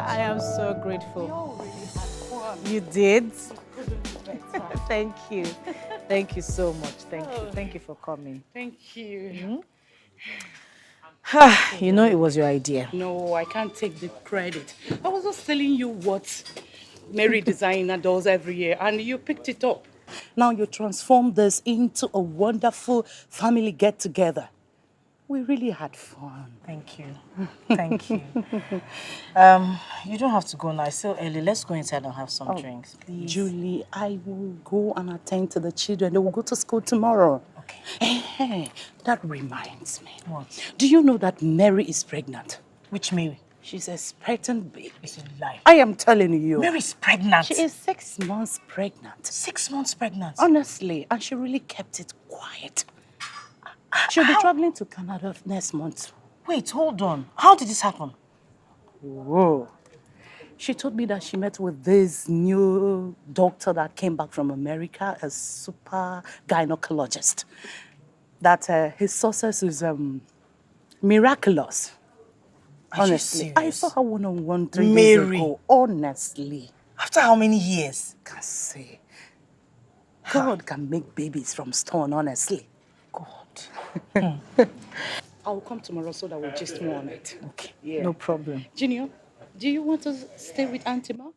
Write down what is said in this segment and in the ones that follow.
I am so grateful. We all really had fun. You did? Thank you. Thank you so much. Thank you. Thank you for coming. Thank you. You know it was your idea. No, I can't take the credit. I was just telling you what Mary Designer does every year, and you picked it up. Now you transformed this into a wonderful family get-together. We really had fun. Thank you. Thank you. You don't have to go now. It's still early. Let's go inside and have some drinks, please. Julie, I will go and attend to the children. They will go to school tomorrow. Okay. Hey, that reminds me. What? Do you know that Mary is pregnant? Which Mary? She's expecting baby. It's a lie. I am telling you. Mary's pregnant. She is 6 months pregnant. 6 months pregnant? Honestly, and she really kept it quiet. She'll be traveling to Canada next month. Wait, hold on. How did this happen? Whoa. She told me that she met with this new doctor that came back from America, a super gynecologist. That his success is miraculous. Honestly, I saw her one-on-one 3 days ago. Honestly. After how many years? Can't say. God can make babies from stone, honestly. God. I'll come tomorrow so that we'll just more on it. Okay, yeah. No problem. Junior, do you want to stay with Auntie Ma? Do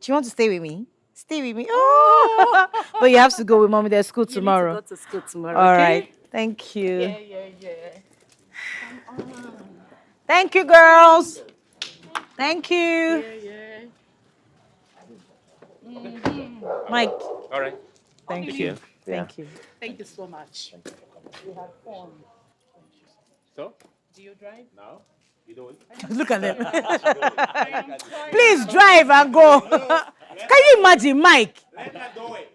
you want to stay with me? Stay with me. Oh! But you have to go with Mommy. There's school tomorrow. You need to go to school tomorrow, All okay? right. Thank you. Yeah. Come on. Thank you, girls. Thank you. Yeah. Mike. All right. Thank you. Thank you. Thank you so much. We had fun. So? Do you drive? Now? You do it? Look at them. Please drive and go. Can you imagine, Mike? Let her do it.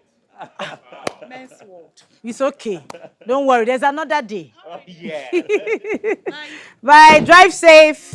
Men's world. It's okay. Don't worry. There's another day. Oh, yeah. Bye. Drive safe.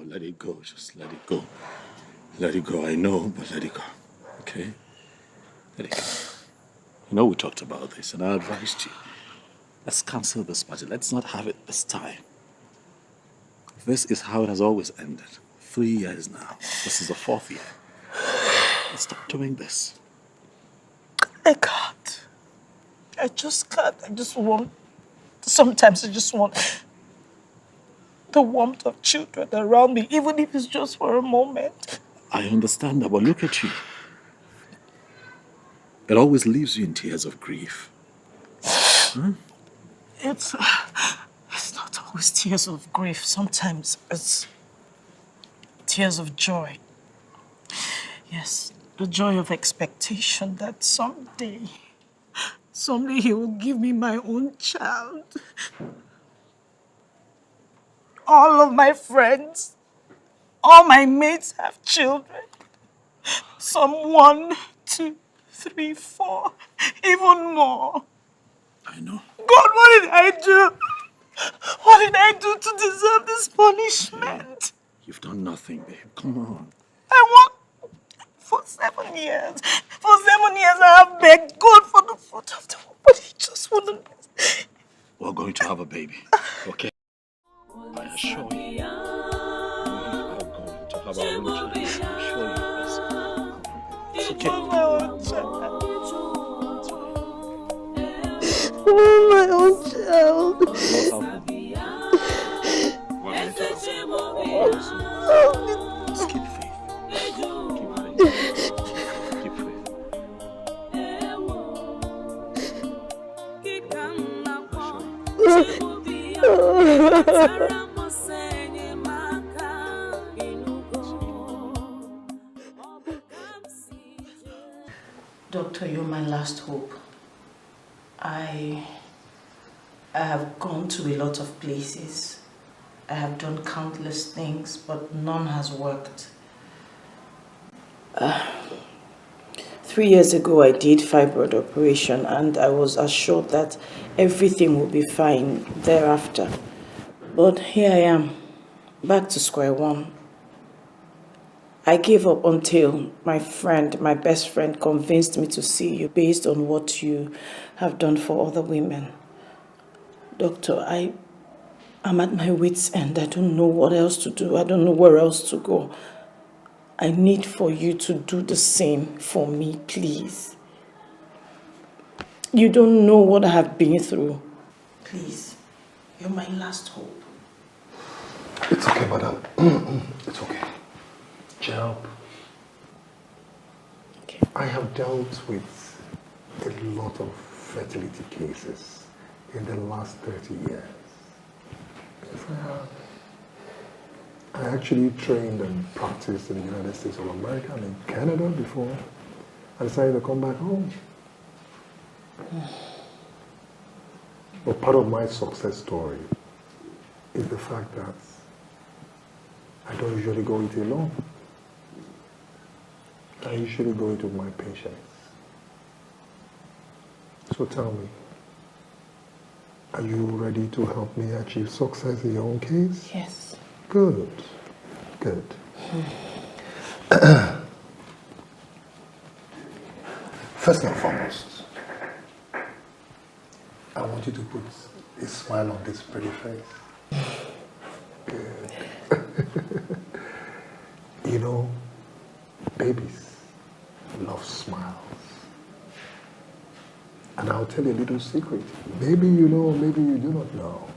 Let it go. Just let it go. Let it go. I know, but let it go. Okay? Let it go. You know we talked about this, and I advised you. Let's cancel this party. Let's not have it this time. This is how it has always ended. 3 years now. This is the 4th year. Let's stop doing this. I can't. I just can't. Sometimes I just want the warmth of children around me, even if it's just for a moment. I understand that, but look at you. It always leaves you in tears of grief. Huh? It's not always tears of grief. Sometimes it's tears of joy. Yes, the joy of expectation that someday he will give me my own child. All of my friends, all my mates have children. Some 1, 2, 3, 4, even more. I know. God, what did I do? What did I do to deserve this punishment? You've done nothing, babe. Come on. I worked for 7 years. For 7 years, I have begged God for the fruit of the womb, but he just wouldn't. We're going to have a baby, okay? I assure you. We are going to have our own child. I assure you this. It's okay. My own child. My own child. What happened? Doctor, you're my last hope. I have gone to a lot of places. I have done countless things, but none has worked. 3 years ago, I did fibroid operation, and I was assured that everything will be fine thereafter. But here I am, back to square one. I gave up until my best friend, convinced me to see you based on what you have done for other women. Doctor, I'm at my wit's end. I don't know what else to do. I don't know where else to go. I need for you to do the same for me, please. You don't know what I have been through. Please, you're my last hope. It's okay, madam. It's okay. Help. Okay. I have dealt with a lot of fertility cases in the last 30 years. Yes, I have. I actually trained and practiced in the United States of America and in Canada before I decided to come back home. But part of my success story is the fact that I don't usually go it alone. I usually go it with my patients. So tell me, are you ready to help me achieve success in your own case? Yes. Good, good. First and foremost, I want you to put a smile on this pretty face. Good. You know, babies love smiles. And I'll tell you a little secret. Maybe you know, maybe you do not know.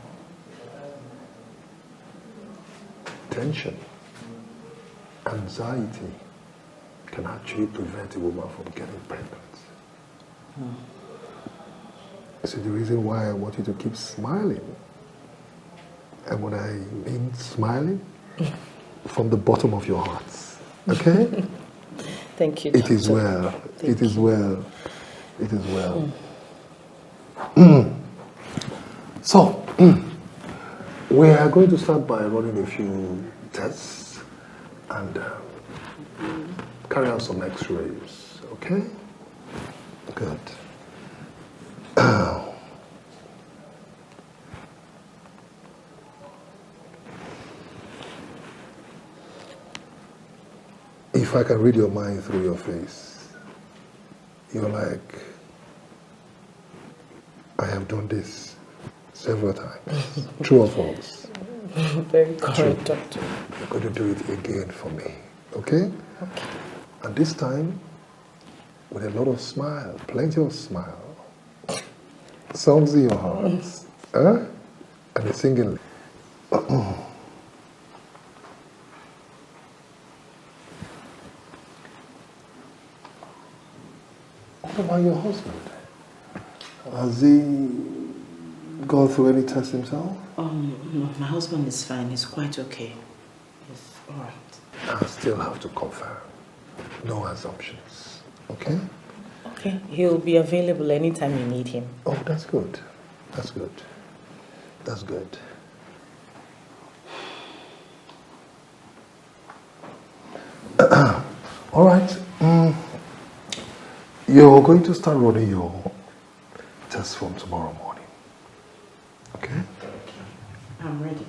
Tension, anxiety can actually prevent a woman from getting pregnant. So the reason why I want you to keep smiling, and when I mean smiling, from the bottom of your hearts, okay? Thank you, It Doctor. is well. Thank It is you. well. It is well. So, we are going to start by running a few tests and carry out some x-rays, okay? Good. If I can read your mind through your face, you're like, I have done this several times. True or false? Very correct, Doctor. You're going to do it again for me, okay? Okay. And this time, with a lot of smile, plenty of smile. Songs in your heart, huh? And a singing. What about your husband? Has he gone through any tests himself? No, my husband is fine. He's quite okay. He's all right. I still have to confirm. No assumptions, okay? Okay. He'll be available anytime you need him. Oh, that's good. That's good. That's good. All right. You're going to start running your test from tomorrow morning. Okay? I'm ready.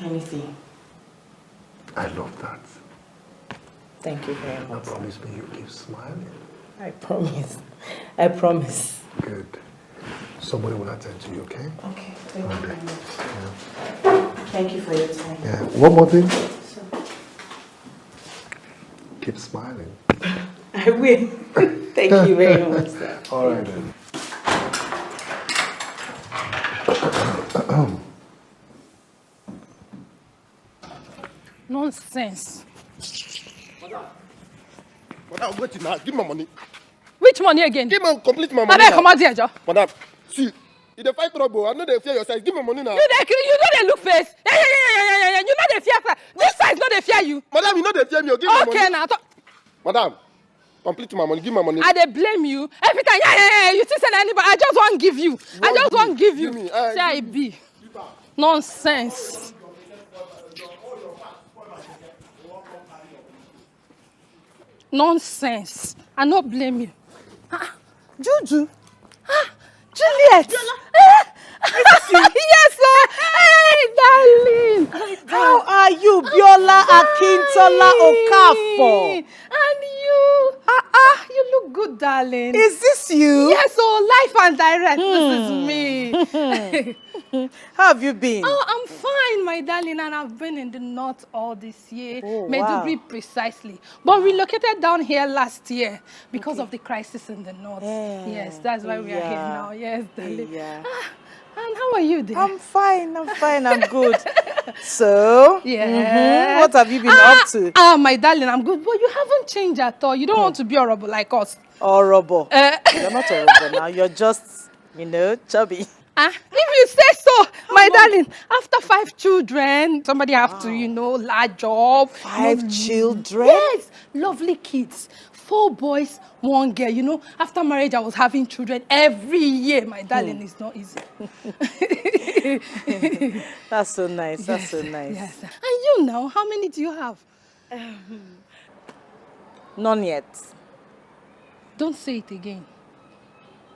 Anything. I love that. Thank you very Now much. promise me you keep smiling. I promise. I promise. Good. Somebody will attend to you, okay? Okay. Thank you Okay. very much. Yeah. Thank you for your time. Yeah. One more thing. So, Keep smiling. I will. Thank you very much, sir. All right then. Nonsense. Madam, wait now. Give me my money. Which money again? Give me complete my money. Abeg, now. come out here, Joe. Madam, see, you dey fight trouble. I know they fear your size. Give me money now. You know they look face. Yeah. You know they fear. This size no they fear you. Madam, you know they fear me. Give me Okay, money. now. Madam, Complete my money. Give my money. I dey blame you. Every time, yeah. You still send anybody. I just want give you. I just want give you. me. Say I be. Nonsense. Nonsense. I not blame you. Juju. Juliet. Yes, sir. Hey, darling. How are you, Biola Akintola Okafor? And you. You look good, darling. Is this you? Yes, life and direct. This is me. How have you been? Oh, I'm fine, my darling, and I've been in the north all this year. Oh, Maiduguri wow. Precisely. But relocated down here last year because of the crisis in the north. Yeah. Yes, that's why we are here now. Yes, darling. Yeah. And how are you there? I'm fine, I'm good. So, Yeah. what have you been up to? My darling, I'm good. But you haven't changed at all. You don't want to be horrible like us. Horrible. You're not horrible now, you're just, chubby. If you say so, my darling, after 5 children, somebody have to, large job. 5 children? Yes, lovely kids. 4 boys, 1 girl. After marriage, I was having children every year. My darling, it's not easy. That's so nice, that's so nice. Yes. And you now, how many do you have? None yet. Don't say it again.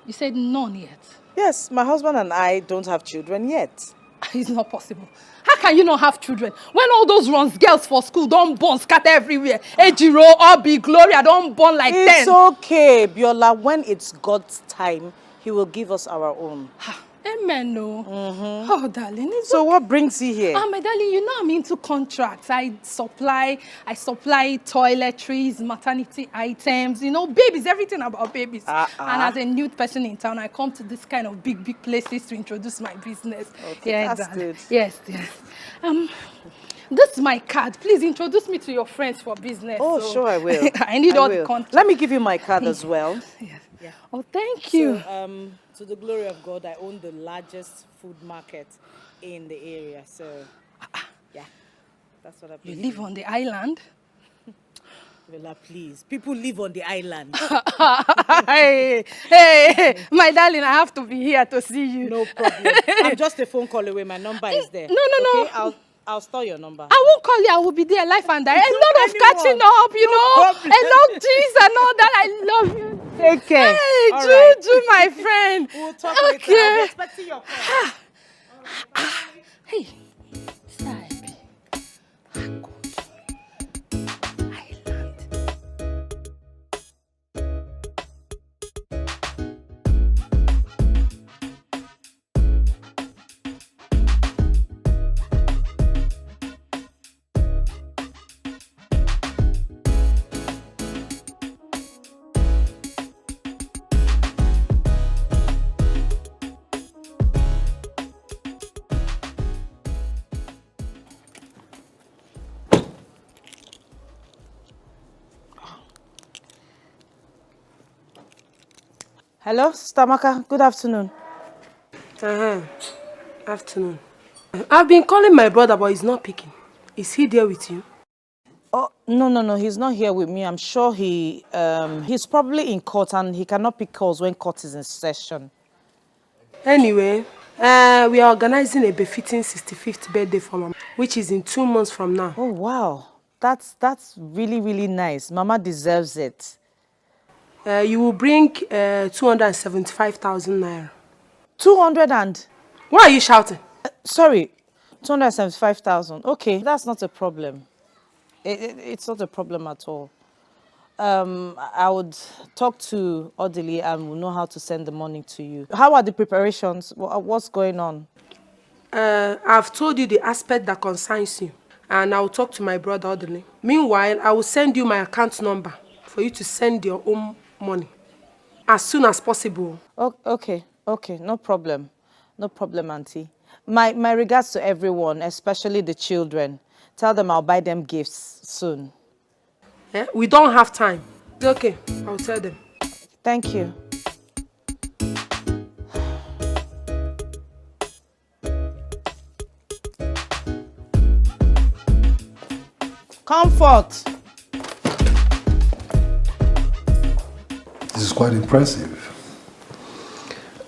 You said none yet. Yes, my husband and I don't have children yet. It's not possible. How can you not have children? When all those girls for school don't born, scatter everywhere. Ejiro, Obi, Gloria don't born like 10. It's okay, Biola. When it's God's time, He will give us our own. Amen, no. Oh, darling. So what brings you here? My darling, I'm into contracts. I supply toiletries, maternity items, babies, everything about babies. And as a new person in town, I come to this kind of big places to introduce my business. Okay, Yeah, that's darling. good. Yes. This is my card. Please introduce me to your friends for business. Oh, So sure, I will. I need all the contacts. Let me give you my card as well. Yeah. Oh, thank you. So, to the glory of God, I own the largest food market in the area. So, yeah, that's what I You live on the island? Bella, please. People live on the island. Hey, my darling, I have to be here to see you. No problem. I'm just a phone call away. My number is there. No. Okay, I'll store your number. I won't call you. I will be there, life and direct. A lot of anyone. catching up, problem. A lot of cheese and all that. I love you. Take care. Hey, All Juju, my friend. We'll talk later. Okay. I'll be expecting your call. Hey, Saibi. Island. Hello, Sister Maka. Good afternoon. Afternoon. I've been calling my brother, but he's not picking. Is he there with you? Oh, no. He's not here with me. I'm sure he's probably in court and he cannot pick calls when court is in session. Anyway, we are organizing a befitting 65th birthday for Mama, which is in 2 months from now. Oh, wow. That's really, really nice. Mama deserves it. You will bring 275,000 naira. 200 and... Why are you shouting? Sorry, 275,000. Okay, that's not a problem. It's not a problem at all. I would talk to Odili and we'll know how to send the money to you. How are the preparations? What's going on? I've told you the aspect that concerns you, and I'll talk to my brother Odili. Meanwhile, I will send you my account number for you to send your own money as soon as possible. Okay, no problem. No problem, Auntie. My regards to everyone, especially the children. Tell them I'll buy them gifts soon. Yeah? We don't have time. It's okay, I'll tell them. Thank you. Comfort. quite impressive.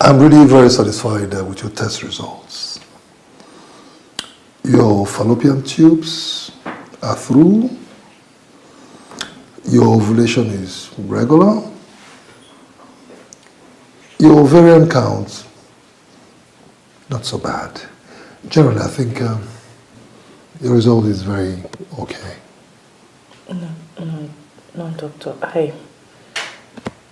I'm really very satisfied with your test results. Your fallopian tubes are through. Your ovulation is regular. Your ovarian count, not so bad. Generally, I think the result is very okay. No, doctor.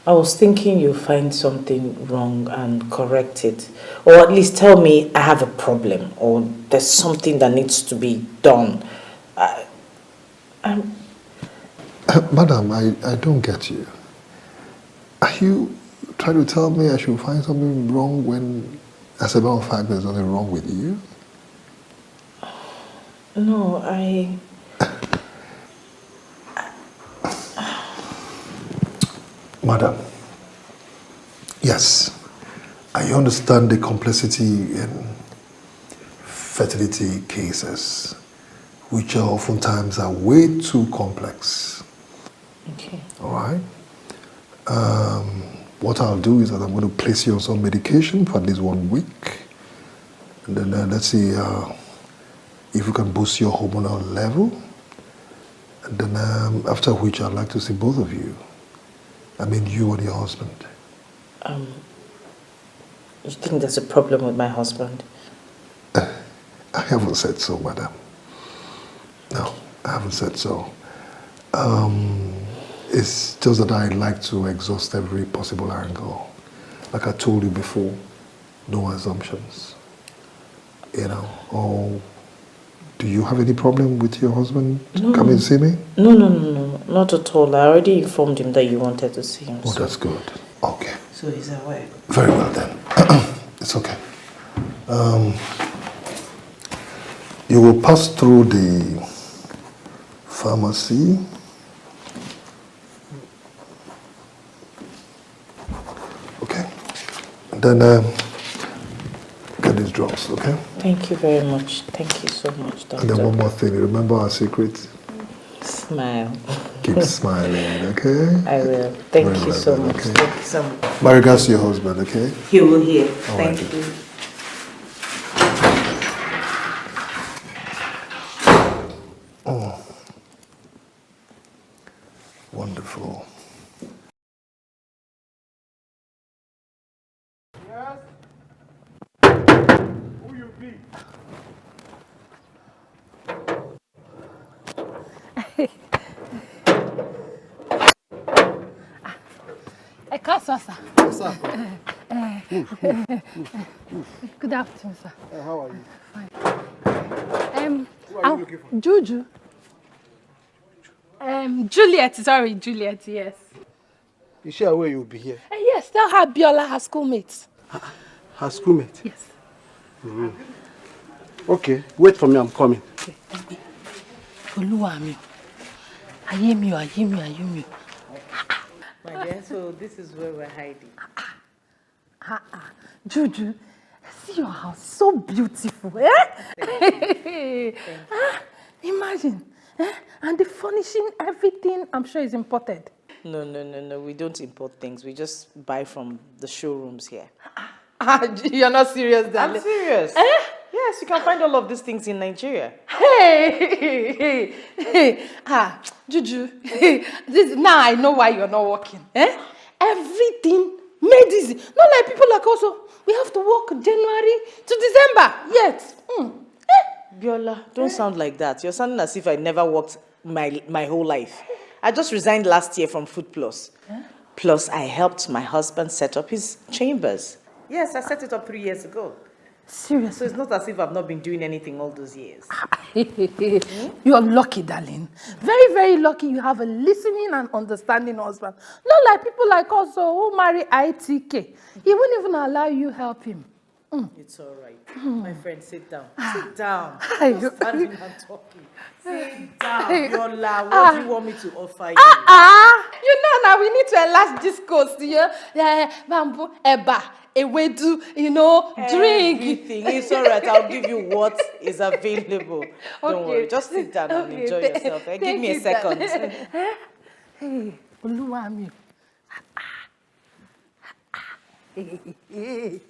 I was thinking you'll find something wrong and correct it. Or at least tell me I have a problem or there's something that needs to be done. Madam, I don't get you. Are you trying to tell me I should find something wrong when, as a matter of fact, there's nothing wrong with you? No, Madam, yes, I understand the complexity in fertility cases, which oftentimes are way too complex. Okay. All right? What I'll do is that I'm going to place you on some medication for at least 1 week. And then let's see if we can boost your hormonal level. And then after which I'd like to see both of you. I mean, you and your husband. You think there's a problem with my husband? I haven't said so, madam. No, I haven't said so. It's just that I like to exhaust every possible angle. Like I told you before, no assumptions. You know, or do you have any problem with your husband to come and see me? No, not at all. I already informed him that you wanted to see him. Oh, that's good. Okay. So he's aware. Very well then. It's okay. You will pass through the pharmacy. Okay. And then get these drops, okay? Thank you very much. Thank you so much, doctor. And then one more thing. Remember our secret? Smile. Keep smiling, okay? I will. Thank Very you well so then, much. okay? Thank you so much. My regards to your husband, okay? He will hear. All Thank right. you. Oh. Wonderful. Yes? Who you be? Sir. Good afternoon, sir. How are you? Who are you looking for? Juju. Juliet, sorry, Juliet, yes. Is she aware you'll be here? Yes, tell her Biola, her schoolmate. Her schoolmate? Yes. Okay, wait for me, I'm coming. Oluwami. Ayemi. My dear, so this is where we're hiding. Juju, see your house, so beautiful, eh? Imagine, and the furnishing, everything, I'm sure is imported. No, we don't import things. We just buy from the showrooms here. You're not serious, darling. I'm serious. Yes, you can find all of these things in Nigeria. Hey. Juju, now I know why you're not working. Everything made easy. Not like people like us, we have to work January to December. Yet. Biola, don't sound like that. You're sounding as if I never worked my whole life. I just resigned last year from Food Plus. Plus, I helped my husband set up his chambers. Yes, I set it up 3 years ago. Seriously? So it's not as if I've not been doing anything all those years. You're lucky, darling. Very, very lucky you have a listening and understanding husband. Not like people like us who marry ITK. He won't even allow you help him. It's all right. My friend, sit down. Sit down. You're standing and talking. Sit down, Biola. What do you want me to offer you? You know now we need to enlarge this coast, bamboo, eba, ewedu, drink. Everything. It's all right. I'll give you what is available. Don't worry. Just sit down and enjoy yourself. Give me a second. Hey, Oluwami. Hey!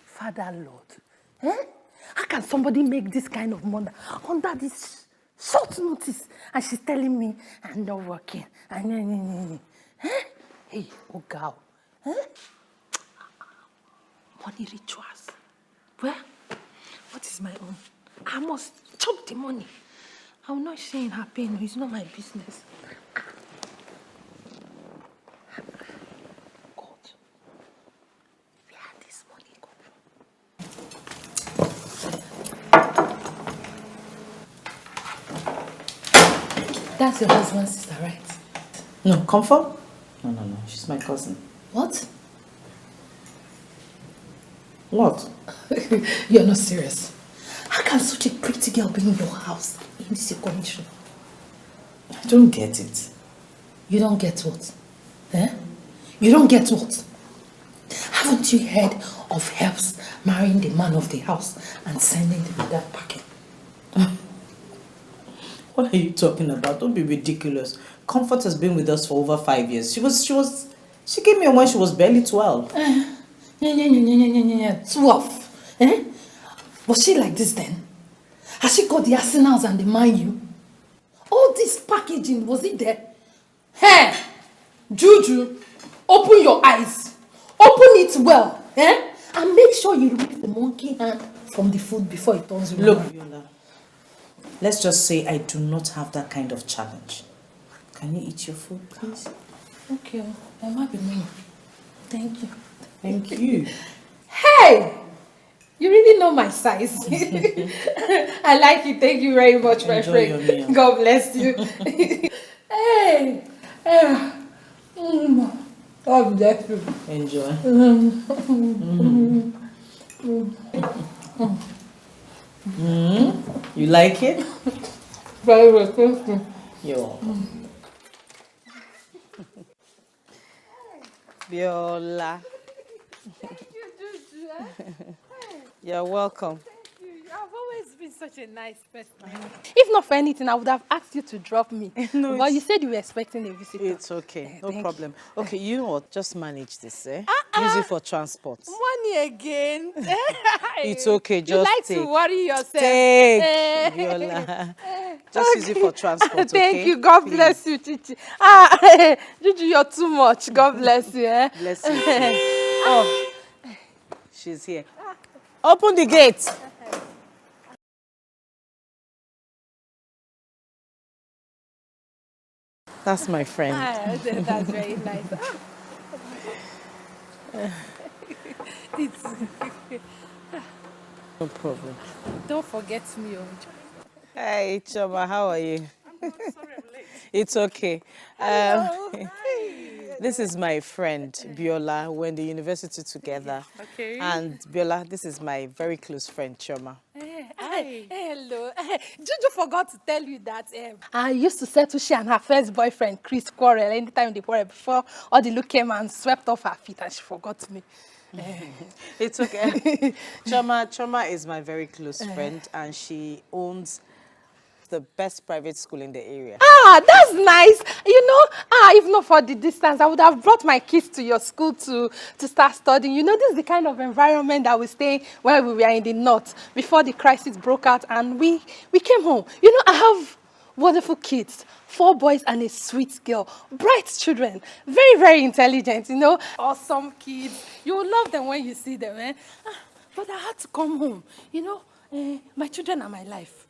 Father Lord, how can somebody make this kind of money under this short notice? And she's telling me I'm not working. Hey, oh girl. Money rituals. Well, what is my own? I must chop the money. I'm not sharing her pain. It's not my business. God, where this money come from? That's your husband's sister, right? No, Comfort? No. She's my cousin. What? What? You're not serious. How can such a pretty girl be in your house in this condition? I don't get it. You don't get what? You don't get what? Haven't you heard of helps marrying the man of the house and sending them that packet? What are you talking about? Don't be ridiculous. Comfort has been with us for over 5 years. She came here when she was barely 12. 12. Was she like this then? Has she got the arsenals and the mind you? All this packaging, was it there? Hey, Juju, open your eyes. Open it well, and make sure you remove the monkey hand from the food before it turns around. Look, Viola, let's just say I do not have that kind of challenge. Can you eat your food, please? Okay, I might be me. Thank you. Thank you. Hey! You really know my size. I like it. Thank you very much, my Enjoy your friend. meal. God bless you. Hey! God bless you. Enjoy. You like it? Very well, thank you. You're welcome. Viola. You're welcome. I've always been such a nice person. If not for anything, I would have asked you to drop me. No, but you said you were expecting a visitor. It's okay. No Thank problem. Okay, you know what? Just manage this, Use it for transport. Money again. It's okay. You Just like take. to worry yourself. Take, Viola. Just use it for transport, Thank okay? you. God Please. bless you, Chichi. Juju, you're too much. God bless you. Bless you. Oh, she's here. Open the gate. That's my friend. That's very nice. No problem. Don't forget me. Hey, Choma, how are you? I'm sorry I'm late. It's okay. Hello. This is my friend, Biola. We're in the university together. Okay. And Biola, this is my very close friend, Choma. Hello. Juju forgot to tell you that I used to settle she and her first boyfriend, Chris, quarrel anytime they quarrel before all the look came and swept off her feet and she forgot me. It's okay. Choma is my very close friend and she owns the best private school in the area. That's nice. You know, if not for the distance, I would have brought my kids to your school to start studying. You know, this is the kind of environment that we stay in when we were in the north before the crisis broke out and we came home. You know, I have wonderful kids, 4 boys and a sweet girl, bright children, very, very intelligent, you know, awesome kids. You will love them when you see them, But I had to come home. You know, my children are my life.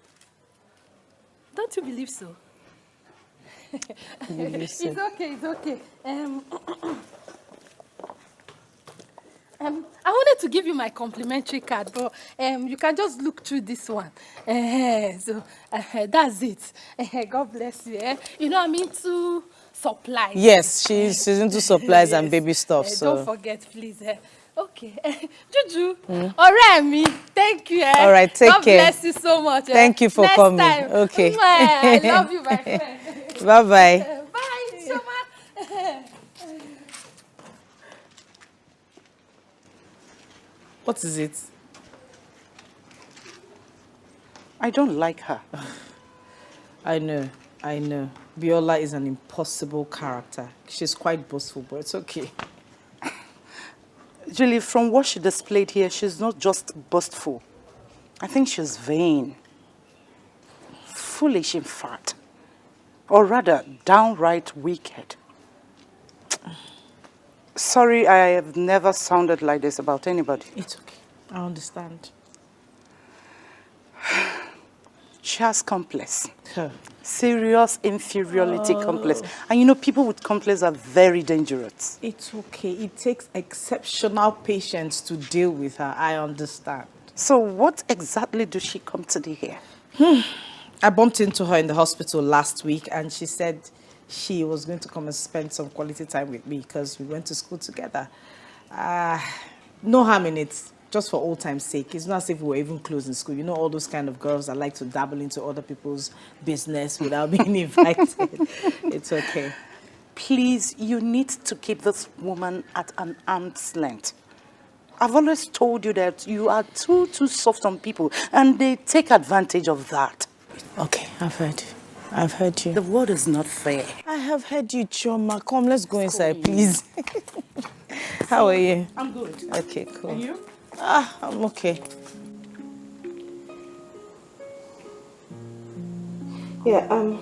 Don't you believe so? It's okay, it's okay. I wanted to give you my complimentary card, but you can just look through this one. So that's it. God bless you. You know, I'm into supplies. Yes, she's into supplies and baby stuff. So don't forget, please. Okay. Juju, ọ̀rẹ́ mi, thank you. All right, take God care. God bless you so much. Thank you for Next coming. Time. Okay. I love you, my friend. Bye-bye. Bye, Choma. What is it? I don't like her. I know. Biola is an impossible character. She's quite boastful, but it's okay. Julie, from what she displayed here, she's not just boastful. I think she's vain. Foolish, in fact. Or rather, downright wicked. Sorry, I have never sounded like this about anybody. It's okay. I understand. She has complex. Huh. Serious inferiority complex. And you know, people with complex are very dangerous. It's okay. It takes exceptional patience to deal with her. I understand. So what exactly does she come to do here? I bumped into her in the hospital last week and she said she was going to come and spend some quality time with me because we went to school together. No harm in it, just for old time's sake. It's not as if we were even close in school. You know all those kind of girls that like to dabble into other people's business without being invited. It's okay. Please, you need to keep this woman at an arm's length. I've always told you that you are too soft on people and they take advantage of that. Okay, I've heard you. I've heard you. The world is not fair. I have heard you, Chioma. Come, let's go inside, please. How are you? I'm good. Okay, cool. And you? I'm okay. Yeah,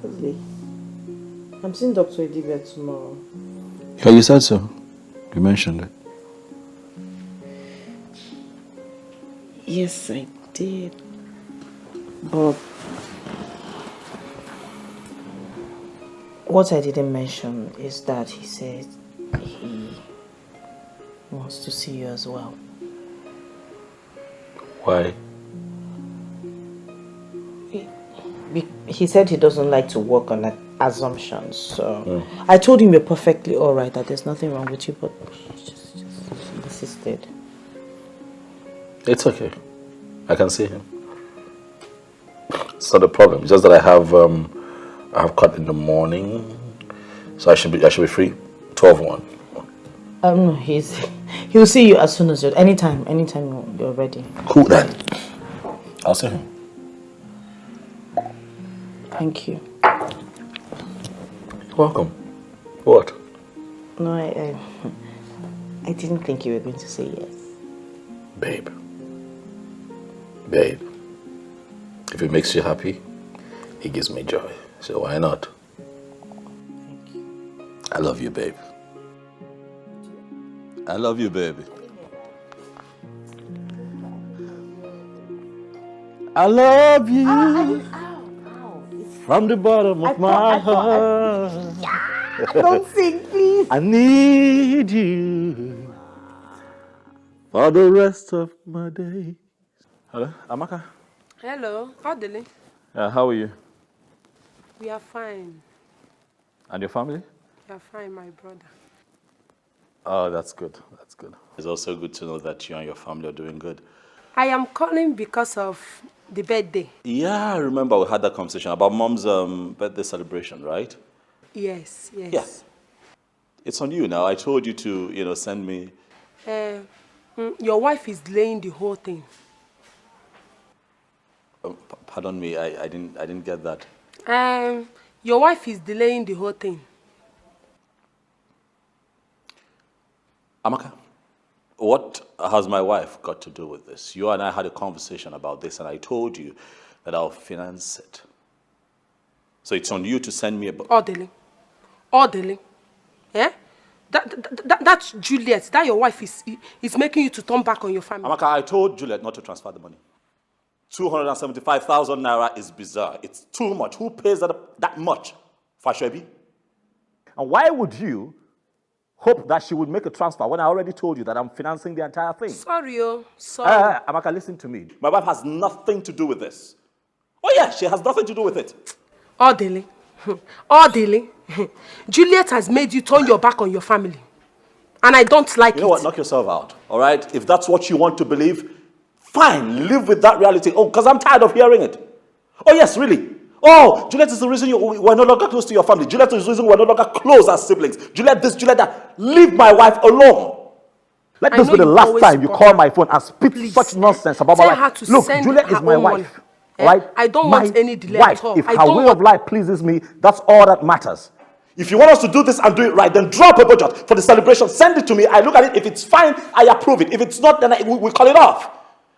Leslie, I'm seeing Dr. Edibia tomorrow. Yeah, you said so. You mentioned it. Yes, I did. But what I didn't mention is that he said he wants to see you as well. Why? He said he doesn't like to work on assumptions, so I told him you're perfectly alright, that there's nothing wrong with you, but he just insisted. It's okay. I can see him. It's not a problem. It's just that I have cut in the morning, so I should be free. 12:01. No, he'll see you as soon as you're anytime you're ready. Cool then. I'll see him. Thank you. Welcome. What? No, I didn't think you were going to say yes. Babe. Babe. If it makes you happy, it gives me joy. So why not? Thank you. I love you, babe. I love you, baby. I love you. From the bottom of my heart. Don't sing, please. I need you for the rest of my days. Hello, Amaka. Hello, Adele. How are you? We are fine. And your family? We are fine, my brother. Oh, that's good. That's good. It's also good to know that you and your family are doing good. I am calling because of the birthday. Yeah, I remember we had that conversation about Mom's birthday celebration, right? Yes. Yeah. It's on you now. I told you to, send me. Your wife is delaying the whole thing. Pardon me, I didn't get that. Your wife is delaying the whole thing. Amaka, what has my wife got to do with this? You and I had a conversation about this, and I told you that I'll finance it. So it's on you to send me a... Orderly. Yeah? That's Juliet. That your wife is making you to turn back on your family. Amaka, I told Juliet not to transfer the money. 275,000 naira is bizarre. It's too much. Who pays that much for Shebi? And why would you hope that she would make a transfer when I already told you that I'm financing the entire thing? Sorry. Amaka, listen to me. My wife has nothing to do with this. Oh yeah, she has nothing to do with it. Orderly. Juliet has made you turn your back on your family. And I don't like it. You know what? Knock yourself out, all right? If that's what you want to believe, fine, live with that reality. Oh, because I'm tired of hearing it. Oh, yes, really. Oh, Juliet is the reason we're no longer close to your family. Juliet is the reason we're no longer close as siblings. Juliet this, Juliet that. Leave my wife alone. Let this be the last time you call my phone and spit such nonsense about my wife. Look, Juliet is my wife. Right? I don't want any delay wife. at all. If her way of life pleases me, that's all that matters. If you want us to do this and do it right, then drop a budget for the celebration. Send it to me. I look at it. If it's fine, I approve it. If it's not, then we call it off.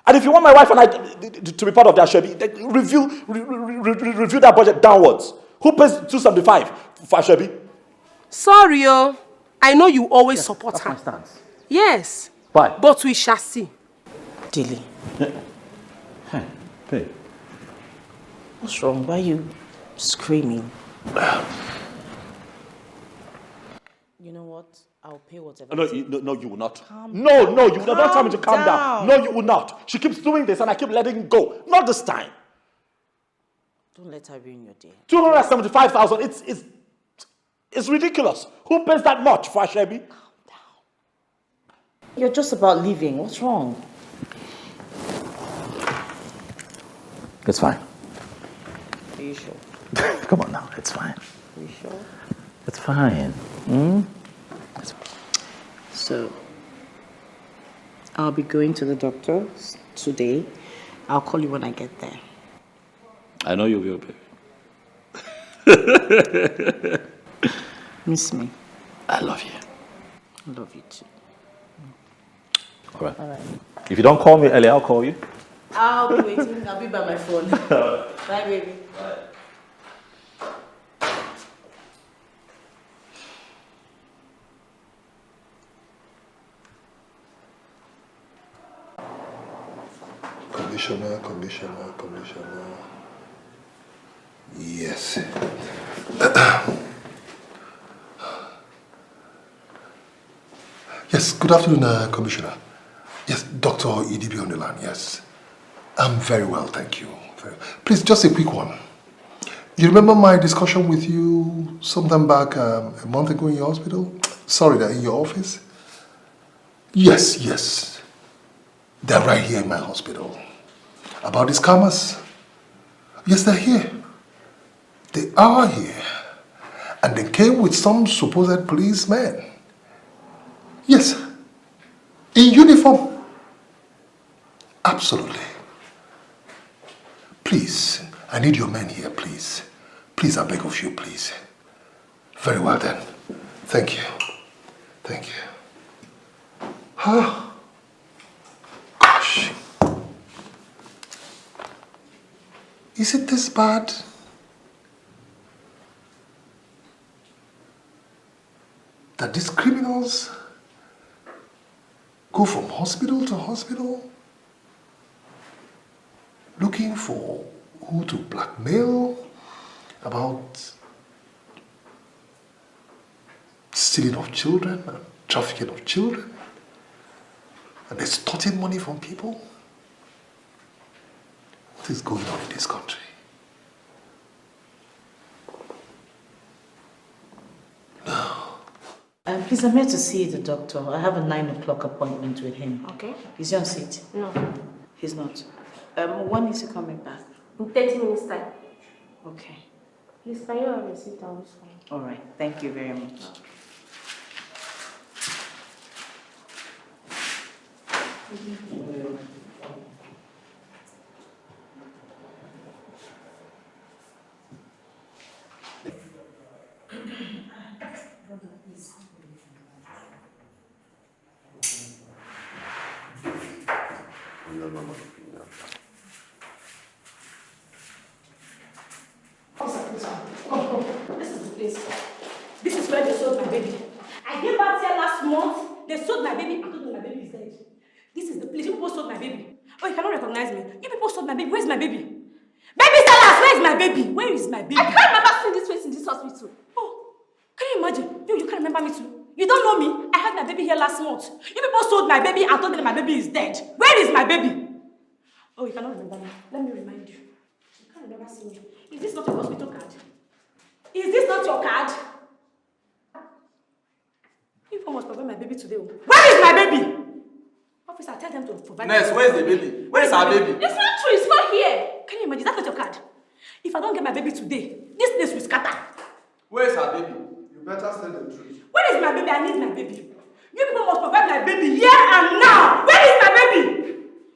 And if you want my wife and I to be part of that, Shebi, review that budget downwards. Who pays 275 for Shebi? Sorry, I know you always support her. That's my stance. Yes. Why? But we shall see. Dilly, Hey. what's wrong? Why are you screaming? You know what? I'll pay whatever. No, you will not. No, you will not. Don't tell me to calm down. No, you will not. She keeps doing this and I keep letting go. Not this time. Don't let her ruin your day. 275,000. It's ridiculous. Who pays that much for Ashebi? Calm down. You're just about leaving. What's wrong? It's fine. Are you sure? Come on now. It's fine. Are you sure? It's fine. So, I'll be going to the doctor today. I'll call you when I get there. I know you'll be okay. Miss me. I love you. I love you too. All right. If you don't call me early, I'll call you. I'll be waiting. I'll be by my phone. Bye, baby. Bye. Commissioner. Yes. Yes, good afternoon, Commissioner. Yes, Dr. Idibi on the line, yes. I'm very well, thank you. Please, just a quick one. You remember my discussion with you sometime back a month ago in your hospital? Sorry, in your office? Yes. They're right here in my hospital. About these scammers? Yes, they're here. They are here. And they came with some supposed policemen. Yes. In uniform. Absolutely. Please, I need your men here, please. Please, I beg of you, please. Very well then. Thank you. Gosh. Is it this bad? That these criminals go from hospital to hospital looking for who to blackmail about stealing of children and trafficking of children and extorting money from people? What is going on in this country? Please, I'm here to see the doctor. I have a 9 o'clock appointment with him. Okay. Is he on seat? No. He's not. When is he coming back? In 30 minutes time. Okay. Please, can you have a seat on this phone? All right. Thank you very much. This is the place. This is where they sold my baby. I gave birth here last month. They sold my baby. I told them my baby is dead. This is the place. You people sold my baby. Oh, you cannot recognize me. You people sold my baby. Where's my baby? Baby sellers, where is my baby? Where is my baby? I can't remember seeing this face in this hospital. Oh, can you imagine? You can't remember me too. You don't know me. I had my baby here last month. You people sold my baby. I told them my baby is dead. Where is my baby? Oh, you cannot remember me. Let me remind you. You can't remember seeing me. Is this not your hospital card? Is this not your card? You must provide my baby today. Where is my baby? Officer, tell them to provide. Nurse, where is the baby? Where is our baby? It's not true. It's not here. Can you imagine? That's not your card. If I don't get my baby today, this place will scatter. Where is our baby? You better tell the truth. Where is my baby? I need my baby. You people must provide my baby here and now. Where is my baby?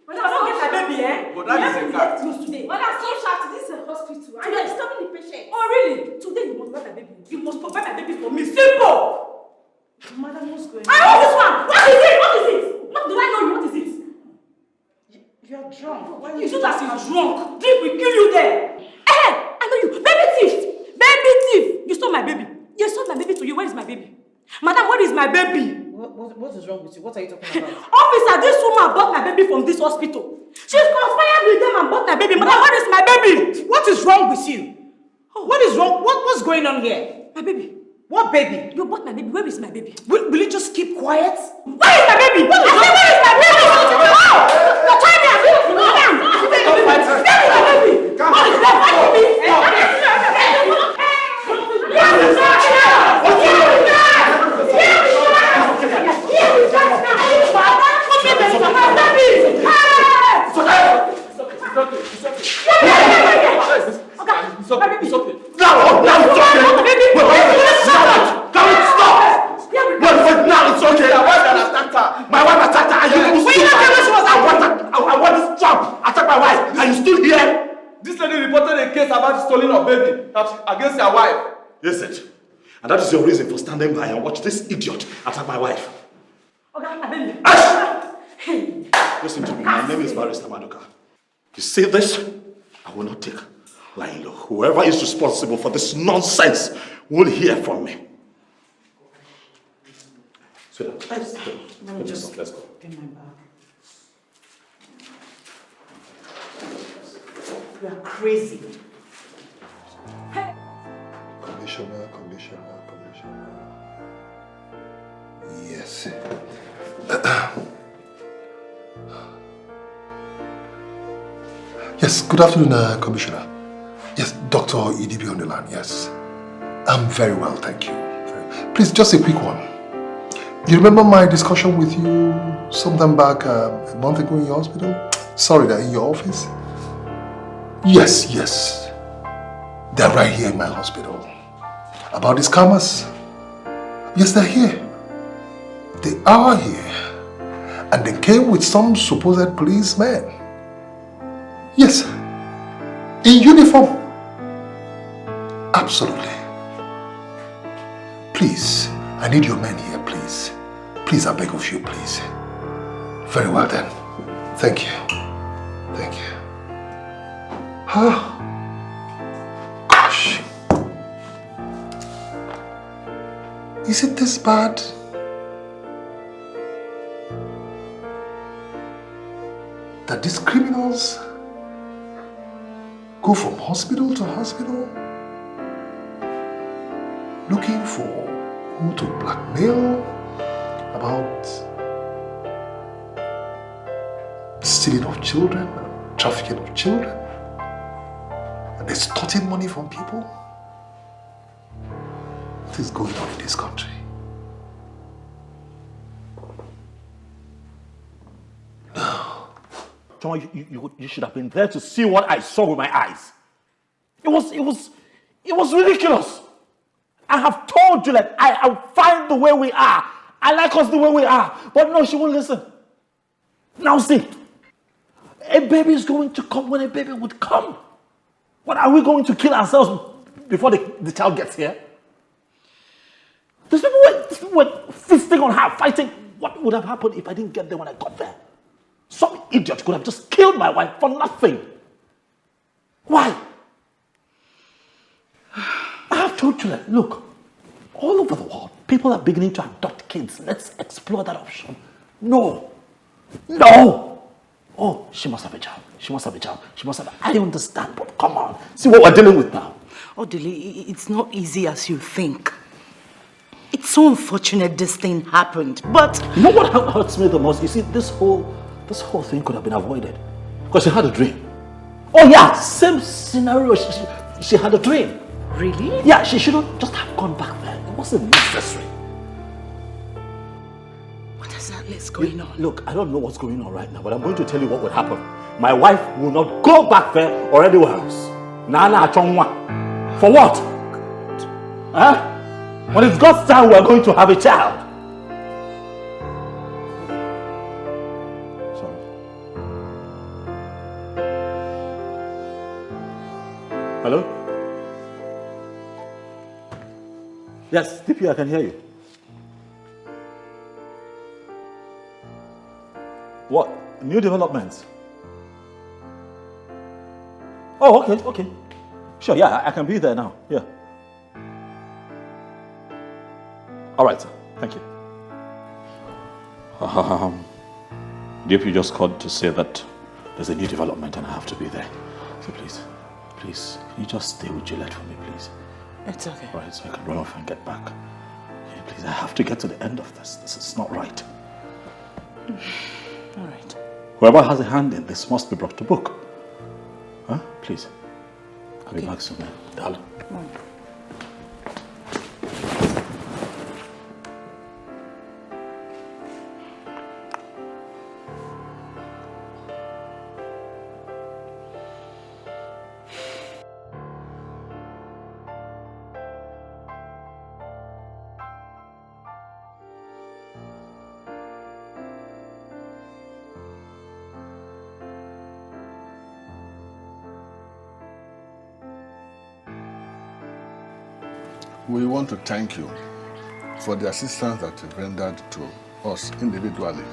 When I don't get my baby, But that is a card. Today. Well, that's so sharp. This is a hospital. And you're disturbing the patient. Oh, really? Today you must provide my baby. You must provide my baby to you. Where is my baby? Madam, where is my baby? What is wrong with you? What are you talking about? Officer, this woman bought my baby from this hospital. She's conspired with them and bought my baby. Madam, where is my baby? What is wrong with you? What is wrong? What's going on here? My baby. What baby? You bought my baby. Where is my baby? Will you just keep quiet? Where is my baby? Where is my baby? You're trying to abuse me, madam. Where is my baby? What is that? It's okay. Now it's okay. Wait, now it's okay. My wife attacked her. And you I want this trap. Attack my wife. And you still here? This lady reported a case about the stealing of baby against your wife. Yes, it. And that is your reason for standing by and watch this idiot attack my wife. Okay, Listen to me. My name is Barrister Maduka. You see this? I will not take lying low. Whoever is responsible for this nonsense will hear from me. Sweetheart, Let me just let's go. get my bag. You are crazy. Commissioner. Yes. Yes, good afternoon, Commissioner. Yes, Dr. Idibi on the line, yes. I'm very well, thank you. Please, just a quick one. You remember my discussion with you sometime back a month ago in your hospital? Sorry, in your office? Yes. They're right here in my hospital. About these scammers? Yes, they're here. They are here. And they came with some supposed policemen. Yes. In uniform. Absolutely. Please, I need your men here, please. Please, I beg of you, please. Very well then. Thank you. Thank you. Gosh. Is it this bad? That these criminals go from hospital to hospital looking for who to blackmail about stealing of children, trafficking of children, and extorting money from people? What is going on in this country? John, you should have been there to see what I saw with my eyes. It was ridiculous. I have told you that I'm fine the way we are. I like us the way we are. But no, she won't listen. Now see, a baby is going to come when a baby would come. What, are we going to kill ourselves before the child gets here? These people were feasting on her, fighting. What would have happened if I didn't get there when I got there? Some idiot could have just killed my wife for nothing. Why? I have told you that, look, all over the world, people are beginning to adopt kids. Let's explore that option. No. Oh, she must have a job. She must have a job. I understand, but come on. See what we're dealing with now. Odili, it's not easy as you think. It's so unfortunate this thing happened, but... You know what hurts me the most? You see, this whole thing could have been avoided. Because she had a dream. Oh yeah, same scenario. She had a dream. Really? Yeah, she shouldn't just have gone back there. It wasn't necessary. What exactly is going on? Look, I don't know what's going on right now, but I'm going to tell you what would happen. My wife will not go back there or anywhere else. Nana Chongwa. For what? Huh? When it's God's time, we're going to have a child. Sorry. Hello? Yes, DP, I can hear you. What? New developments? Oh, okay. Sure, yeah, I can be there now. Yeah. All right, sir. Thank you. DP just called to say that there's a new development and I have to be there. So please, can you just stay with Juliet for me, please? It's okay. All right, so I can run off and get back. Okay, please, I have to get to the end of this. This is not right. All right. Whoever has a hand in this must be brought to book. Huh? Please. I'll be back soon, darling. We want to thank you for the assistance that you rendered to us individually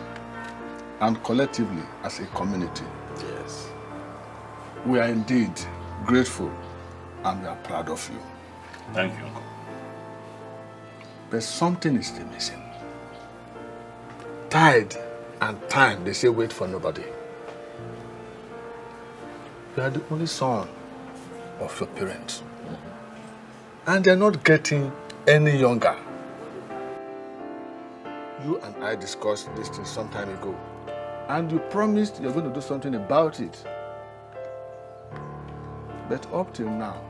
and collectively as a community. Yes. We are indeed grateful and we are proud of you. Thank you, Uncle. But something is still missing. Tide and time, they say wait for nobody. You are the only son of your parents. And they're not getting any younger. You and I discussed this thing some time ago. And you promised you're going to do something about it. But up till now,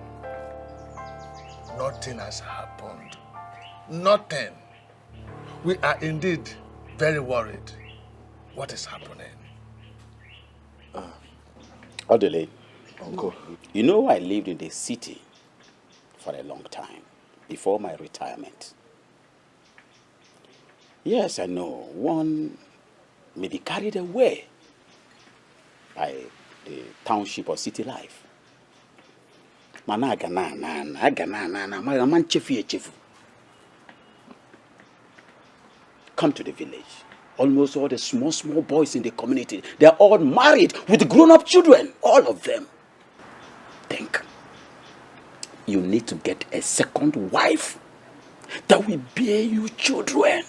nothing has happened. Nothing. We are indeed very worried. What is happening? Odele, Uncle, you know I lived in the city for a long time, before my retirement. Yes, I know, one may be carried away by the township or city life. Come to the village. Almost all the small boys in the community, they are all married with grown-up children, all of them. Think. You need to get a second wife that will bear you children.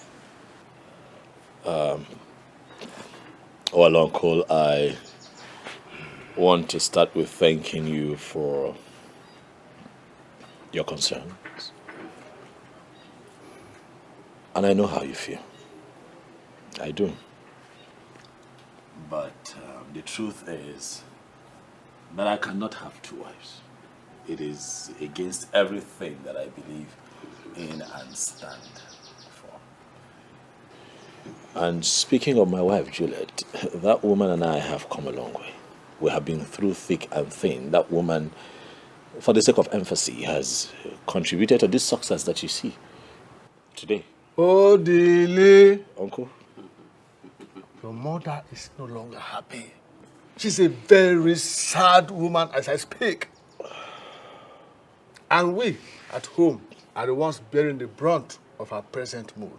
Well, Uncle, I want to start with thanking you for your concerns. And I know how you feel. I do. But the truth is that I cannot have two wives. It is against everything that I believe in and stand for. And speaking of my wife, Juliet, that woman and I have come a long way. We have been through thick and thin. That woman, for the sake of emphasis, has contributed to this success that you see today. Oh, Dile. Uncle? Your mother is no longer happy. She's a very sad woman as I speak. And we, at home, are the ones bearing the brunt of her present mood.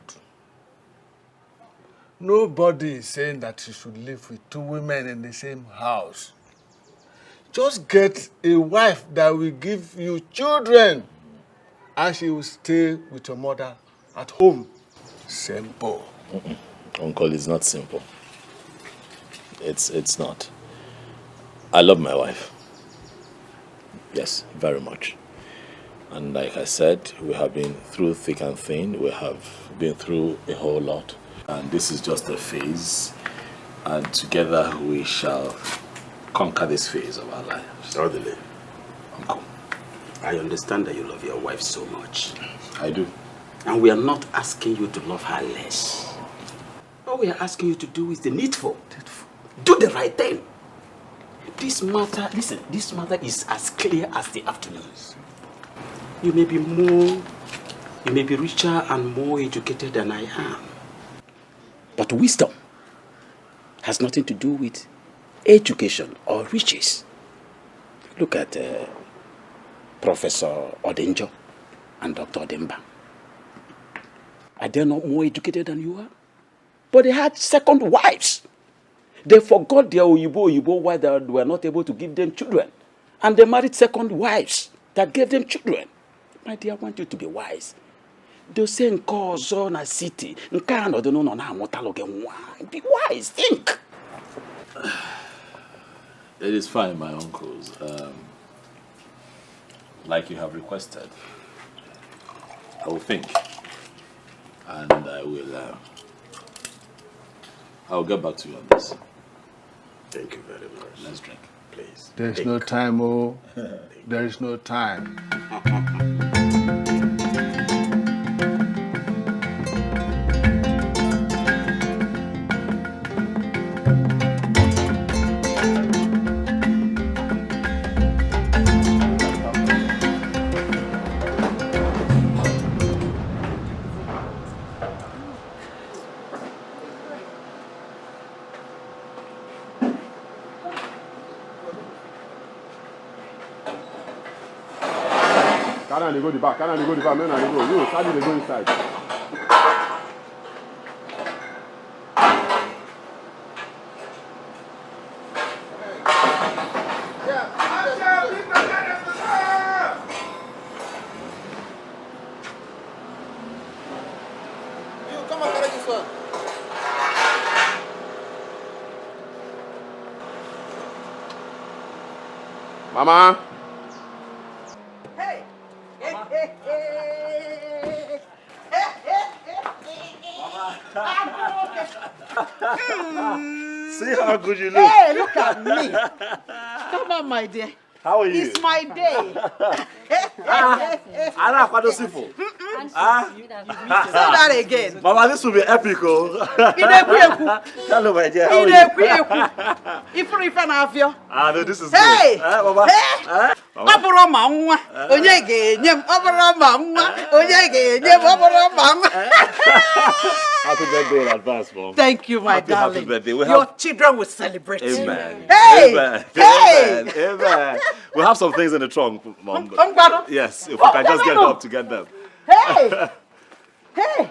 Nobody is saying that you should live with two women in the same house. Just get a wife that will give you children, and she will stay with your mother at home. Simple. Uncle, it's not simple. It's not. I love my wife. Yes, very much. And like I said, we have been through thick and thin. We have been through a whole lot. And this is just a phase. And together we shall conquer this phase of our lives. Odele, Uncle, I understand that you love your wife so much. I do. And we are not asking you to love her less. All we are asking you to do is the needful. Do the right thing. This matter, listen, this matter is as clear as the afternoons. You may be richer and more educated than I am. But wisdom has nothing to do with education or riches. Look at Professor Odenjo and Dr. Odemba. Are they not more educated than you are? But they had second wives. They forgot their Oyibo wives that were not able to give them children. And they married second wives that gave them children. My dear, I want you to be wise. dose nke ọzọ na city nke a nọdụ n'ụlọ na-amụtalụ gị nwa. Be wise, think. It is fine, my uncles. Like you have requested, I will think, and I'll get back to you on this. Thank you very much. Let's drink, please. There's no time, oh. There is no time. They go the back, men they go. You, Sadi, they go inside. You come and carry this one. Mama. See how good you look. Hey, look at me. Come on, my dear. How are you? It's my day. Anna, what does it for? Say that again. Mama, this will be epic. Hello, my dear. How are you? No, this is hey, good. Mama. Hey. Oboro mama, onye ga-enye m. Oboro mama, onye ga-enye m. Oboro mama. Happy birthday in advance, Mom. Thank you, my darling. Happy birthday. Your children will celebrate. Amen. Hey. Amen. Hey. Amen. Amen. We'll have some things in the trunk, Mom. Yes, if we can just get up to get them. Hey. Hey.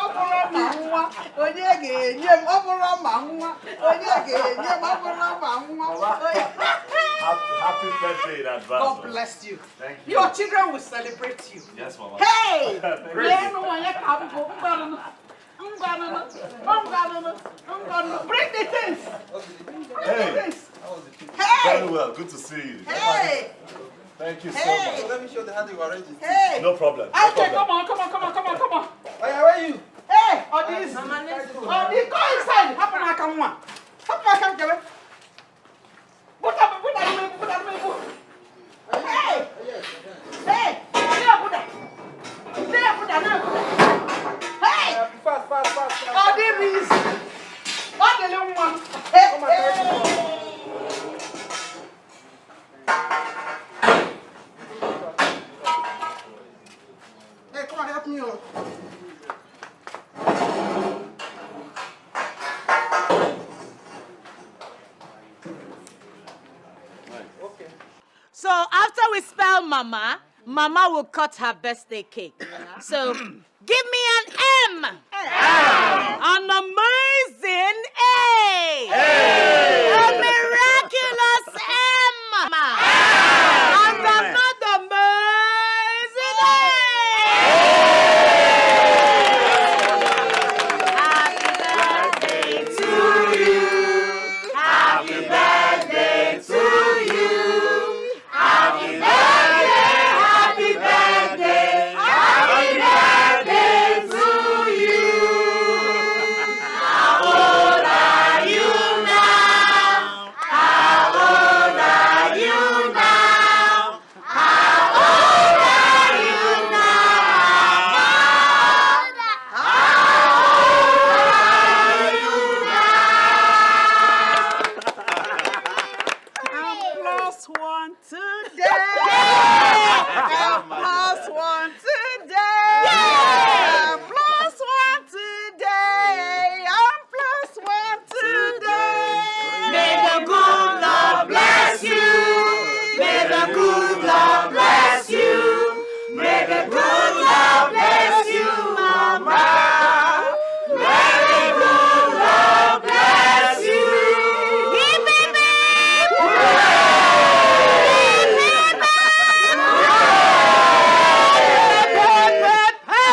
Oboro mama, onye ga-enye m. Oboro mama, onye ga-enye m. Oboro mama. Happy birthday in advance. God bless you. Thank you. Your children will celebrate you. Yes, Mama. Hey! Thank you. Bring the things. Hey. Hey! Very well. Good to see you. Hey! Thank you so Hey! much. Let me show the hand you arranged it. Hey! No problem. No Okay, problem. come on. Where are you? Hey! All these. All these. Go inside. Happen like a one. Happen like a one. Put up. Hey! Hey! Hey! Fast. All these. All the little one. Hey! Hey, come on, help me. So after we spell Mama, Mama will cut her birthday cake. So give me an M. An amazing A. A miraculous M. And another amazing A. Happy birthday to you. Happy birthday to you. Happy birthday to you. How old are you now? How old are you now? How old are you now? I'm plus one today. I'm plus one today. I'm plus one today. I'm plus one today. May the good Lord bless you. May the good Lord bless you. May the good Lord bless you, Mama. May the good Lord bless you. Hip, hip, hip. Hip, hip, hip.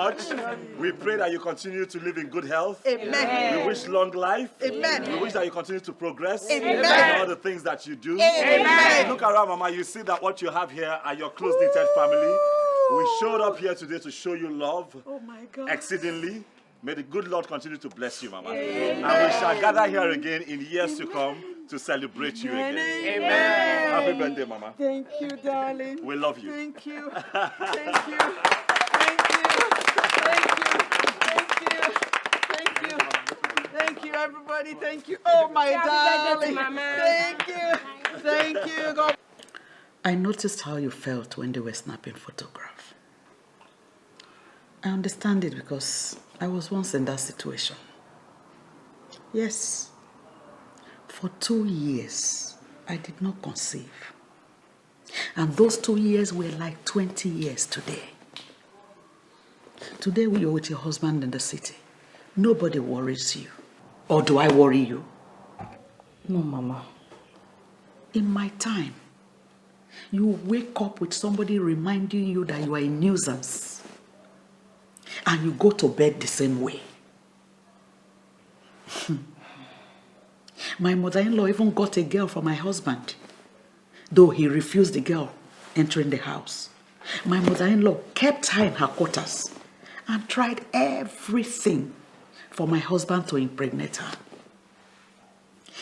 much. We pray that you continue to live in good health. Amen. We wish long life. Amen. We wish that you continue to progress Amen. in all the things that you do. Amen. Look around, Mama. You see that what you have here are your close-knitted family. We showed up here today to show you love exceedingly. May the good Lord continue to bless you, Mama. Amen. And we shall gather here again in years to come to celebrate you again. Amen. Happy birthday, Mama. Thank you, darling. We love you. Thank you. Thank you. Thank you. Thank you. Thank you. Thank you, everybody. Thank you. Oh, my darling. Thank you. Thank you. God. I noticed how you felt when they were snapping photographs. I understand it because I was once in that situation. Yes. For 2 years, I did not conceive. And those 2 years were like 20 years today. Today we are with your husband in the city. Nobody worries you. Or do I worry you? No, Mama. In my time, you wake up with somebody reminding you that you are a nuisance. And you go to bed the same way. My mother-in-law even got a girl for my husband, though he refused the girl entering the house. My mother-in-law kept her in her quarters and tried everything for my husband to impregnate her.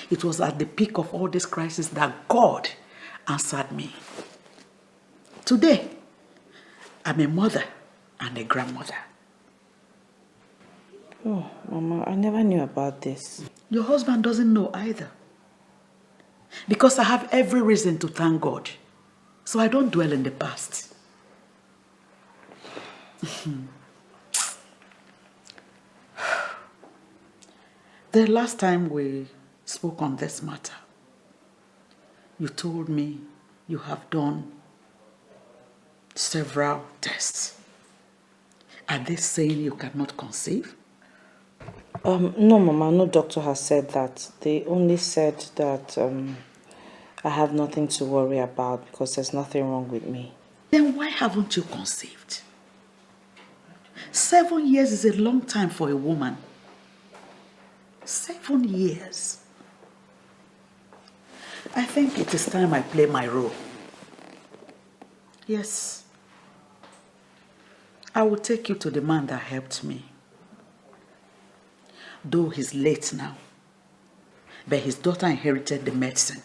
It was at the peak of all this crisis that God answered me. Today, I'm a mother and a grandmother. Oh, Mama, I never knew about this. Your husband doesn't know either. Because I have every reason to thank God. So I don't dwell in the past. The last time we spoke on this matter, you told me you have done several tests. Are they saying you cannot conceive? No, Mama, no doctor has said that. They only said that I have nothing to worry about because there's nothing wrong with me. Then why haven't you conceived? 7 years is a long time for a woman. 7 years. I think it is time I play my role. Yes. I will take you to the man that helped me. Though he's late now, but his daughter inherited the medicine.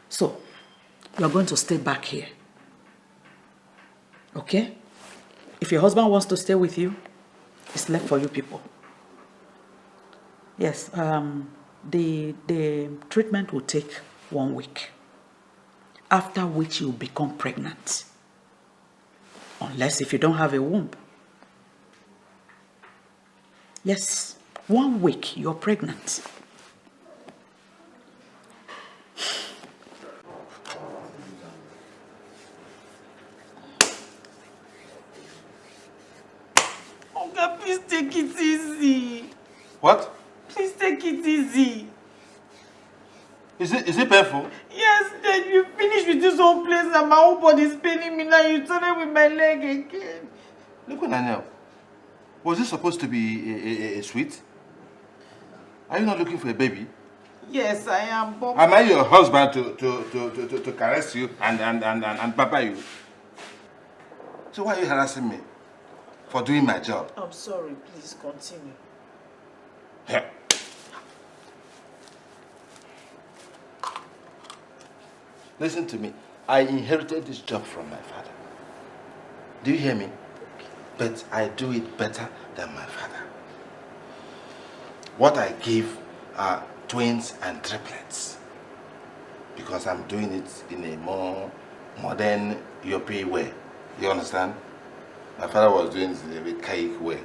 So, you're going to stay back here. Okay? If your husband wants to stay with you, it's left for you people. Yes, the treatment will take 1 week, after which you'll become pregnant. Unless if you don't have a womb. Yes, 1 week, you're pregnant. Oga, please take it easy. What? Please take it easy. Is it painful? Yes, then you finish with this whole place and my whole body is paining me now. You started with my leg again. Look what I know. Was this supposed to be a sweet? Are you not looking for a baby? Yes, I am. But Am I your husband to caress you and pamper you? So why are you harassing me for doing my job? I'm sorry, please continue. Yeah. Listen to me. I inherited this job from my father. Do you hear me? But I do it better than my father. What I give are twins and triplets. Because I'm doing it in a more modern European way. You understand? My father was doing it in a very cake way.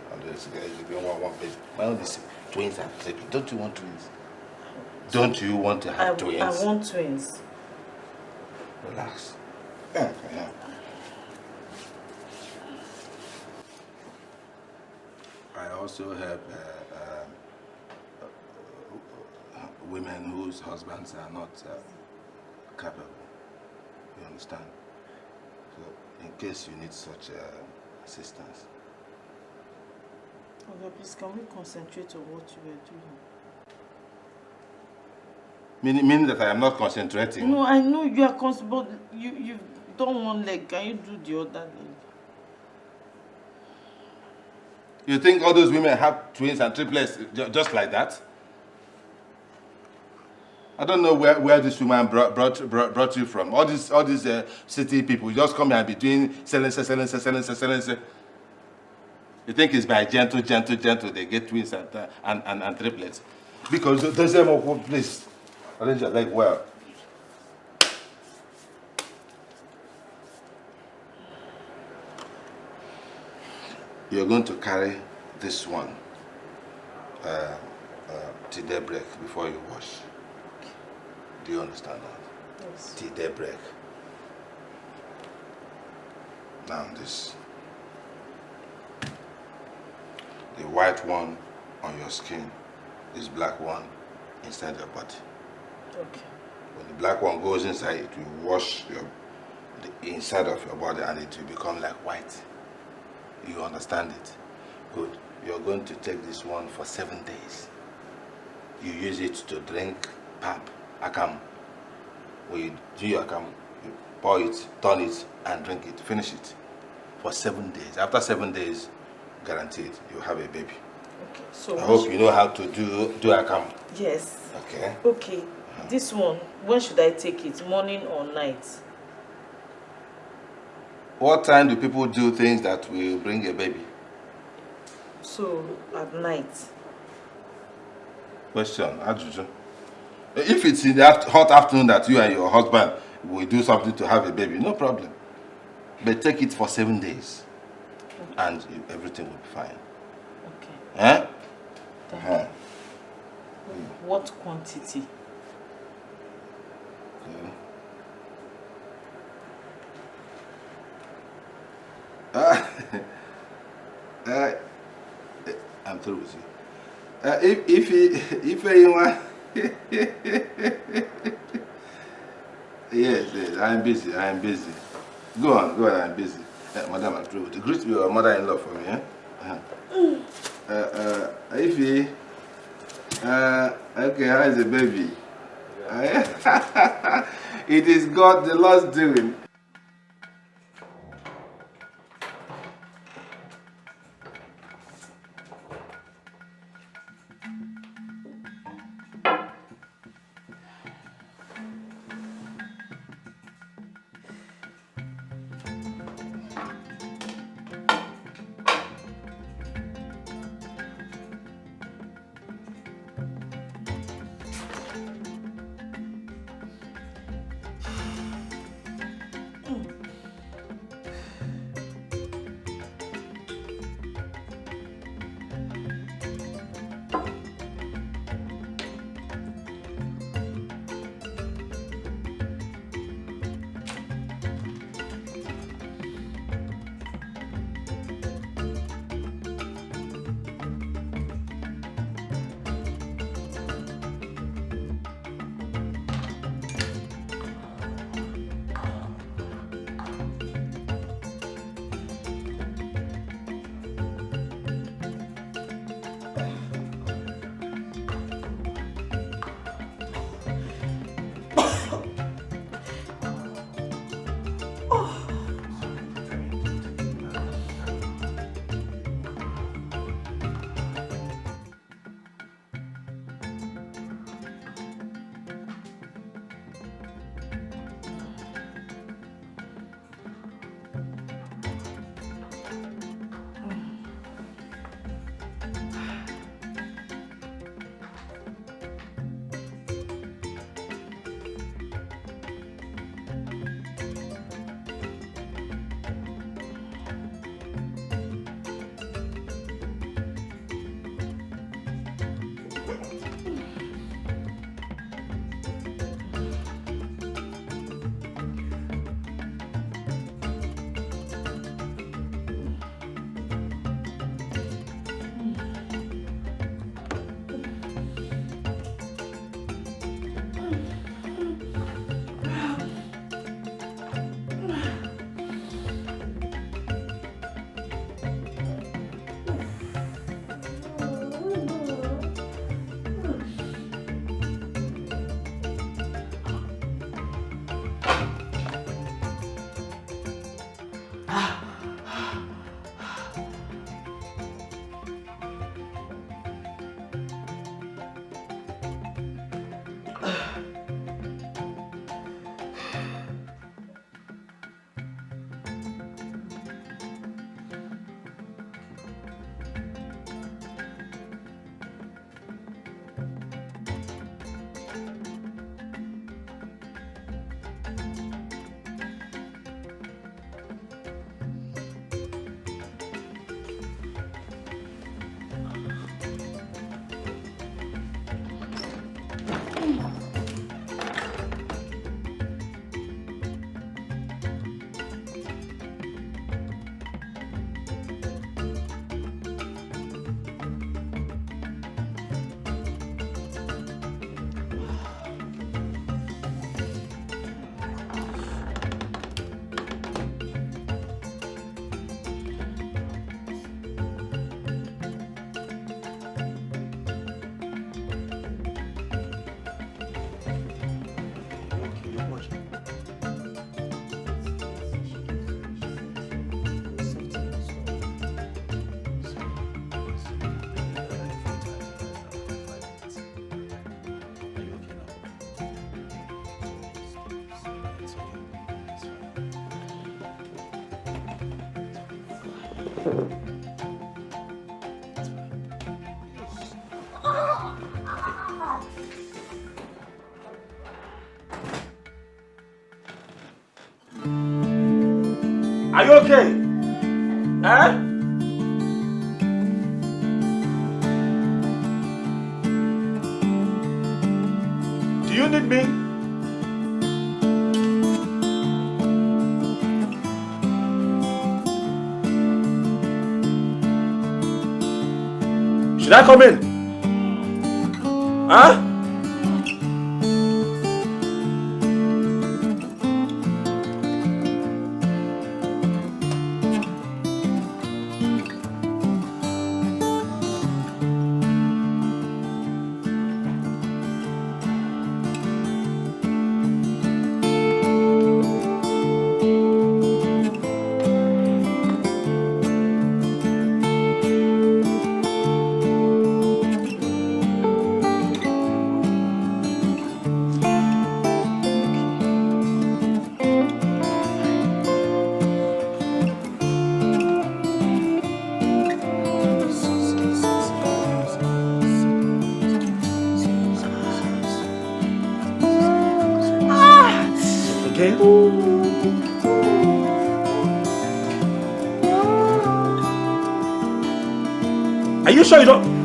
My own is twins and triplets. Don't you want twins? Don't you want to have twins? I want twins. Relax. Yeah. I also have women whose husbands are not capable. You understand? So, in case you need such assistance. Okay, please, can we concentrate on what you were doing? Meaning that I am not concentrating? No, I know you are but you've done one leg. Can you do the other leg? You think all those women have twins and triplets just like that? I don't know where this woman brought you from. All these city people just come here and be doing selling. You think it's by gentle they get twins and triplets? Because there's a more place. Arrange your leg well. You're going to carry this one till daybreak before you wash. Do you understand that? Yes. Till daybreak. Now this. The white one on your skin, this black one inside your body. Okay. When the black one goes inside, it will wash the inside of your body and it will become like white. You understand it? Good. You're going to take this one for 7 days. You use it to drink pap, akam. When you do your akam, you pour it, turn it, and drink it. Finish it for 7 days. After 7 days, guaranteed, you'll have a baby. Okay. So I hope you know how to do akam. Yes. Okay. Okay. This one, when should I take it? Morning or night? What time do people do things that will bring a baby? So, at night. Question, Ajuju. If it's in the hot afternoon that you and your husband will do something to have a baby, no problem. But take it for 7 days. Okay. And everything will be fine. Okay. Eh? Thank you. What quantity? I'm through with you. If anyone, yes, I'm busy. Go on, I'm busy. Madam, I'm through with you. Greet your mother-in-law for me, Ify, okay, how is the baby? It is God, the Lord's doing. Are you okay? Eh? Do you need me? Should I come in? Huh? Are you sure you don't?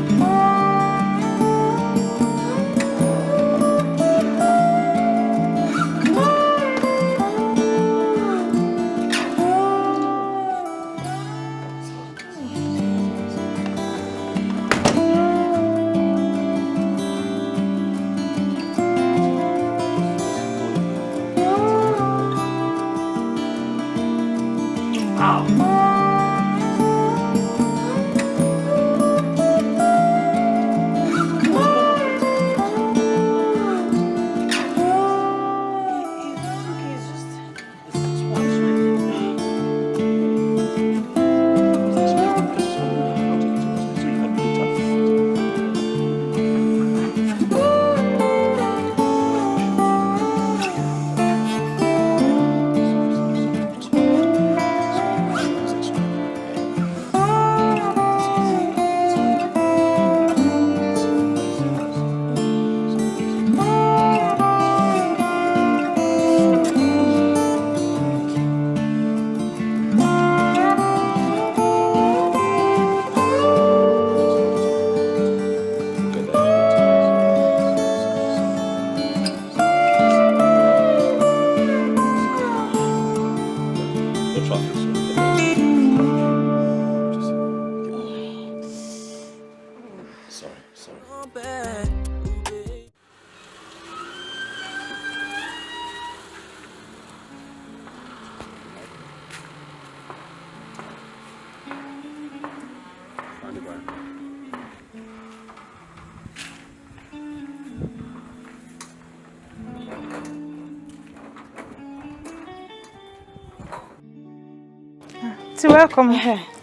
So welcome.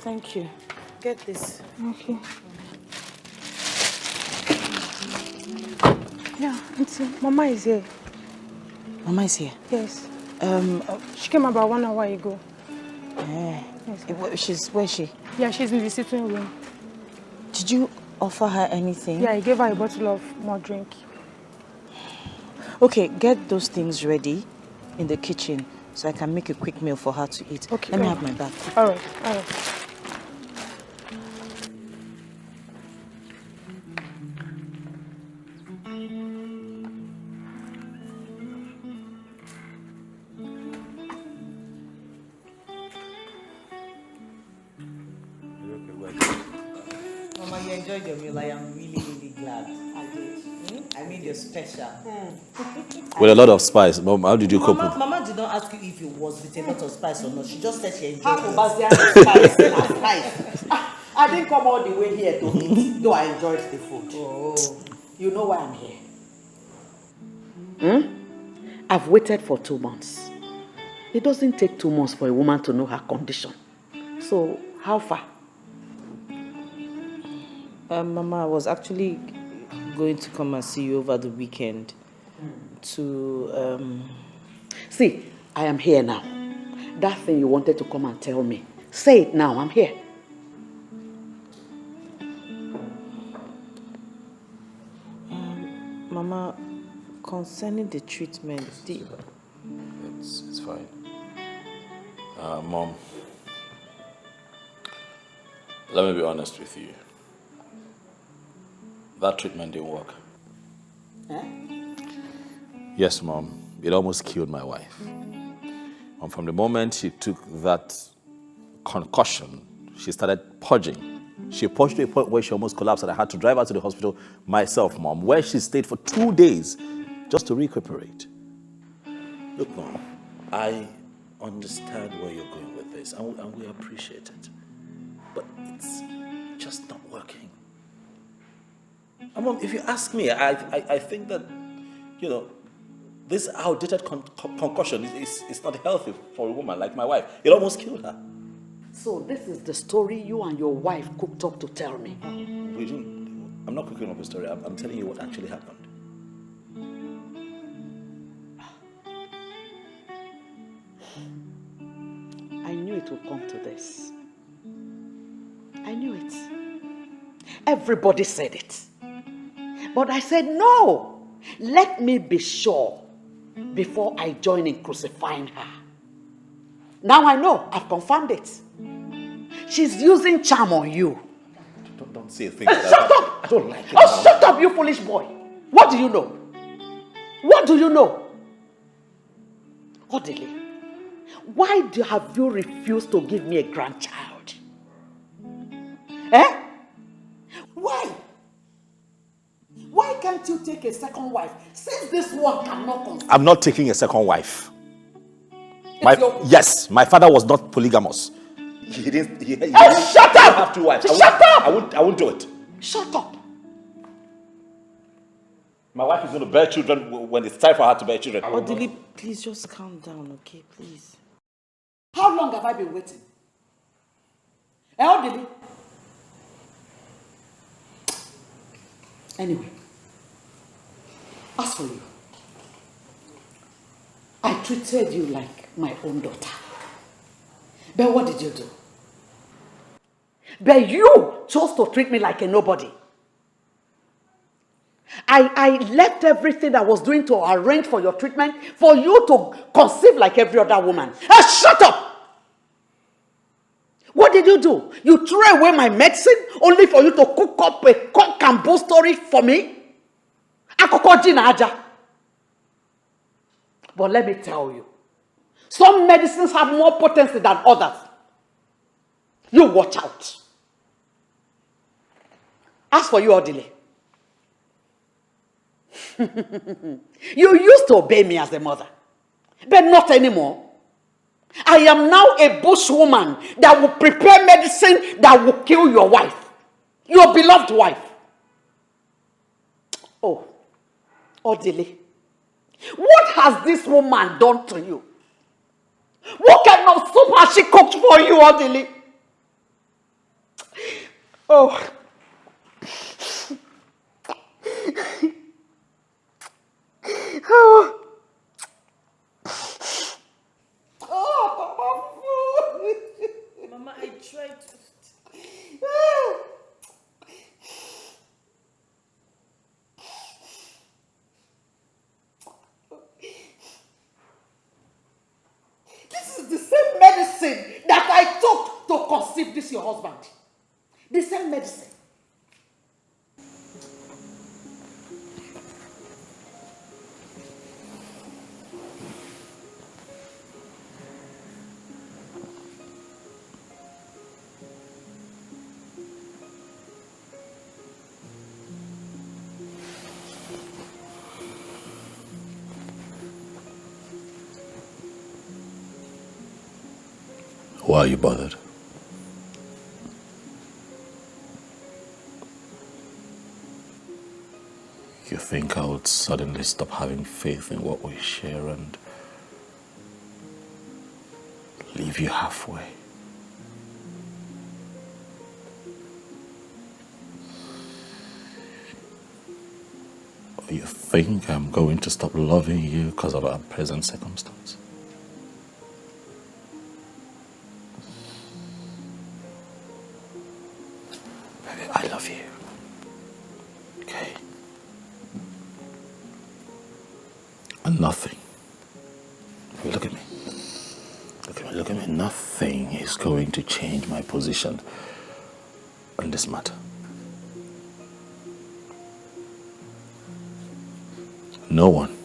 Thank you. Get this. Okay. Yeah, Auntie, Mama is here. Mama is here? Yes. She came about 1 hour ago. Yes. Where's she? Yeah, she's in the sitting room. Did you offer her anything? Yeah, I gave her a bottle of more drink. Okay, get those things ready in the kitchen so I can make a quick meal for her to eat. Okay. Let me have my bag. All right. Mama, you enjoyed your meal. I am really, really glad. I did. I made you special. With a lot of spice. Mom, how did you cope with it? Mama did not ask you if it was with a lot of spice or not. She just said she enjoyed How it. spice? I didn't come all the way here to eat, though I enjoyed the food. Oh. You know why I'm here? I've waited for 2 months. It doesn't take 2 months for a woman to know her condition. So, how far? Mama, I was actually going to come and see you over the weekend to, See, I am here now. That thing you wanted to come and tell me, say it now, I'm here. Mama, concerning the treatment, It's fine. Mom, let me be honest with you. That treatment didn't work. Eh? Yes, Mom. It almost killed my wife. And from the moment she took that concussion, she started purging. She purged to a point where she almost collapsed and I had to drive her to the hospital myself, Mom, where she stayed for 2 days just to recuperate. Look, Mom, I understand where you're going with this and we appreciate it. But it's just not working. And Mom, if you ask me, I think that, you know, this outdated concussion is not healthy for a woman like my wife. It almost killed her. So this is the story you and your wife cooked up to tell me. We didn't. I'm not cooking up a story. I'm telling you what actually happened. I knew it would come to this. I knew it. Everybody said it. But I said, no, let me be sure before I join in crucifying her. Now I know, I've confirmed it. She's using charm on you. Don't say things like that. Shut up! I don't like it. Oh, shut up, you foolish boy. What do you know? What do you know? Odile, why have you refused to give me a grandchild? Eh? Why? Why can't you take a second wife since this one cannot conceive? I'm not taking a second wife. Yes, my father was not polygamous. He didn't. Shut up! Have 2 wives. Shut up! I won't do it. Shut up! My wife is going to bear children when it's time for her to bear children. Odili, please just calm down, okay? Please. How long have I been waiting? Odili? Anyway, as for you, I treated you like my own daughter. But what did you do? But you chose to treat me like a nobody. I left everything I was doing to arrange for your treatment for you to conceive like every other woman. Shut up! What did you do? You threw away my medicine only for you to cook up a cock and bull story for me? OKECHI Naija. But let me tell you, some medicines have more potency than others. You watch out. As for you, Odile, you used to obey me as a mother, but not anymore. I am now a bushwoman that will prepare medicine that will kill your wife, your beloved wife. Oh, Odile, what has this woman done to you? What kind of soup has she cooked for you, Odile? Oh. Oh. Mama, I tried to. This is the same medicine that I took to conceive this your husband. The same medicine. Why are you bothered? You think I would suddenly stop having faith in what we share and leave you halfway? Or you think I'm going to stop loving you because of our present circumstance? Baby, I love you. Okay? And nothing. Look at me. Look at me. Nothing is going to change my position on this matter. No one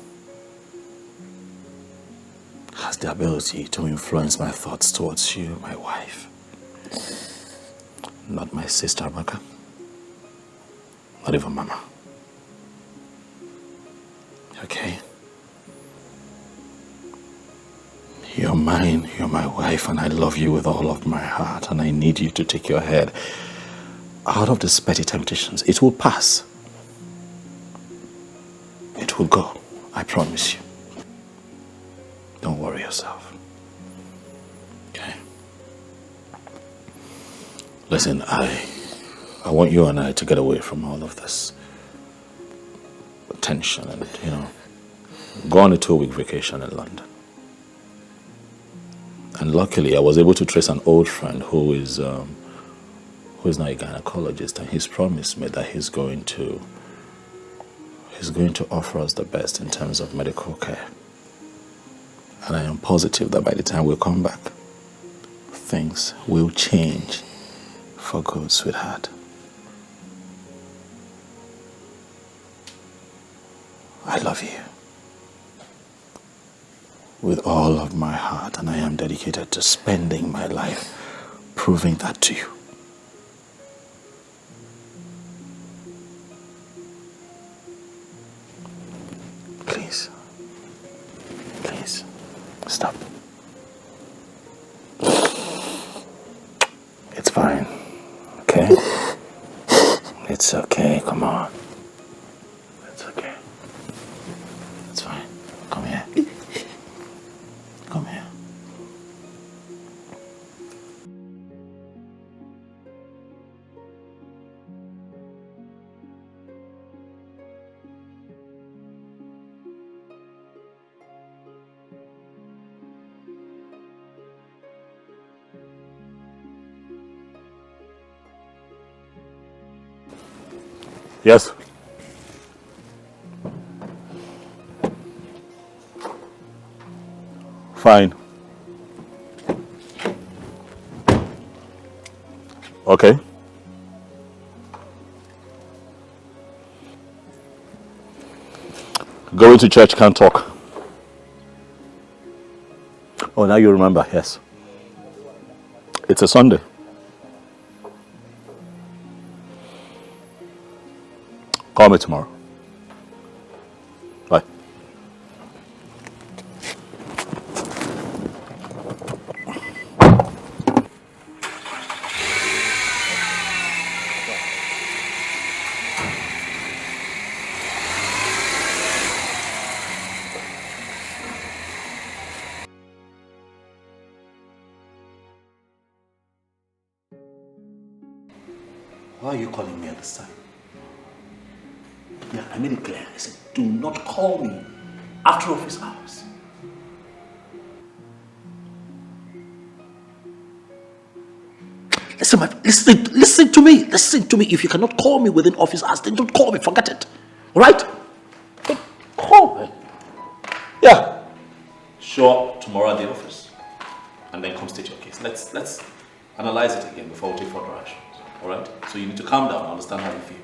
has the ability to influence my thoughts towards you, my wife. Not my sister, Amaka. Not even Mama. Okay? You're mine, you're my wife, and I love you with all of my heart, and I need you to take your head out of these petty temptations. It will pass. It will go. I promise you. Don't worry yourself. Okay? Listen, I want you and I to get away from all of this tension and, go on a 2-week vacation in London. And luckily, I was able to trace an old friend who is now a gynecologist, and he's promised me that he's going to offer us the best in terms of medical care. And I am positive that by the time we come back, things will change for good, sweetheart. I love you with all of my heart, and I am dedicated to spending my life proving that to you. Please. Please. Stop. It's fine. Okay? It's okay. Come on. It's okay. It's fine. Come here. Come here. Yes. Fine. Okay. Going to church, can't talk. Oh, now you remember, yes. It's a Sunday. Call me tomorrow. Bye. Why are you calling me at this time? Yeah, I made it clear. I said, do not call me after office hours. Listen to me. Listen to me. If you cannot call me within office hours, then don't call me. Forget it. All right? Don't call me. Yeah. Show up tomorrow at the office, and then come state your case. Let's analyze it again before we take further actions. All right? So you need to calm down and understand how you feel.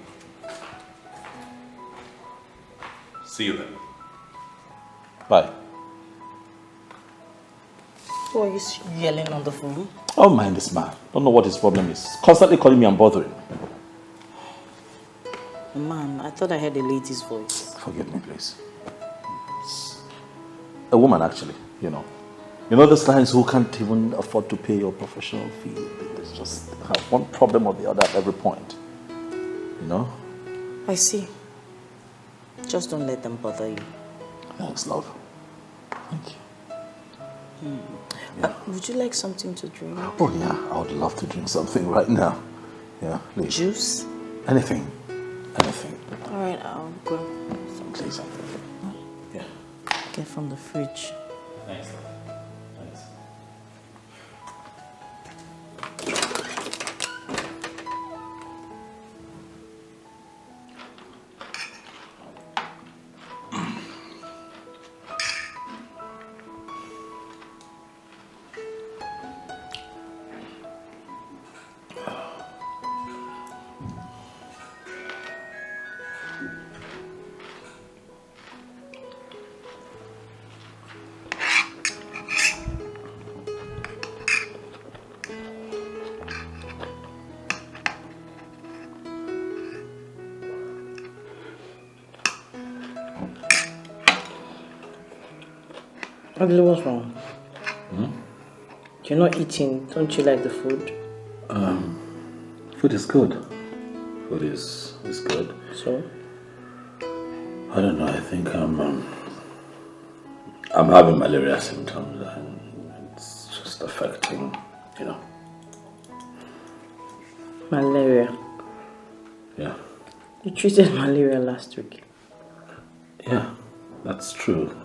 See you then. Bye. Why are you yelling on the phone? Oh, mind this man. Don't know what his problem is. Constantly calling me and bothering me. Man, I thought I heard a lady's voice. Forgive me, please. It's a woman, actually, You know those clients who can't even afford to pay your professional fee. They just have one problem or the other at every point. I see. Just don't let them bother you. Thanks, love. Thank you. Yeah. Would you like something to drink? Oh, yeah. I would love to drink something right now. Yeah, please. Juice? Anything. Anything. All right, I'll grab some. Please. Yeah. Get from the fridge. Thanks. Thanks. Ugly, what's wrong? You're not eating. Don't you like the food? Food is good. Food is good. So? I don't know. I think I'm having malaria symptoms, and it's just affecting, you know. Malaria. Yeah. You treated malaria last week. Yeah, that's true.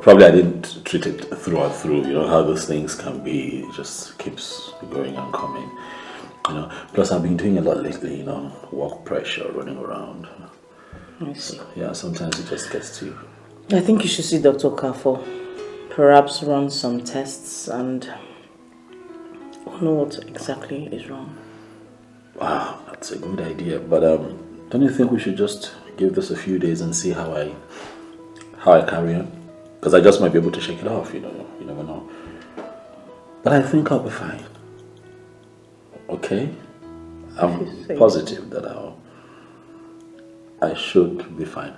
Probably I didn't treat it through and through. You know how those things can be. It just keeps going and coming. You know. Plus, I've been doing a lot lately. You know, work pressure, running around. I see. Yeah, sometimes it just gets to you. I think you should see Dr. Kafo. Perhaps run some tests and know what exactly is wrong. Wow, that's a good idea. But don't you think we should just give this a few days and see how I carry on? Because I just might be able to shake it off, you know. You never know. But I think I'll be fine. Okay? I'm positive that I should be fine.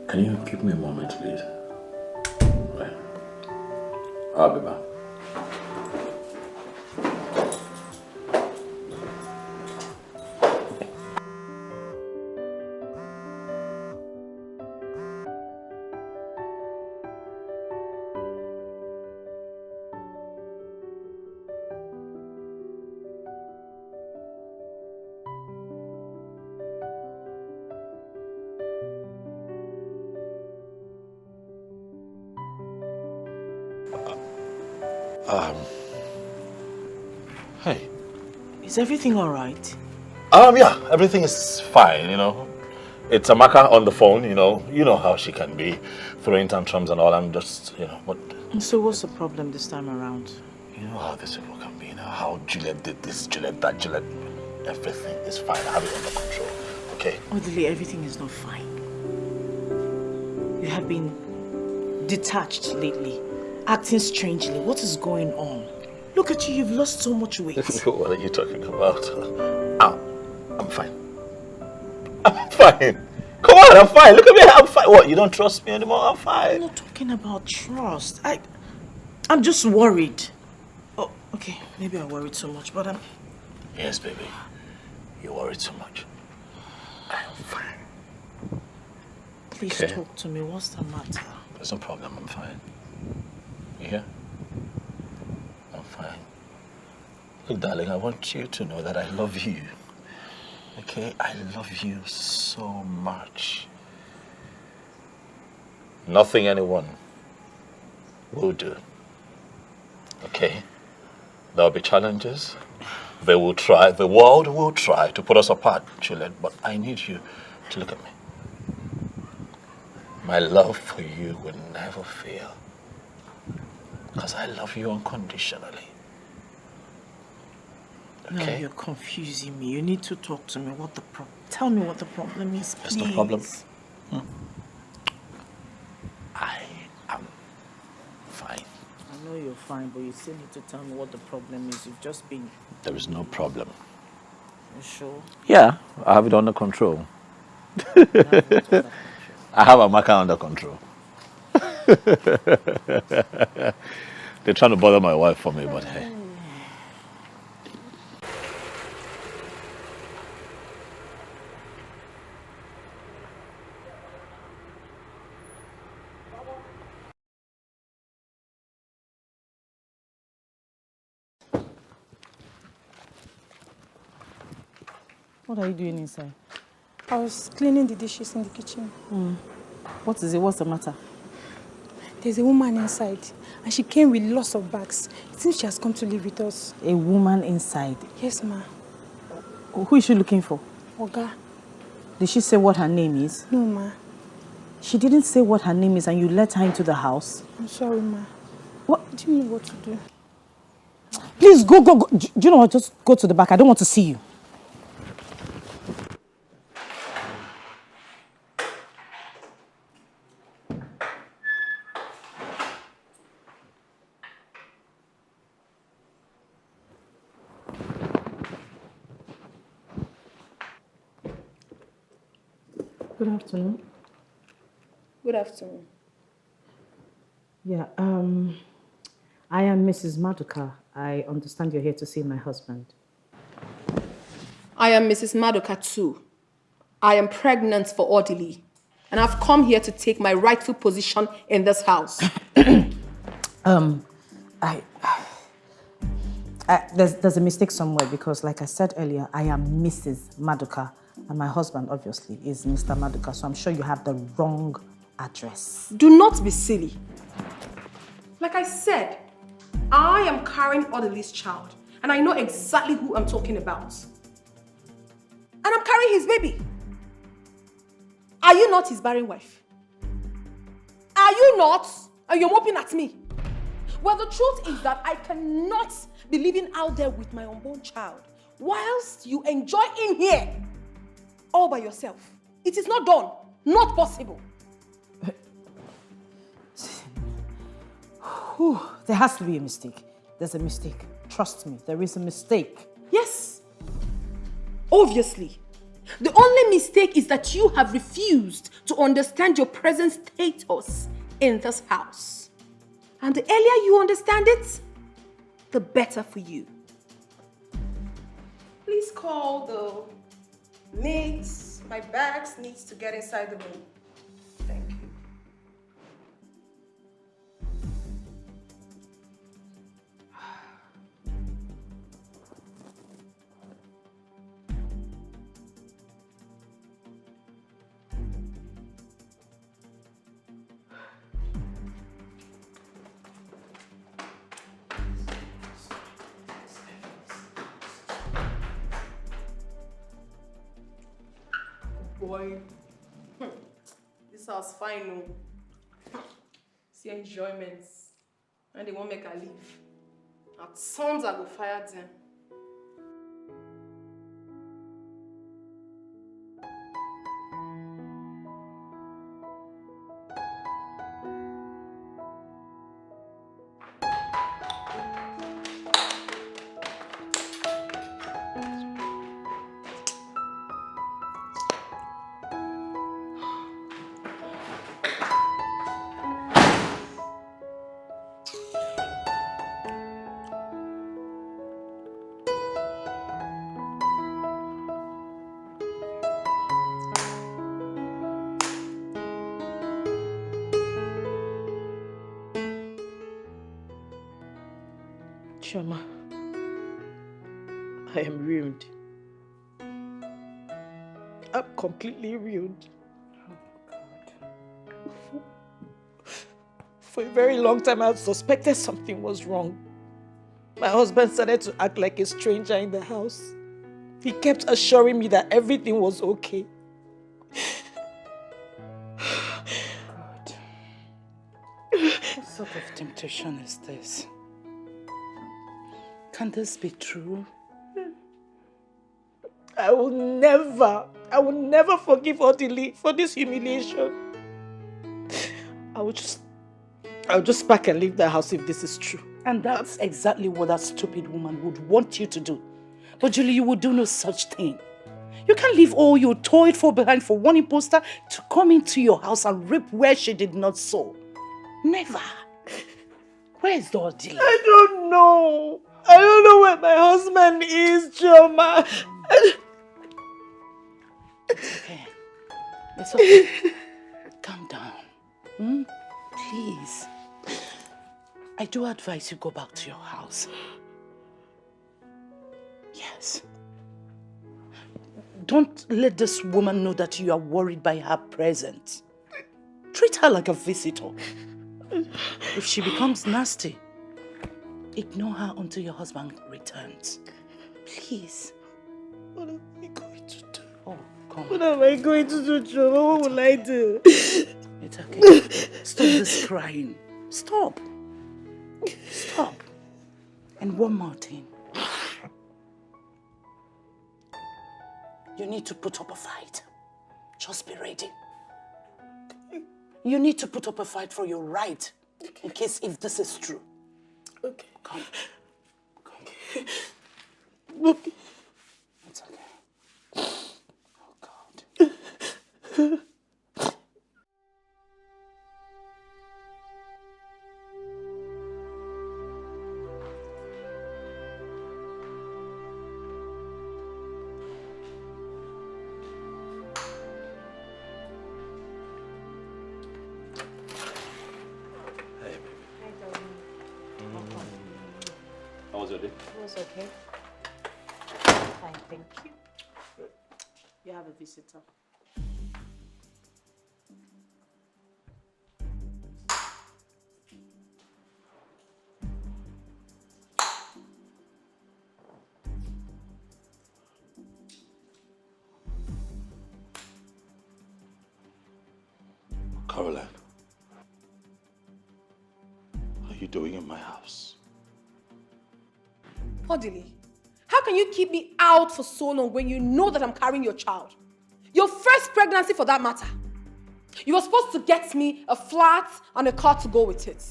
Can you give me a moment, please? Right. I'll be back. Hey. Is everything all right? Yeah, everything is fine, you know. It's Amaka on the phone, you know how she can be, throwing tantrums and all. I'm just, you know, what... So what's the problem this time around? You know how these people can be, you know, how Juliet did this, Juliet that, Juliet... Everything is fine. I have it under control, okay? Odile, everything is not fine. You have been detached lately, acting strangely. What is going on? Look at you, you've lost so much weight. What are you talking about? I'm fine. I'm fine. Come on, I'm fine. Look at me, I'm fine. What, you don't trust me anymore? I'm fine. I'm not talking about trust. I'm just worried. Oh, okay, maybe I worried too much, but I'm... Yes, baby. You worry too much. I'm fine. Please talk to me. What's the matter? There's no problem. I'm fine. You hear? I'm fine. Look, darling, I want you to know that I love you. Okay? I love you so much. Nothing anyone will do. Okay? There'll be challenges. They will try, the world will try to put us apart, Juliet, but I need you to look at me. My love for you will never fail. Because I love you unconditionally. Okay? No, you're confusing me. You need to talk to me. Tell me what the problem is, please. There's no problem. I am fine. I know you're fine, but you still need to tell me what the problem is. You've just been... There is no problem. You sure? Yeah, I have it under control. I have Amaka under control. They're trying to bother my wife for me, but hey. What are you doing inside? I was cleaning the dishes in the kitchen. What is it? What's the matter? There's a woman inside, and she came with lots of bags. It seems she has come to live with us. A woman inside? Yes, ma. Who is she looking for? Oga. Did she say what her name is? No, ma. She didn't say what her name is and you let her into the house? I'm sorry, ma. What? Do you know what to do? Please, go. Do you know what? Just go to the back. I don't want to see you. Good afternoon. Good afternoon. Yeah, I am Mrs. Maduka. I understand you're here to see my husband. I am Mrs. Maduka too. I am pregnant for orderly, and I've come here to take my rightful position in this house. There's a mistake somewhere because, like I said earlier, I am Mrs. Maduka, and my husband, obviously, is Mr. Maduka, so I'm sure you have the wrong address. Do not be silly. Like I said, I am carrying orderly's child, and I know exactly who I'm talking about. And I'm carrying his baby. Are you not his barren wife? Are you not? And you're moping at me. Well, the truth is that I cannot be living out there with my unborn child whilst you enjoy in here all by yourself. It is not done. Not possible. Whew, there has to be a mistake. There's a mistake. Trust me, there is a mistake. Yes. Obviously. The only mistake is that you have refused to understand your present status in this house. And the earlier you understand it, the better for you. Please call the maids. My bags needs to get inside the room. Thank you. Boy, this house fine. See enjoyments. And they won't make her leave. At sons I go fire them. Chioma, I am ruined. I'm completely ruined. Oh, God. For a very long time, I suspected something was wrong. My husband started to act like a stranger in the house. He kept assuring me that everything was okay. God. What sort of temptation is this? Can this be true? I will never forgive Odili for this humiliation. I'll just pack and leave the house if this is true. And that's exactly what that stupid woman would want you to do. But Julie, you would do no such thing. You can't leave all your toiled for behind for one imposter to come into your house and rip where she did not sow. Never. Where is the Odili? I don't know. I don't know where my husband is, Chioma. It's okay. It's okay. Calm down. Please. I do advise you go back to your house. Yes. Don't let this woman know that you are worried by her presence. Treat her like a visitor. If she becomes nasty, ignore her until your husband returns. Please. What am I going to do? Oh, come What on. am I going to do, Chioma? What will I do? It's okay. Stop this crying. Stop. Stop. And one more thing. You need to put up a fight. Just be ready. You need to put up a fight for your right. In case if this is true. Okay. Come. Okay. It's okay. Oh, God. was okay. Fine, thank you. You have a visitor. Caroline, what are you doing in my house? Odili, how can you keep me out for so long when you know that I'm carrying your child? Your first pregnancy for that matter. You were supposed to get me a flat and a car to go with it.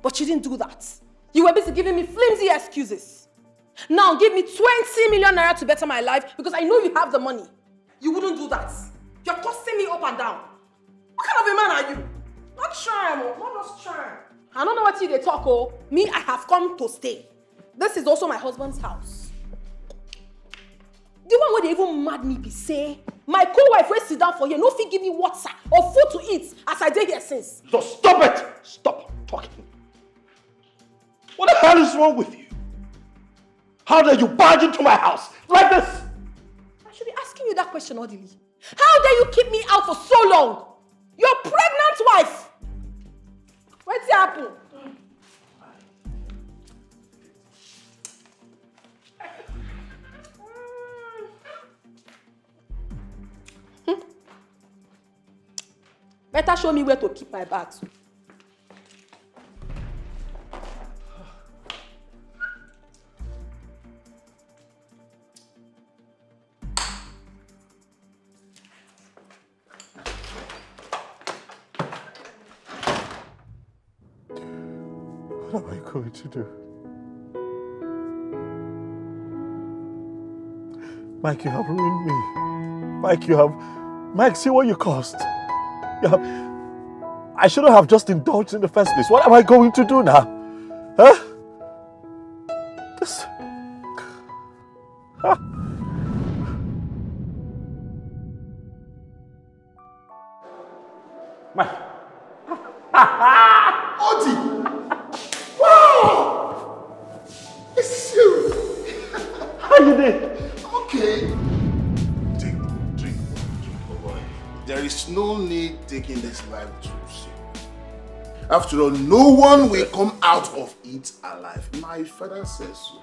But you didn't do that. You were busy giving me flimsy excuses. Now give me 20 million naira to better my life because I know you have the money. You wouldn't do that. You're tossing me up and down. What kind of a man are you? Not charm, not just charm. I don't know what they talk, oh. Me, I have come to stay. This is also my husband's house. The one where they even mad me be say, my co-wife will sit down for here, no fit give me water or food to eat as I did here since. So stop it! Stop talking. What the hell is wrong with you? How dare you barge into my house like this? I should be asking you that question, Odili. How dare you keep me out for so long? Your pregnant wife! What's happened? Better show me where to keep my bags. What am I going to do? Mike, you have ruined me. Mike, see what you caused. I shouldn't have just indulged in the first place. What am I going to do now? Huh? This... Mike. Odi! Wow! This is you! How you doing? Okay. Drink, boy. There is no need taking this life too seriously. After all, no one will come out of it alive. My father says so.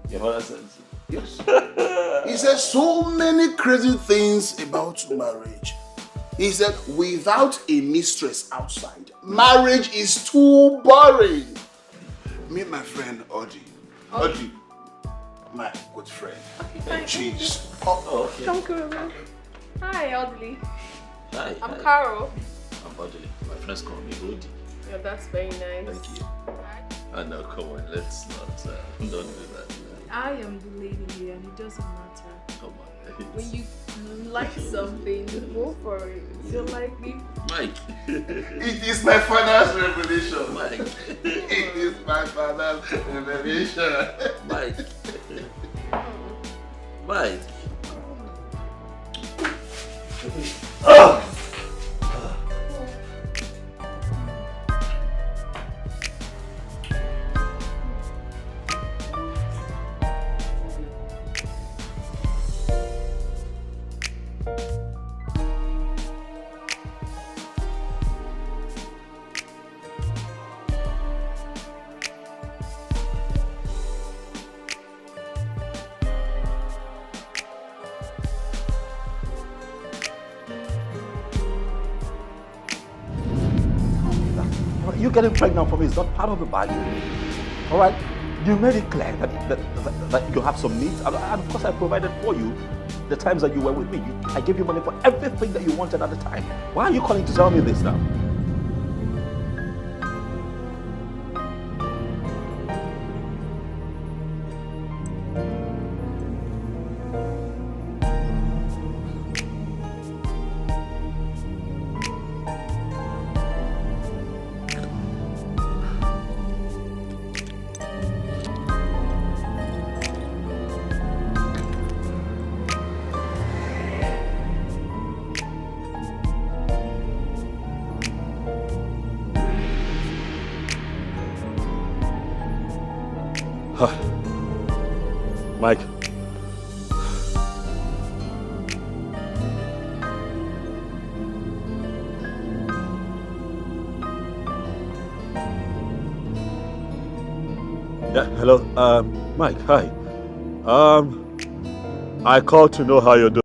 Your father says so? Yes. He said so many crazy things about marriage. He said, without a mistress outside, marriage is too boring. Meet my friend, Odi. Odi, my good friend. Okay, Jeez. okay. Thank you. Hi, Audley. Hi. I'm Carol. I'm Audley. My friends call me Odi. Yeah, that's very nice. Thank you. No, come on, let's not, don't do that. I am the lady here and it doesn't matter. Come on. When you like something, go for it. You don't like me? Mike. It is my father's revelation. Mike. It is my father's revelation. Mike. Mike. Oh! You getting pregnant for me is not part of the bargain. All right? You made it clear that you have some needs, and of course I provided for you the times that you were with me. I gave you money for everything that you wanted at the time. Why are you calling to tell me this now? Mike. Yeah, hello. Mike, hi. I called to know how you're doing.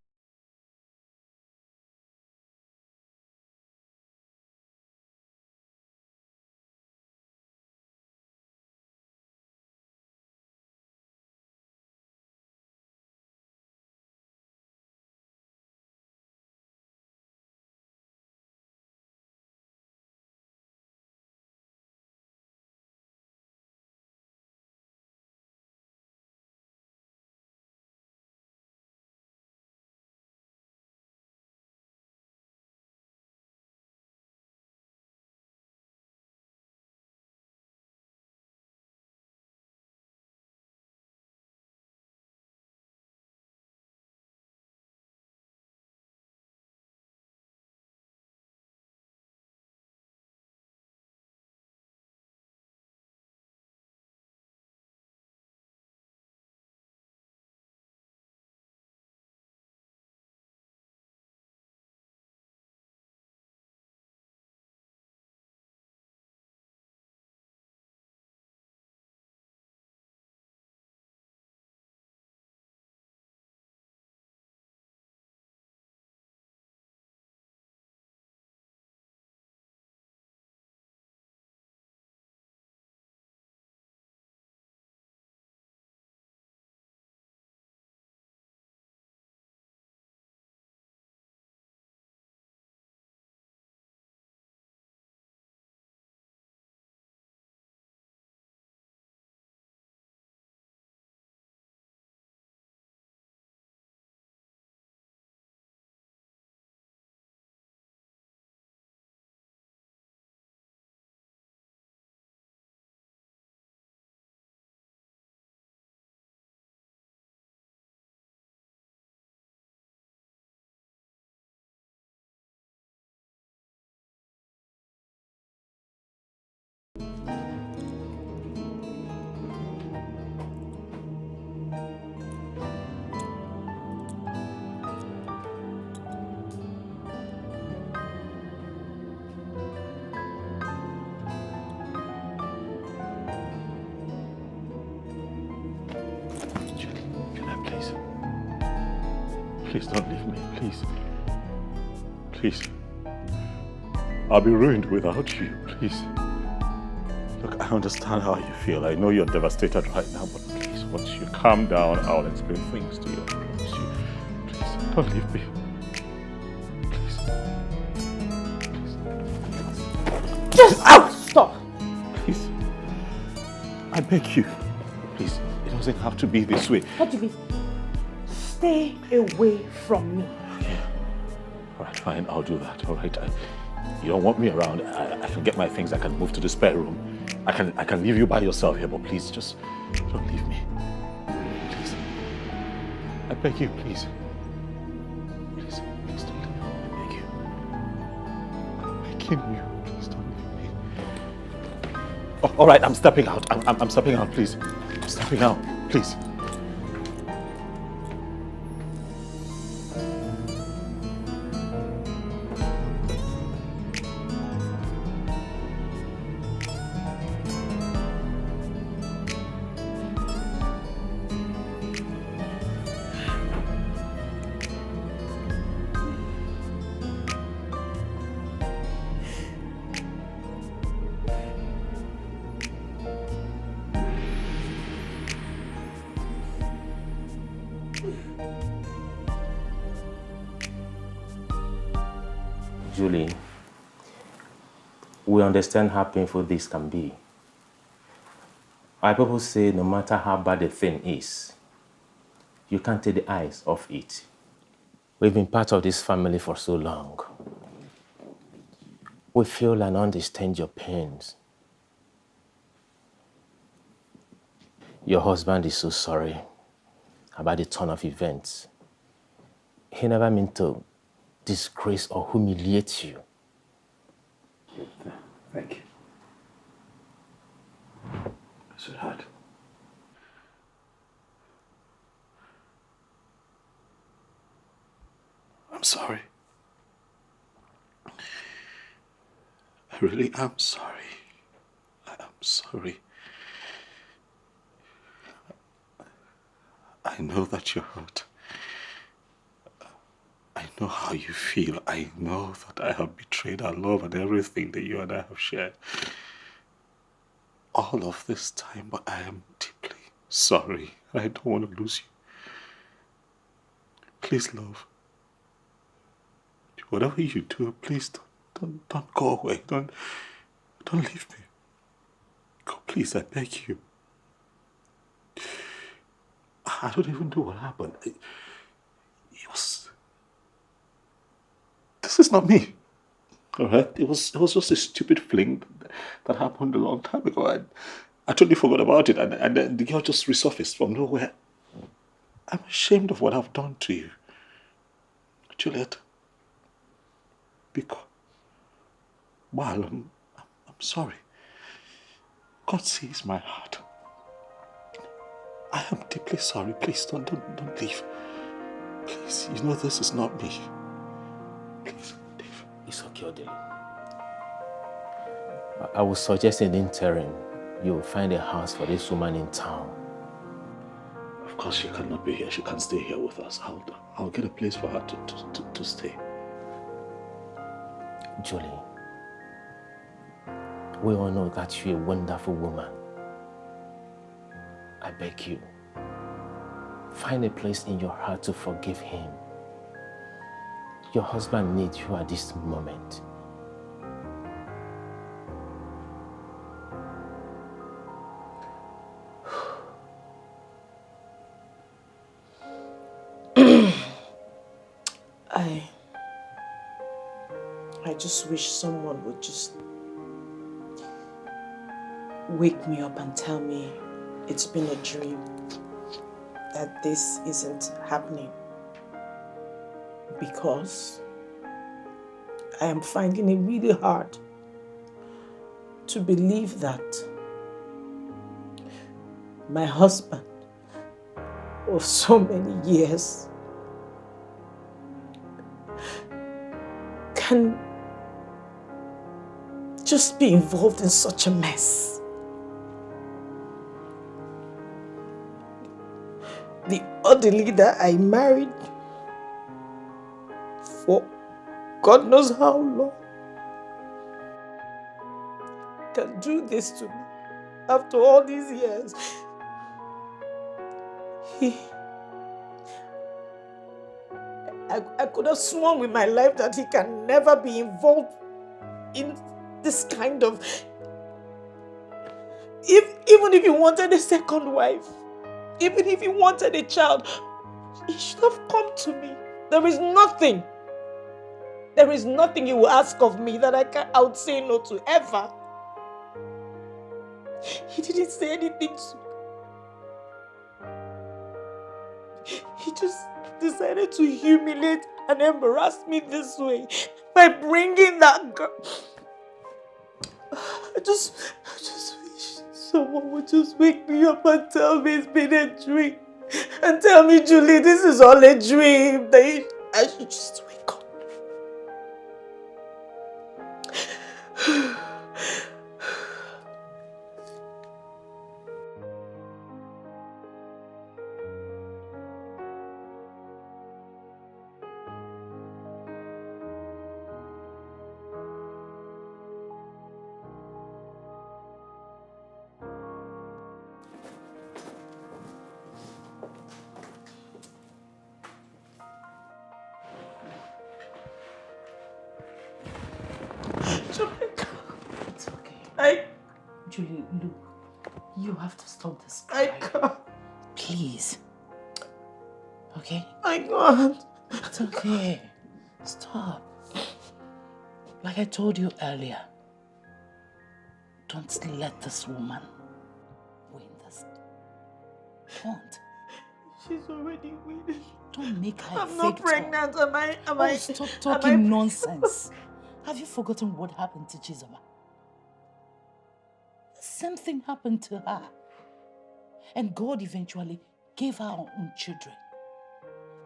Please don't leave me, please. Please. I'll be ruined without you, please. Look, I understand how you feel. I know you're devastated right now, but please, once you calm down, I'll explain things to you. I promise you. Please, don't leave me. Please. Please. Just stop. Please. I beg you. Please, it doesn't have to be this way. What do you mean? Stay away from me. Yeah. All right, fine, I'll do that. All right. You don't want me around. I can get my things. I can move to the spare room. I can leave you by yourself here, but please, just don't leave me. Please. I beg you, please. Please, please don't leave me. I beg you. I'm begging you. Please don't leave me. Oh, all right, I'm stepping out. I'm stepping out, please. I'm stepping out, please. Julie, we understand how painful this can be. Our people say no matter how bad the thing is, you can't take the eyes off it. We've been part of this family for so long. We feel and understand your pains. Your husband is so sorry about the turn of events. He never meant to disgrace or humiliate you. Thank you. Sweetheart. I'm sorry. I really am sorry. I am sorry. I know that you're hurt. I know how you feel. I know that I have betrayed our love and everything that you and I have shared. All of this time, but I am deeply sorry. I don't want to lose you. Please, love. Whatever you do, please don't go away. Don't leave me. Go, please, I beg you. I don't even know what happened. It was... This is not me. All right? It was just a stupid fling that happened a long time ago. I totally forgot about it, and then the girl just resurfaced from nowhere. I'm ashamed of what I've done to you. Juliet. Because... Well, I'm sorry. God sees my heart. I am deeply sorry. Please don't leave. Please, you know this is not me. Please, Dave. It's okay, Odele. I would suggest in the interim, you will find a house for this woman in town. Of course, she cannot be here. She can't stay here with us. I'll get a place for her to stay. Julie, we all know that you're a wonderful woman. I beg you, find a place in your heart to forgive him. Your husband needs you at this moment. I just wish someone would just wake me up and tell me it's been a dream, that this isn't happening. Because I am finding it really hard to believe that my husband of so many years can just be involved in such a mess. The other leader I married for God knows how long can do this to me after all these years. I could have sworn with my life that he can never be involved in this kind of... Even if he wanted a second wife, even if he wanted a child, he should have come to me. There is nothing he will ask of me that I would say no to, ever. He didn't say anything to me. He just decided to humiliate and embarrass me this way by bringing that girl. I just wish someone would just wake me up and tell me it's been a dream. And tell me, Julie, this is all a dream. I should just wake up. It's okay. Julie, look, you have to stop this crying. I can't. Please. Okay? I can't. It's okay. Stop. Like I told you earlier, don't let this woman win this. Don't. She's already winning. Don't make her I'm not pregnant. Am I? Stop talking nonsense. Have you forgotten what happened to Chizoma? The same thing happened to her. And God eventually gave her her own children.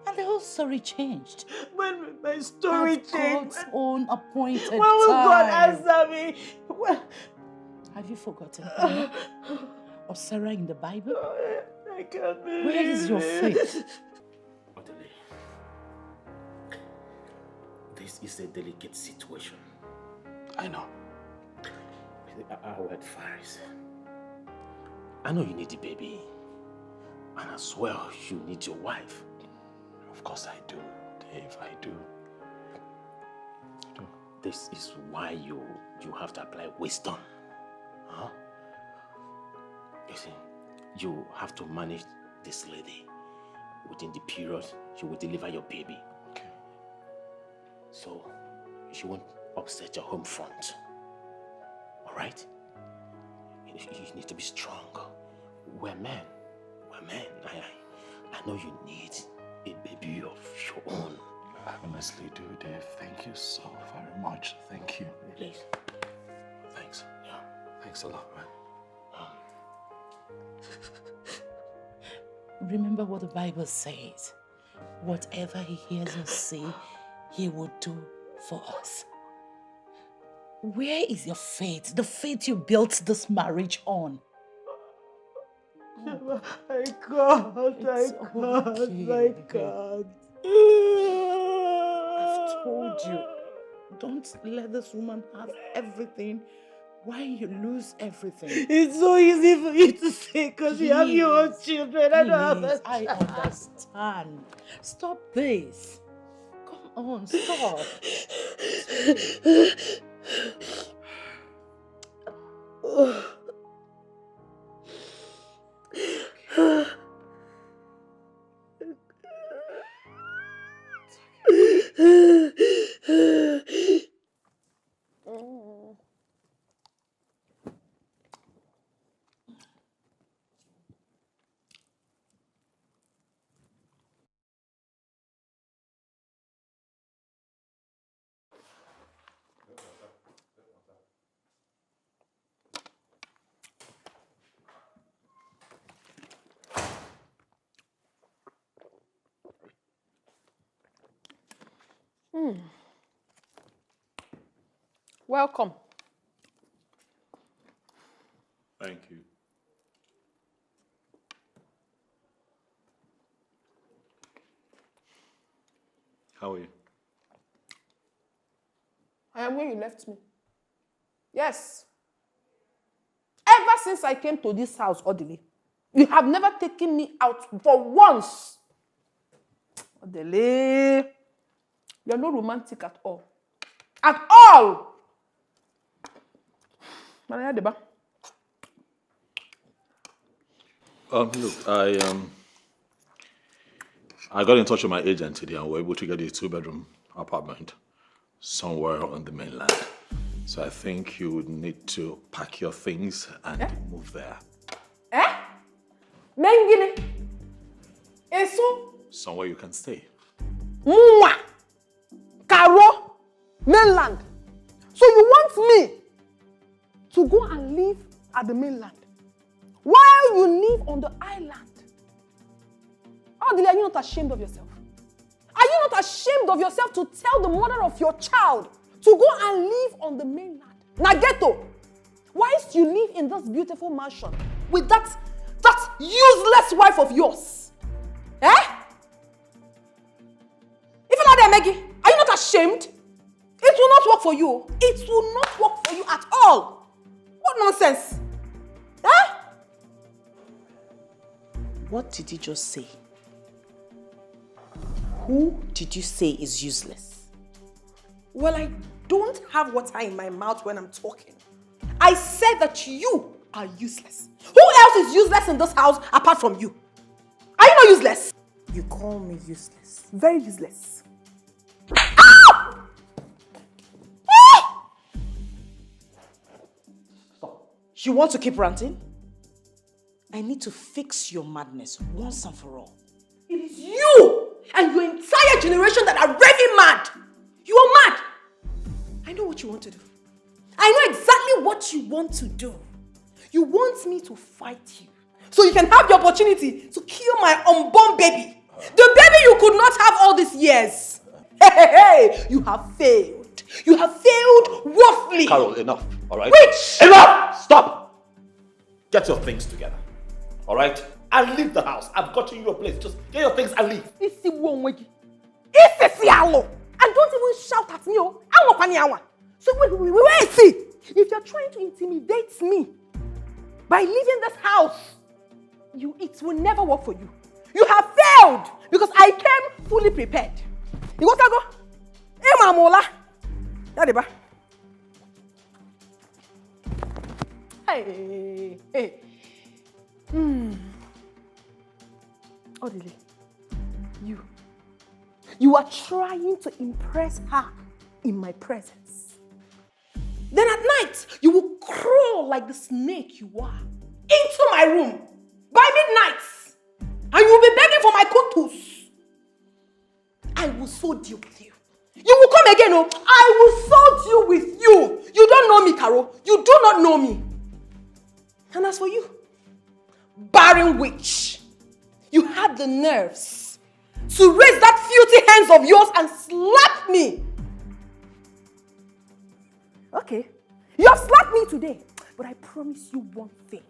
And the whole story changed. When will my story At change? God's own appointed When will God time. answer me? When... Have you forgotten Hannah or Sarah in the Bible? I can't believe Where is your faith? Odele, this is a delicate situation. I know. I will advise. I know you need the baby. And as well, you need your wife. Of course I do, Dave, I do. This is why you have to apply wisdom. Huh? You see, you have to manage this lady. Within the period, she will deliver your baby. Okay. So, she won't upset your home front. Alright? You need to be strong. We're men. We're men. I know you need a baby of your own. I honestly do, Dave. Thank you so very much. Thank you. Please. Thanks. Yeah. Thanks a lot, man. Remember what the Bible says. Whatever He hears us say, He will do for us. Where is your faith? The faith you built this marriage on. I can't. I can't. I've told you, don't let this woman have everything. Why you lose everything? It's so easy for you to say because you have your own children. I don't have I understand. Stop this. Come on, stop. Welcome. Thank you. How are you? I am where you left me. Yes. Ever since I came to this house, Odile, you have never taken me out for once. Odile, you're not romantic at all. At all! Look, I got in touch with my agent today and we're able to get a 2-bedroom apartment somewhere on the mainland. So I think you would need to pack your things and move there. Mengine? Eso? Somewhere you can stay. Mwah! Karo? Mainland? So you want me to go and live at the mainland while you live on the island? Odile, are you not ashamed of yourself? Are you not ashamed of yourself to tell the mother of your child to go and live on the mainland? Nageto, whilst you live in this beautiful mansion with that useless wife of yours? If you're not there, Maggie, are you not ashamed? It will not work for you. It will not work for you at all. What nonsense? What did you just say? Who did you say is useless? Well, I don't have water in my mouth when I'm talking. I said that you are useless. Who else is useless in this house apart from you? Are you not useless? You call me useless. Very useless. Stop. You want to keep ranting? I need to fix your madness once and for all. It is you and your entire generation that are raving mad. You are mad. I know what you want to do. I know exactly what you want to do. You want me to fight you so you can have the opportunity to kill my unborn baby. The baby you could not have all these years. Hey, you have failed. You have failed woefully. Carol, enough, all right? Which? Enough! Stop! Get your things together, all right? And leave the house. I've gotten you a place. Just get your things and leave. And don't even shout at me. So wait, see. If you're trying to intimidate me by leaving this house, it will never work for you. You have failed because I came fully prepared. You got to go? Hey, Mamola. Daddy, hey. Odile, you are trying to impress her in my presence. Then at night, you will crawl like the snake you are into my room by midnight, and you will be begging for my kutus. I will so deal with you. You will come again, oh, I will so deal with you. You don't know me, Carol. You do not know me. And as for you, barren witch, you had the nerves to raise that filthy hands of yours and slap me. Okay, you have slapped me today, but I promise you one thing.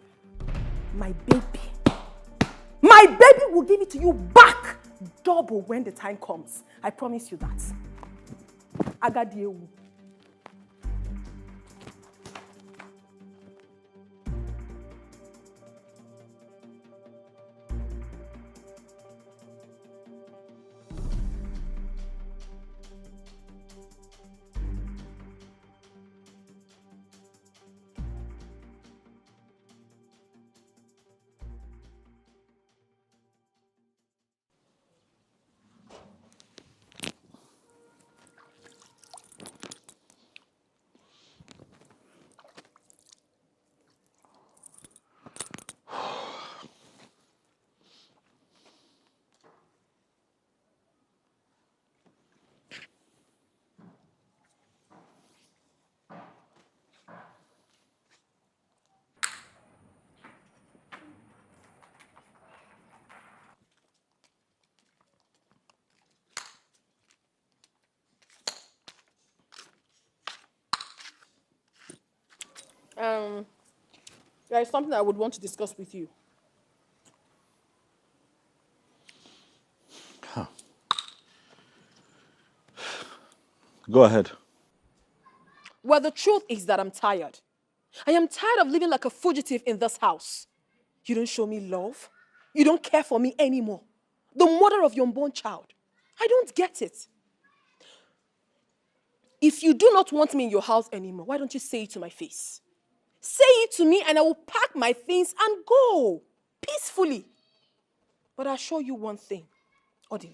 My baby will give it to you back double when the time comes. I promise you that. Agadiewu. There is something I would want to discuss with you. Go ahead. Well, the truth is that I'm tired. I am tired of living like a fugitive in this house. You don't show me love. You don't care for me anymore. The mother of your unborn child. I don't get it. If you do not want me in your house anymore, why don't you say it to my face? Say it to me and I will pack my things and go peacefully. But I assure you one thing, Odile.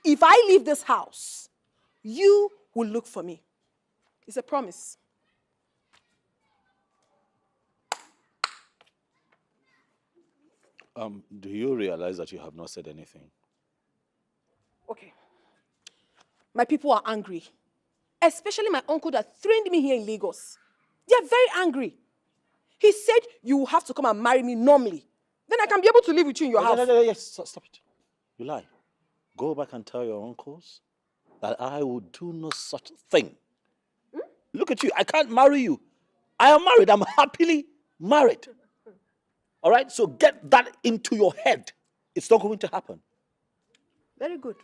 If I leave this house, you will look for me. It's a promise. Do you realize that you have not said anything? Okay. My people are angry. Especially my uncle that trained me here in Lagos. They are very angry. He said you will have to come and marry me normally. Then I can be able to live with you in your house. No, yes, stop it. You lie. Go back and tell your uncles that I will do no such thing. Look at you. I can't marry you. I am married. I'm happily married. All right? So get that into your head. It's not going to happen. Very good.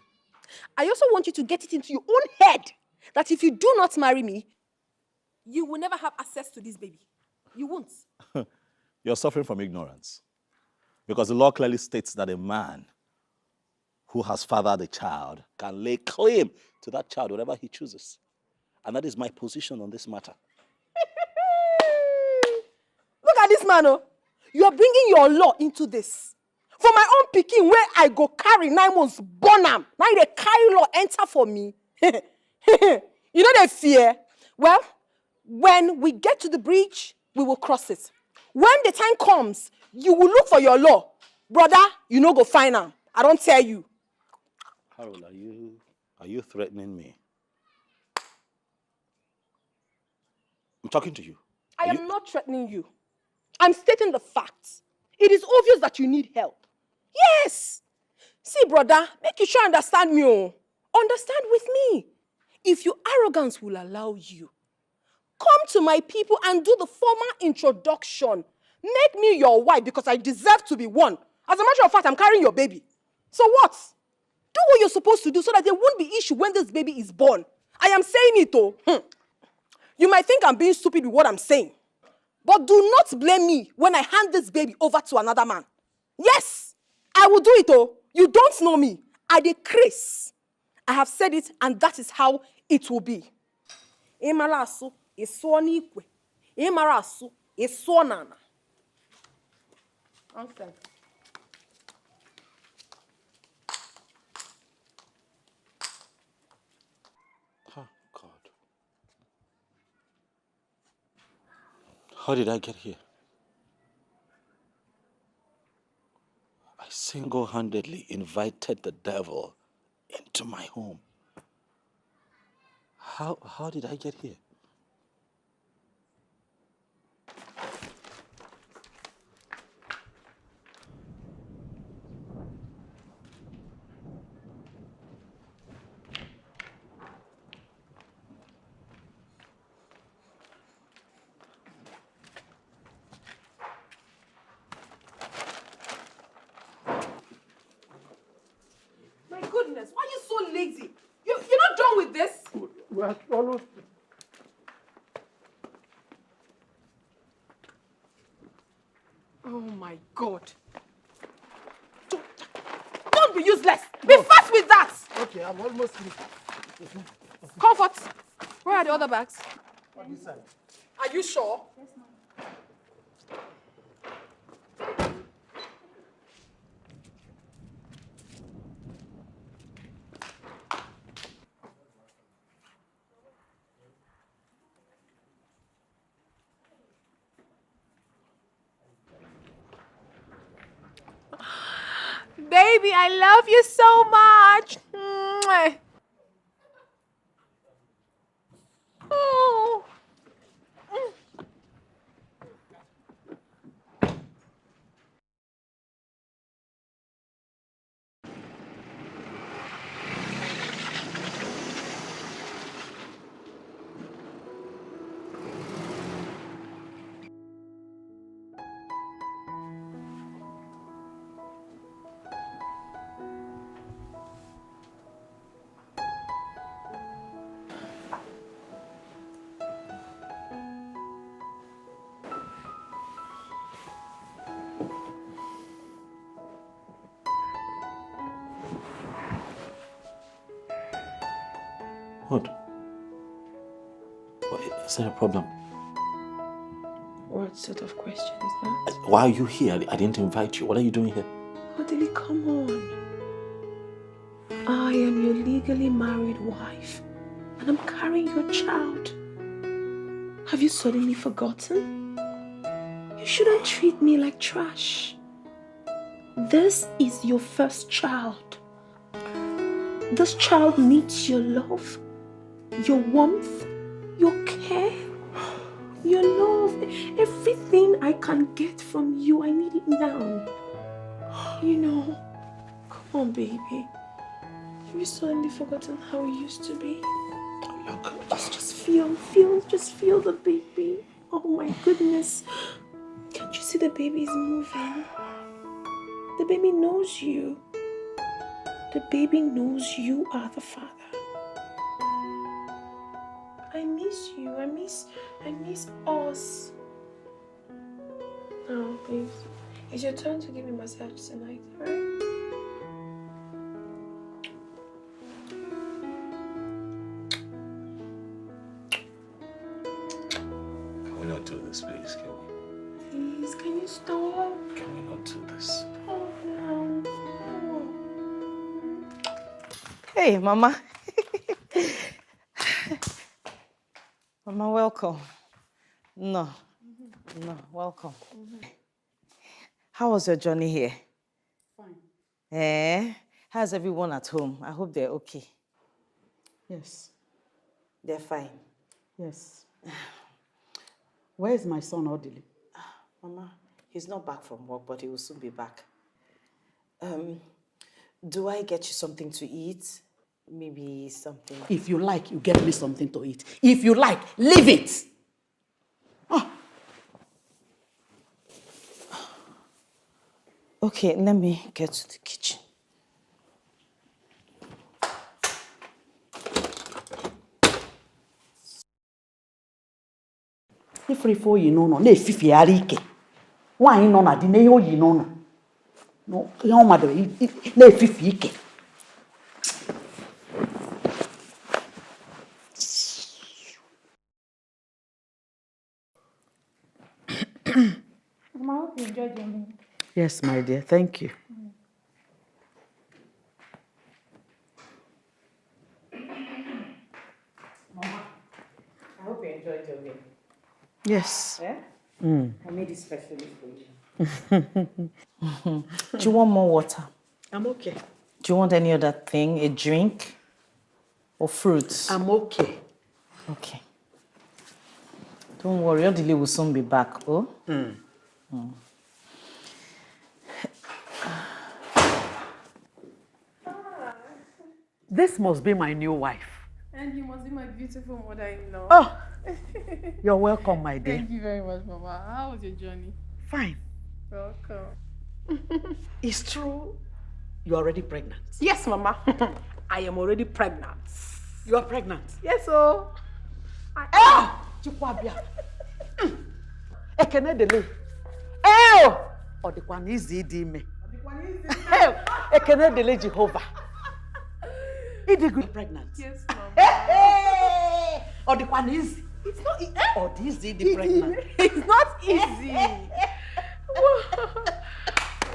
I also want you to get it into your own head that if you do not marry me, you will never have access to this baby. You won't. You're suffering from ignorance. Because the law clearly states that a man who has fathered a child can lay claim to that child whenever he chooses. And that is my position on this matter. Look at this man, oh. You are bringing your law into this. For my own picking, where I go carry 9 months, born am. Now they carry law enter for me. You know they fear. Well, when we get to the bridge, we will cross it. When the time comes, you will look for your law. Brother, you know go find am. I don't tell you. Harold, are you threatening me? I'm talking to you. I am not threatening you. I'm stating the facts. It is obvious that you need help. Yes. See, brother, make you try understand me. Oh. Understand with me. If your arrogance will allow you, come to my people and do the formal introduction. Make me your wife because I deserve to be one. As a matter of fact, I'm carrying your baby. So what? Do what you're supposed to do so that there won't be issue when this baby is born. I am saying it, oh. You might think I'm being stupid with what I'm saying. But do not blame me when I hand this baby over to another man. Yes, I will do it, oh. You don't know me. I decrease. I have said it, and that is how it will be. Emarasu is so nikwe. Emarasu is so nana. Okay. Oh, God. How did I get here? I single-handedly invited the devil into my home. How did I get here? My goodness, why are you so lazy? You're not done with this? We're almost... Oh my God. Don't be useless. Be fast with that. Okay, I'm almost finished. Comfort. Where are the other bags? On this side. Are you sure? Yes, ma'am. Baby, I love you so much. Mwah. Oh. What? Is there a problem? What sort of question is that? Why are you here? I didn't invite you. What are you doing here? Odili, come on. I am your legally married wife, and I'm carrying your child. Have you suddenly forgotten? You shouldn't treat me like trash. This is your first child. This child needs your love, your warmth, your care, your love. Everything I can get from you, I need it now. You know, come on, baby. Have you suddenly forgotten how it used to be? Look. Just feel the baby. Oh my goodness. Can't you see the baby is moving? The baby knows you. The baby knows you are the father. I miss you. I miss us. Now, please. It's your turn to give me massage tonight, alright? Can we not do this, please? Can we? Please, can you stop? Can we not do this? Oh, no. Hey, Mama. Mama, welcome. No, welcome. How was your journey here? Fine. How's everyone at home? I hope they're okay. Yes. They're fine. Yes. Where is my son, Odili? Mama, he's not back from work, but he will soon be back. Do I get you something to eat? Maybe something. If you like, you get me something to eat. If you like, leave it. Okay, let me get to the kitchen. Ifrifo yi no na efifi ara ike. Nwaanyị nọ na di na ihe oyi no no. No, ihe ọ madara na efifi ike. Mama, I hope you enjoyed your meal. Yes, my dear, thank you. Mama, I hope you enjoyed your meal. Yes. Yeah? I made it specially for you. Do you want more water? I'm okay. Do you want any other thing? A drink? Or fruits? I'm okay. Okay. Don't worry, your delay will soon be back, oh? This must be my new wife. And you must be my beautiful mother-in-law. Oh, you're welcome, my dear. Thank you very much, Mama. How was your journey? Fine. Welcome. It's true you're already pregnant. Yes, Mama. I am already pregnant. You are pregnant? Yes, so. Chikwabia. Ekene dele. Oh! Odikwan izi di me. Ekene dele Jehovah. Idi good pregnant. Yes, Mama. Hey! Odikwan easy. It's not easy. Odi di pregnant. It's not easy.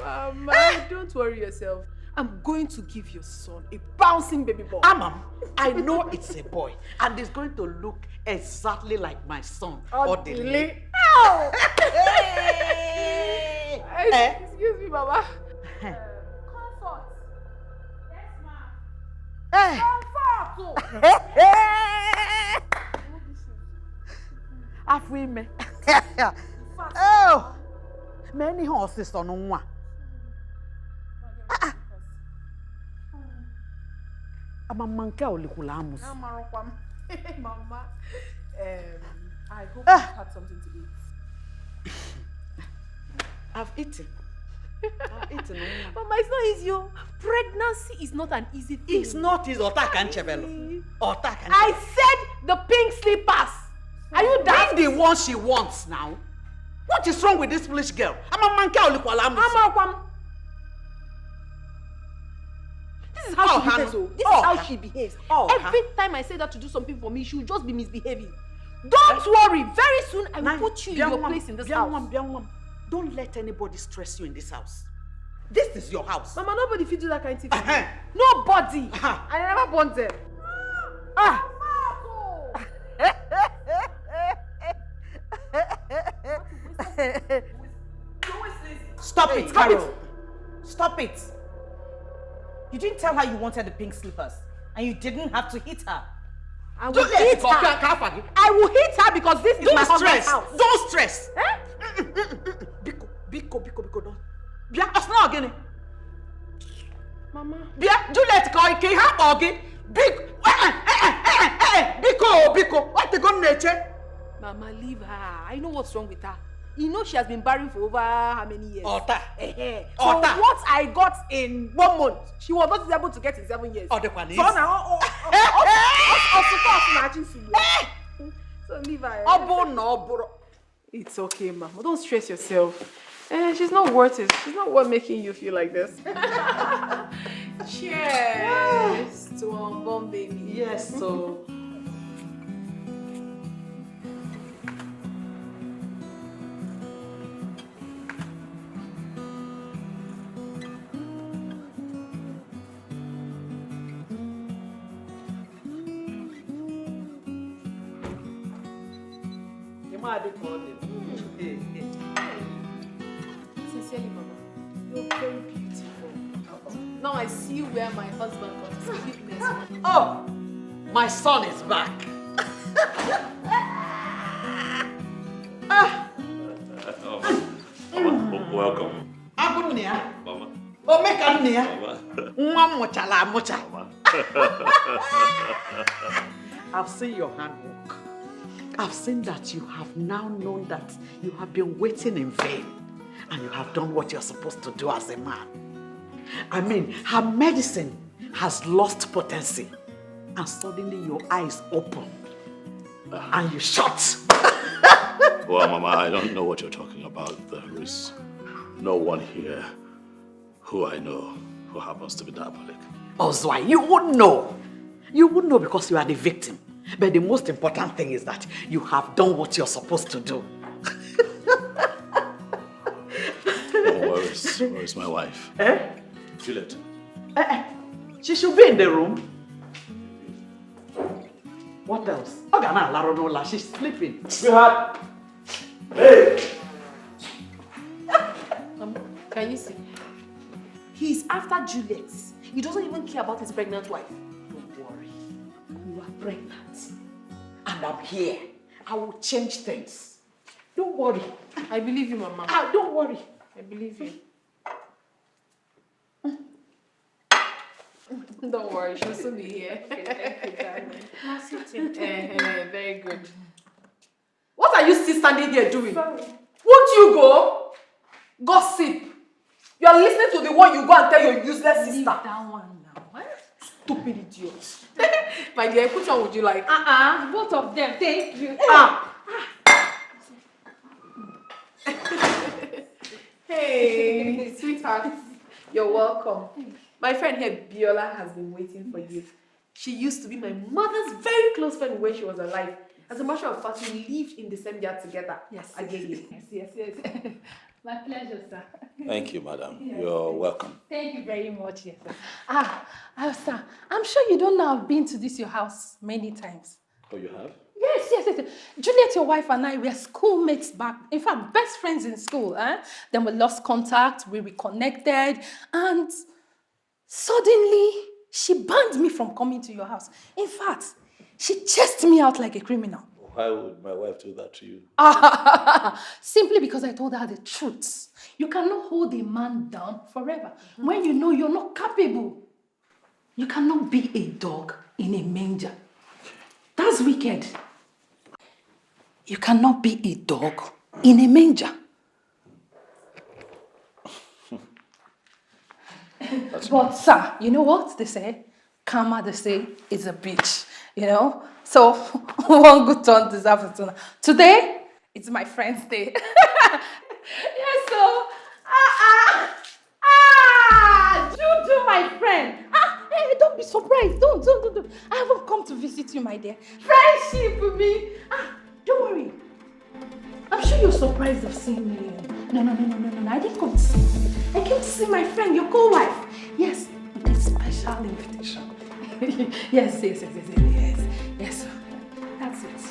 Mama, don't worry yourself. I'm going to give your son a bouncing baby boy. Amam, I know it's a boy, and it's going to look exactly like my son. Odile. Ow! Excuse me, Mama. Comfort. Yes, ma'am. Hey. Afwime. Oh. Many horses on one. Amamanka olikulamus. Mama, I hope you had something to eat. I've eaten. Mama, it's not easy. Pregnancy is not an easy thing. It's not easy. I said the pink slippers. Are you daft? Bring the one she wants now. What is wrong with this foolish girl? Amamanka olikulamus. This is how she behaves. This is how she behaves. Every time I say that to do something for me, she will just be misbehaving. Don't worry. Very soon I will put you in your place in this house. Don't let anybody stress you in this house. This is your house. Mama, nobody feed you that kind of thing. Nobody. I never born them. Stop it, Carol. Stop it. You didn't tell her you wanted the pink slippers, and you didn't have to hit her. I will hit her. I will hit her because this is my husband's house. Don't stress. Biko, don't. Bia, asna again. Mama. Bia, Juliet, go ike ha ogi. Biko. What the gun nature? Mama, leave her. I know what's wrong with her. You know she has been barren for over how many years? So what I got in 1 month, she was not able to get in 7 years. So now, so leave her. It's okay, Mama. Don't stress yourself. She's not worth it. She's not worth making you feel like this. Cheers to unborn baby. Yes, so. Sincerely, Mama, you're very beautiful. Now I see where my husband got his weakness. Oh, my son is back. Welcome. Agunia. Mama. Oh, make Agunia. Mama. I've seen your handwork. I've seen that you have now known that you have been waiting in vain and you have done what you're supposed to do as a man. I mean, her medicine has lost potency and suddenly your eyes open and you shut. Well, Mama, I don't know what you're talking about. There is no one here who I know who happens to be diabolic. Ozwai, you wouldn't know. You wouldn't know because you are the victim. But the most important thing is that you have done what you're supposed to do. Oh, where is my wife? Juliet. She should be in the room. What else? Ogana Laronola, she's sleeping. Sweetheart. Hey! Can you see? He's after Juliet. He doesn't even care about his pregnant wife. Don't worry. You are pregnant. And I'm here. I will change things. Don't worry. I believe you, Mama. Don't worry. I believe you. Don't worry, she'll soon be here. Thank you, darling. Very good. What are you still standing here doing? Sorry. Won't you go? Gossip. You are listening to the one you go and tell your useless sister. Leave that one now. What? Stupid idiot. My dear, which one would you like? Both of them. Thank you. Hey, sweetheart. You're welcome. My friend here, Biola, has been waiting for you. She used to be my mother's very close friend when she was alive. As a matter of fact, we lived in the same yard together. Yes. Again. Yes. My pleasure, sir. Thank you, madam. Yes. You're welcome. Thank you very much, yes, sir. Sir, I'm sure you don't know I've been to your house many times. Oh, you have? Yes. Juliet, your wife, and I were schoolmates back. In fact, best friends in school. Then we lost contact, we reconnected, and suddenly she banned me from coming to your house. In fact, she chased me out like a criminal. Why would my wife do that to you? Simply because I told her the truth. You cannot hold a man down forever when you know you're not capable. You cannot be a dog in a manger. That's wicked. You cannot be a dog in a manger. But sir, you know what they say? Karma, they say, is a bitch. You know? So, one good turn deserves a turn. Today, it's my friend's day. Yes, so, Juju, my friend. Hey, don't be surprised. Don't. I haven't come to visit you, my dear. Friendship with me. Don't worry. I'm sure you're surprised of seeing me. No. I didn't come to see you. I came to see my friend, your co-wife. Yes, with a special invitation. Yes. That's it.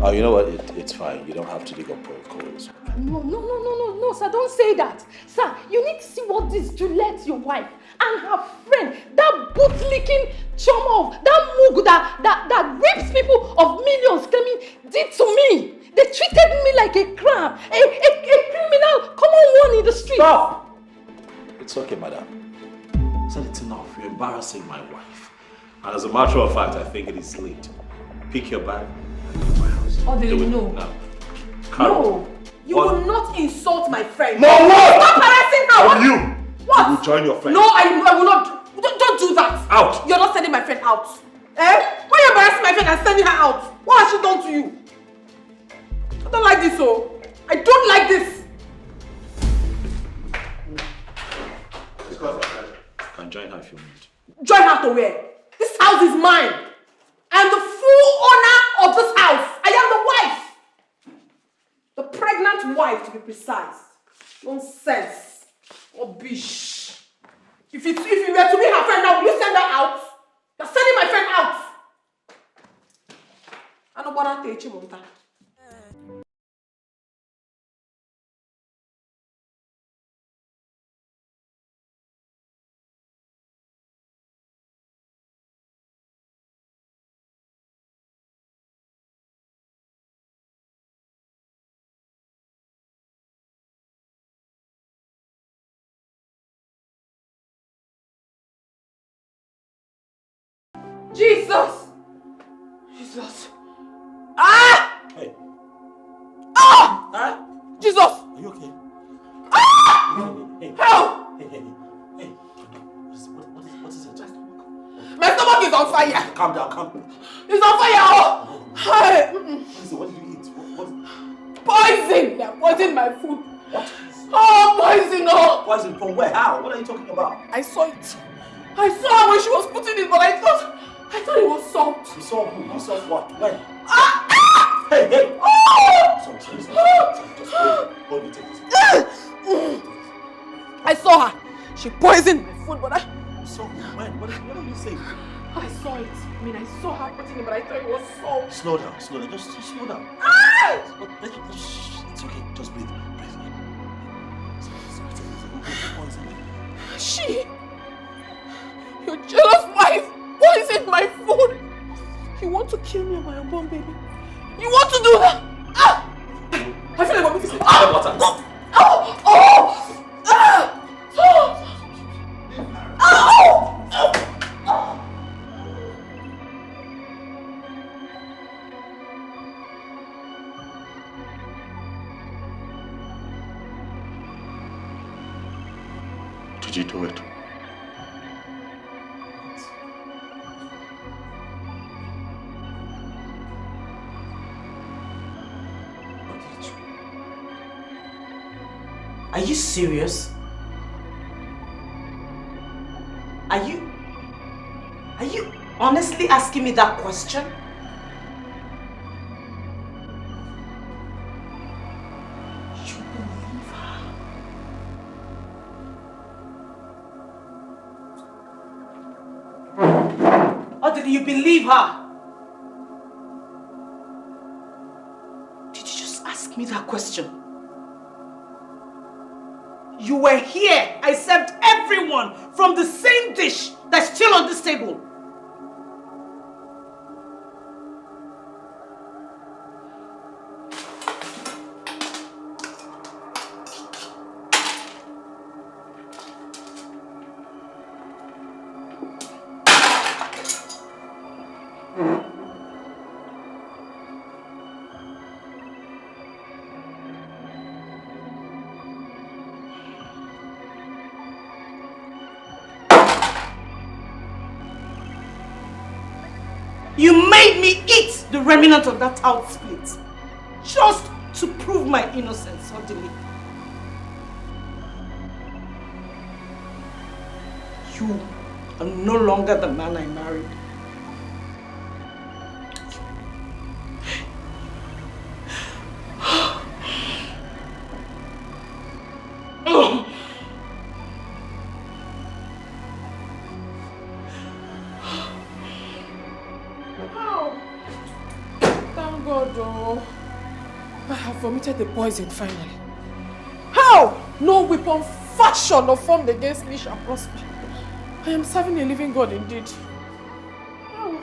Oh, you know what? It's fine. You don't have to dig up old coals. No, sir, don't say that. Sir, you need to see what this Juliet, your wife, and her friend, that boot-licking chum of, that mug that rapes people of millions claiming did to me. They treated me like a crab, a criminal, common one in the street. Stop! It's okay, madam. So it's enough. You're embarrassing my wife. And as a matter of fact, I think it is late. Pick your bag and leave my house. Oh, they Do it know. now. Carol, You will not insult my friend. No, what? Stop harassing her. From you. What? You will join your friend. No, I will not. Don't do that. Out. You're not sending my friend out. Why are you embarrassing my friend and sending her out? What has she done to you? I don't like this, I don't like this. You can join her if you want. Join her to where? This house is mine. I am the full owner of this house. I am the wife. The pregnant wife, to be precise. Nonsense. Rubbish. If you were to be her friend now, will you send her out? You're sending my friend out. I don't want to take you, Jesus! Jesus! Ah! Hey. Ah! Huh? Jesus! Are you okay? Ah! Hey. Help! Hey. What is it? My stomach is on fire! Calm down. It's on fire! Oh! Hey. Listen, what did you eat? What? Poison! They poisoned my food. What? Oh, poison! Oh! Poison from where? How? What are you talking about? I saw it. I saw her when she was putting it, but I thought it was salt. You saw who? You saw what? When? Ah! Ah! Hey! Oh! Sorry. Just hold me, take this. I saw her. She poisoned my food, but You saw who? When? What are you saying? I saw it. I mean, I saw her putting it, but I thought it was salt. Slow down. Just slow down. Ah! It's okay. Just breathe. She, your jealous wife, poisoned my food. You want to kill me and my unborn baby? You want to do that? Ah! I feel like vomiting. Ah! Oh! Oh! Oh! Ah! Oh! Oh! Oh! Did you do it? Are you serious? Are you honestly asking me that question? You believe her? Or did you believe her? Did you just ask me that question? You were here. I served everyone from the same dish that's still on this table. You made me eat the remnant of that out split just to prove my innocence suddenly. You are no longer the man I married. Vomited the poison finally. How? No weapon fashioned or formed against me shall prosper. I am serving a living God indeed. Oh.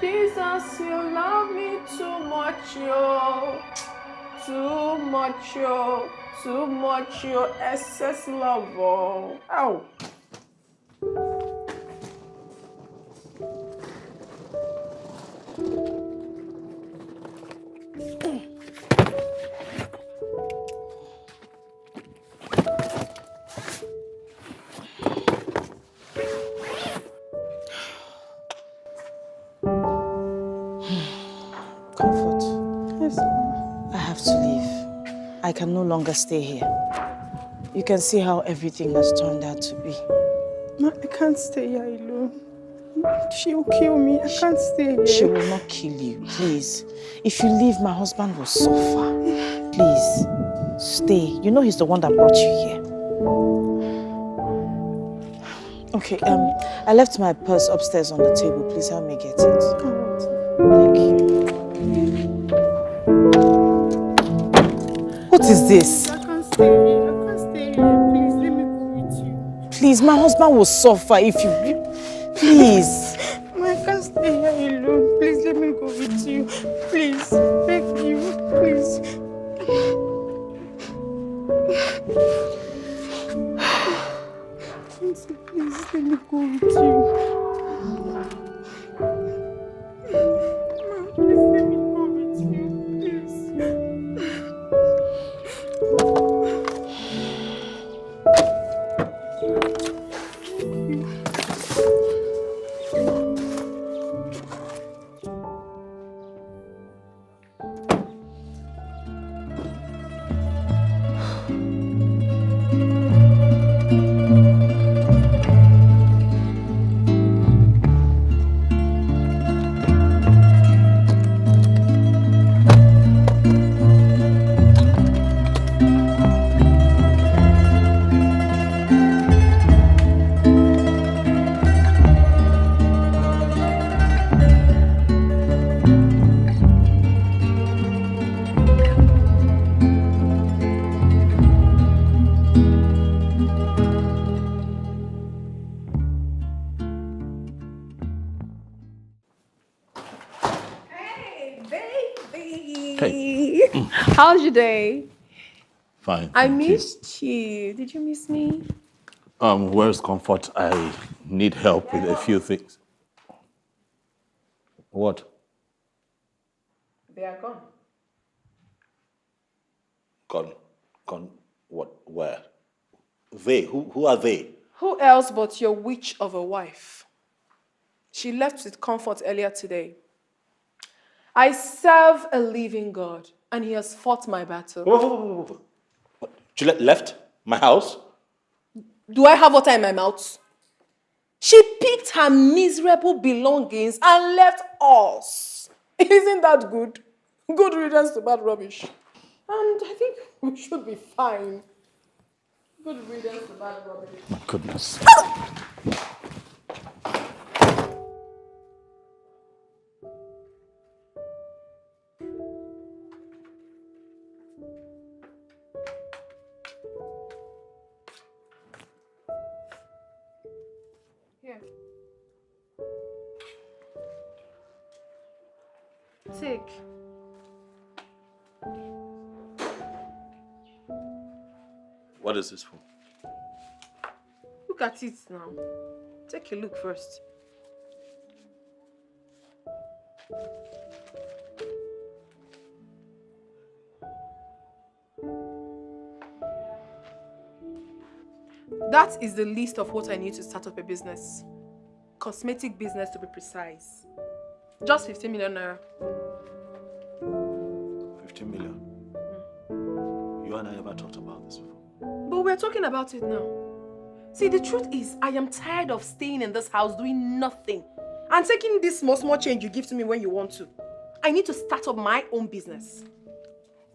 Jesus, you love me too much, yo. Too much, your excess love. Oh. Ow. Comfort. Yes, I have to leave. I can no longer stay here. You can see how everything has turned out to be. Ma, I can't stay here alone. She will kill me. I can't stay here. She will not kill you, please. If you leave, my husband will suffer. Please, stay. You know he's the one that brought you here. Okay, I left my purse upstairs on the table. Please help me get it. Thank you. What is this? I can't stay here. I can't stay here. Please, let me go with you. Please, my husband will suffer if you... Please. Ma, I can't stay here alone. Please let me go with you. Please, beg you, please. Please let me go with you. Please let me go with you, please. How's your day? Fine. I missed you. Did you miss me? Where's Comfort? I need help with a few things. What? They are gone. Gone. What? Where? They? Who are they? Who else but your witch of a wife? She left with Comfort earlier today. I serve a living God, and he has fought my battle. Whoa. Juliet left my house? Do I have water in my mouth? She picked her miserable belongings and left us. Isn't that good? Good riddance to bad rubbish. And I think we should be fine. Good riddance to bad rubbish. My goodness. Here. Take. What is this for? Look at it now. Take a look first. That is the list of what I need to start up a business. Cosmetic business to be precise. Just 15 million naira. 15 million? You and I never talked about this before. But we're talking about it now. See, the truth is, I am tired of staying in this house doing nothing and taking this small change you give to me when you want to. I need to start up my own business.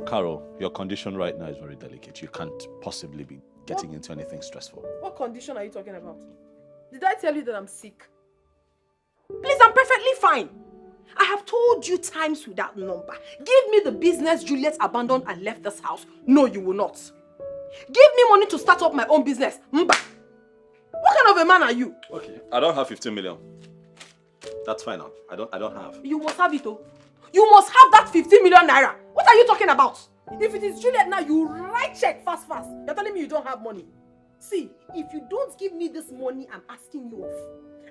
Carol, your condition right now is very delicate. You can't possibly be getting into anything stressful. What condition are you talking about? Did I tell you that I'm sick? Please, I'm perfectly fine. I have told you times without number. Give me the business Juliet abandoned and left this house. No, you will not. Give me money to start up my own business. Mba. What kind of a man are you? Okay, I don't have 15 million. That's fine now. I don't have. You must have it, oh. You must have that 15 million naira. What are you talking about? If it is Juliet now, you write check fast. You're telling me you don't have money. See, if you don't give me this money I'm asking you of,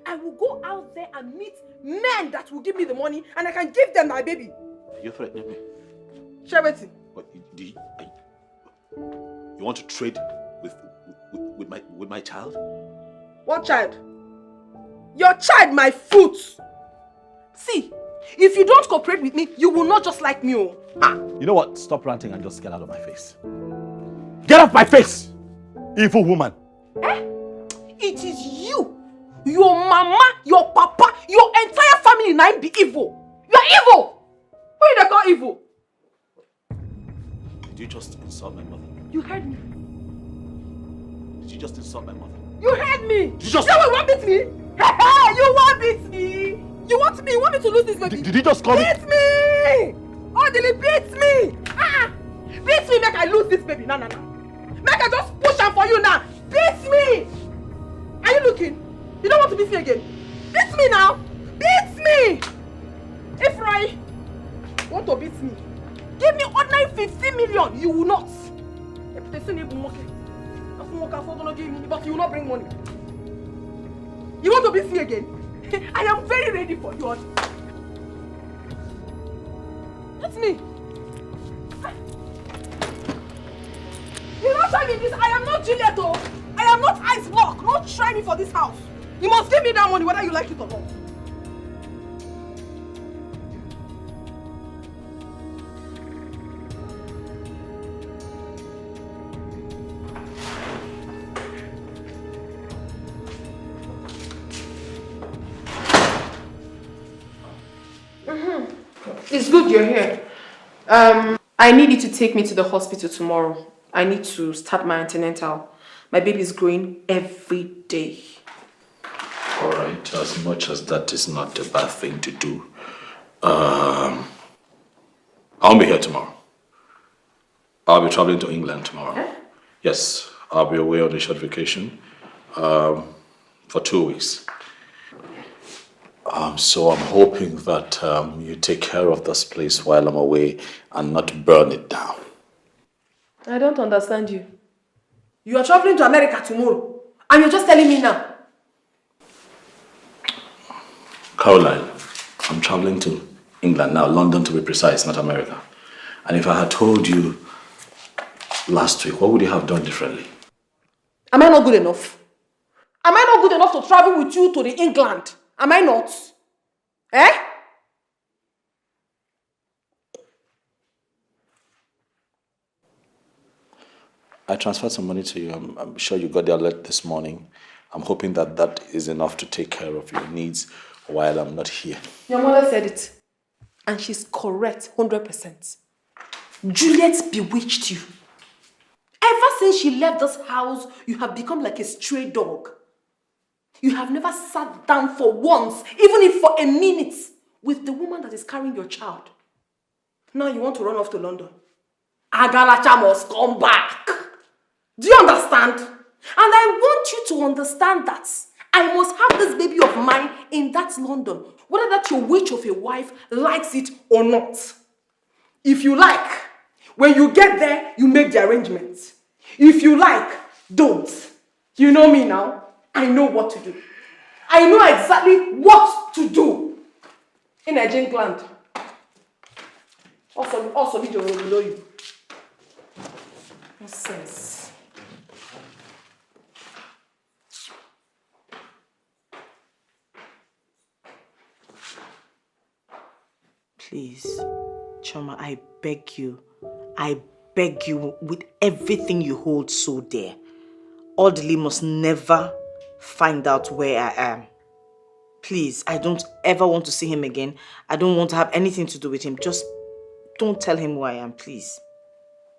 I will go out there and meet men that will give me the money and I can give them my baby. You're threatening me? Shabeti. What, you want to trade with my child? What child? Your child, my foot. See, if you don't cooperate with me, you will not just like me. Oh. Ah. You know what? Stop ranting and just get out of my face. Get off my face! Evil woman. It is you, your mama, your papa, your entire family now be evil. You are evil. Who you they call evil? Did you just insult my mother? You heard me. Did you just insult my mother? You heard me. Did you just... You want beat me? You want beat me? You want me? You want me to lose this baby? Did you just call me? Beat me! Orderly, beat me! Beat me, make I lose this baby. No. Make I just push her for you now. Beat me! Are you looking? You don't want to beat me again? Beat me now! Beat me! me! If I want to beat me, give me ordinary 50 million. You will not. If they send you but you will not bring money. You want to beat me again? I am very ready for you. That's me. You don't try me this. I am not Juliet. I am not Ice Block. Don't try me for this house. You must give me that money whether you like it or not. It's good you're here. I need you to take me to the hospital tomorrow. I need to start my antenatal. My baby is growing every day. All right, as much as that is not a bad thing to do, I'll be here tomorrow. I'll be traveling to England tomorrow. Eh? Yes, I'll be away on a short vacation for 2 weeks. So I'm hoping that you take care of this place while I'm away and not burn it down. I don't understand you. You are traveling to America tomorrow and you're just telling me now. Caroline, I'm traveling to England now, London to be precise, not America. And if I had told you last week, what would you have done differently? Am I not good enough? Am I not good enough to travel with you to the England? Am I not? Eh? I transferred some money to you. I'm sure you got the alert this morning. I'm hoping that that is enough to take care of your needs while I'm not here. Your mother said it. And she's correct, 100%. Juliet bewitched you. Ever since she left this house, you have become like a stray dog. You have never sat down for once, even if for a minute, with the woman that is carrying your child. Now you want to run off to London. Agalacha must come back. Do you understand? And I want you to understand that I must have this baby of mine in that London, whether that your witch of a wife likes it or not. If you like, when you get there, you make the arrangements. If you like, don't. You know me now. I know what to do. I know exactly what to do. In Nigerian land. Also, video will below you. Nonsense. Please, Choma, I beg you with everything you hold so dear. Audley must never find out where I am. Please, I don't ever want to see him again. I don't want to have anything to do with him. Just don't tell him who I am, please.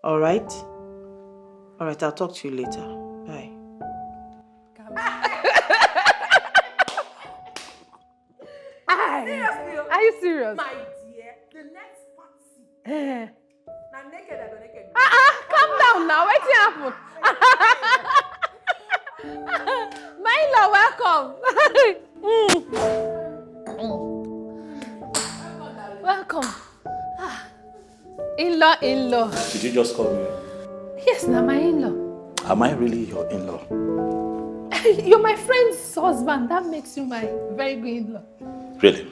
All right? All right, I'll talk to you later. Bye. Seriously? Are you serious? My dear, the next party. Now naked, I go naked. Calm down now. What's happened? My in-law, welcome. Welcome. In-law. Did you just call me? Yes, now my in-law. Am I really your in-law? You're my friend's husband. That makes you my very good in-law. Really?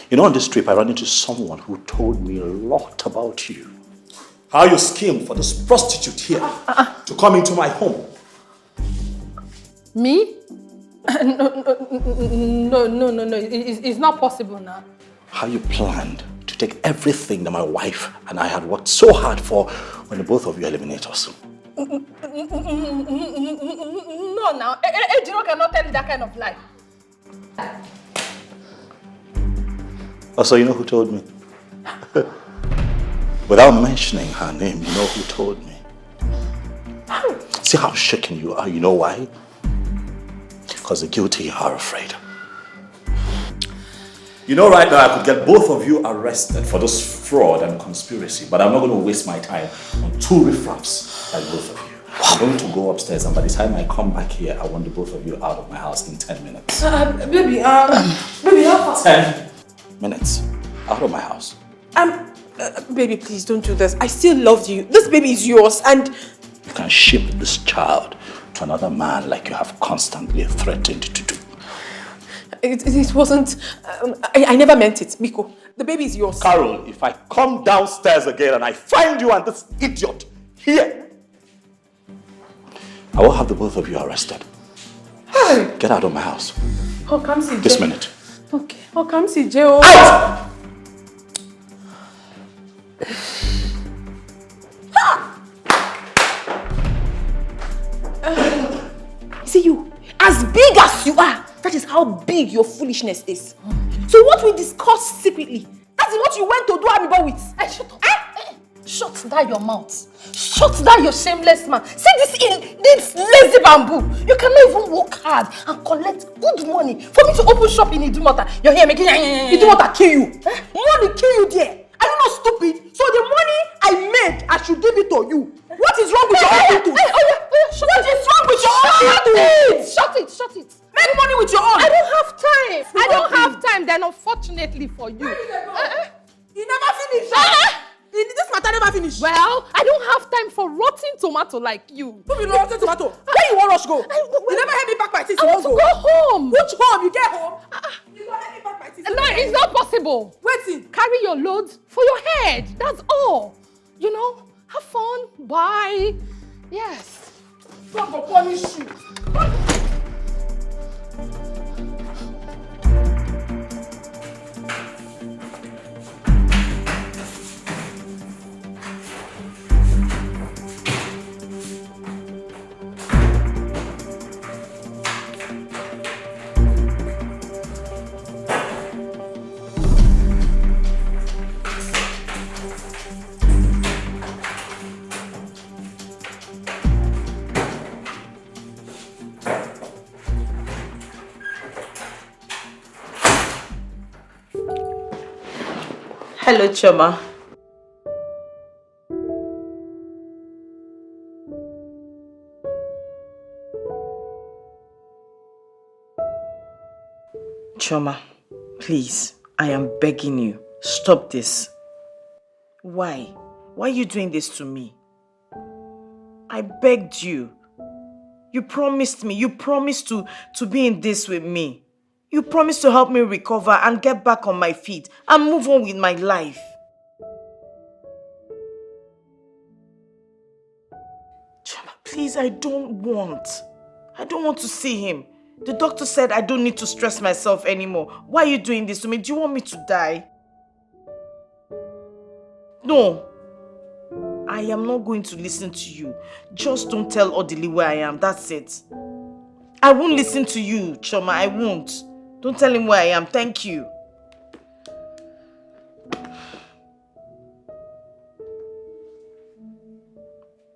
You know, on this trip, I ran into someone who told me a lot about you. How you schemed for this prostitute here to come into my home. Me? No. It's not possible now. How you planned to take everything that my wife and I had worked so hard for when the both of you eliminate us. No, now. Ejiro cannot tell you that kind of lie. Oh, so you know who told me? Without mentioning her name, you know who told me? See how shaken you are, you know why? Because the guilty are afraid. You know right now I could get both of you arrested for this fraud and conspiracy, but I'm not going to waste my time on two riffraffs like both of you. I'm going to go upstairs, and by the time I come back here, I want the both of you out of my house in 10 minutes. Baby, 10 minutes out of my house. Baby, please don't do this. I still love you. This baby is yours and... You can ship this child to another man like you have constantly threatened to do. It wasn't... I never meant it, Miko. The baby is yours. Carol, if I come downstairs again and I find you and this idiot here, I will have the both of you arrested. Hey. Get out of my house. Oh, come see This minute. Okay. Oh, come see Joe. Out! See you, as big as you are, that is how big your foolishness is. So what we discussed secretly, that is what you went to do Amibo with. Hey, shut up. Shut down your mouth. Shut down your shameless man. See this lazy bamboo. You cannot even work hard and collect good money for me to open shop in Idumota. You're here making... Idumota kill you. Money kill you there. Are you not stupid? So the money I made, I should give it to you. What is wrong with your attitude? What is wrong with your attitude? Shut it. Make money with your own. I don't have time. I don't have time then, unfortunately for you. You never finish. This matter never finish. Well, I don't have time for rotten tomato like you. Who be rotten tomato? Where you want us go? You never had me back my teeth. I want to go home. Which home? You get home? You don't let me back my teeth. No, it's not possible. Wait. Carry your loads for your head. That's all. You know, have fun. Bye. Yes. God will punish you. Hello, Choma. Choma, please, I am begging you, stop this. Why? Why are you doing this to me? I begged you. You promised me, you promised to be in this with me. You promised to help me recover and get back on my feet and move on with my life. Choma, please, I don't want to see him. The doctor said I don't need to stress myself anymore. Why are you doing this to me? Do you want me to die? No. I am not going to listen to you. Just don't tell Odili where I am. That's it. I won't listen to you, Choma. I won't. Don't tell him where I am. Thank you.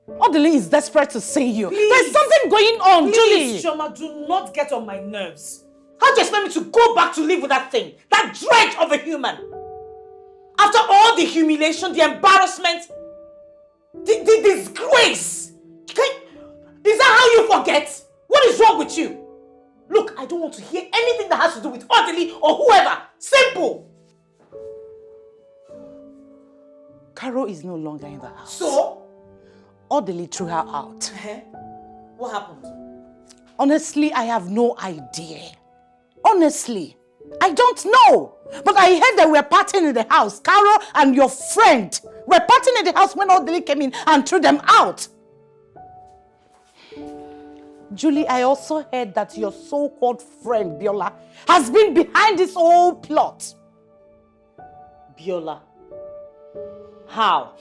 Odili is desperate to see you. Please. There's something going on, Julie. Please, Choma, do not get on my nerves. How do you expect me to go back to live with that thing? That dread of a human? After all the humiliation, the embarrassment, the disgrace. Is that how you forget? What is wrong with you? Look, I don't want to hear anything that has to do with Odili or whoever. Simple. Carol is no longer in the house. So? Odili threw her out. What happened? Honestly, I have no idea. Honestly, I don't know. But I heard that we're partying in the house. Carol and your friend were partying in the house when Odili came in and threw them out. Julie, I also heard that your so-called friend, Biola, has been behind this whole plot. Biola? How?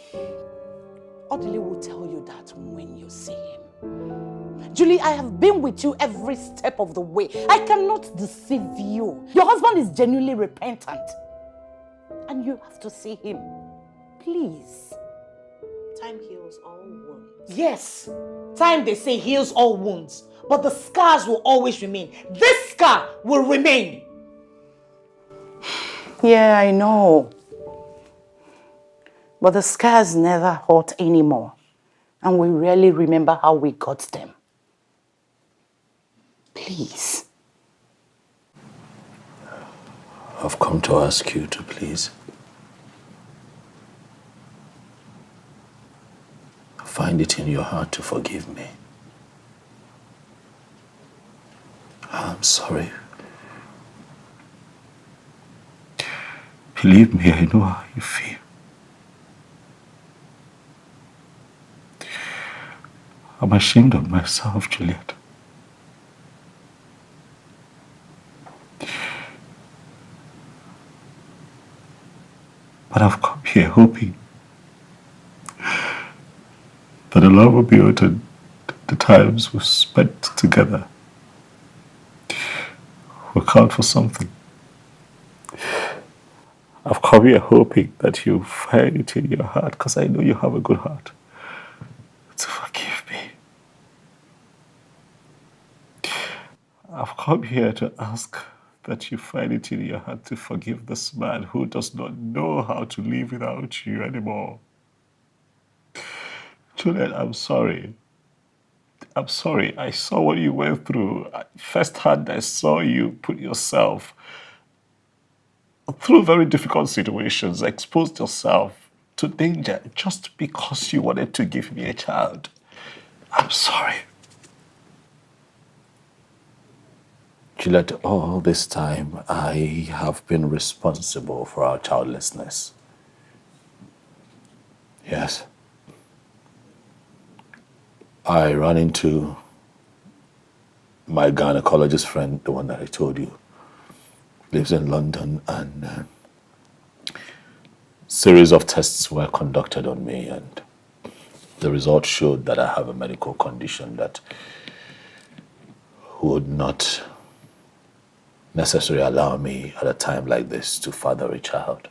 Odili will tell you that when you see him. Julie, I have been with you every step of the way. I cannot deceive you. Your husband is genuinely repentant. And you have to see him. Please. Time heals all wounds. Yes. Time, they say, heals all wounds. But the scars will always remain. This scar will remain. Yeah, I know. But the scars never hurt anymore. And we rarely remember how we got them. Please. I've come to ask you to please find it in your heart to forgive me. I'm sorry. Believe me, I know how you feel. I'm ashamed of myself, Juliet. But I've come here hoping that the Lord will be able to, the times we've spent together will count for something. I've come here hoping that you find it in your heart, because I know you have a good heart, to forgive me. I've come here to ask that you find it in your heart to forgive this man who does not know how to live without you anymore. Juliet, I'm sorry. I'm sorry. I saw what you went through. Firsthand, I saw you put yourself through very difficult situations, exposed yourself to danger just because you wanted to give me a child. I'm sorry. Juliet, all this time, I have been responsible for our childlessness. Yes. I ran into my gynecologist friend, the one that I told you, lives in London, and series of tests were conducted on me, and the results showed that I have a medical condition that would not necessarily allow me at a time like this to father a child.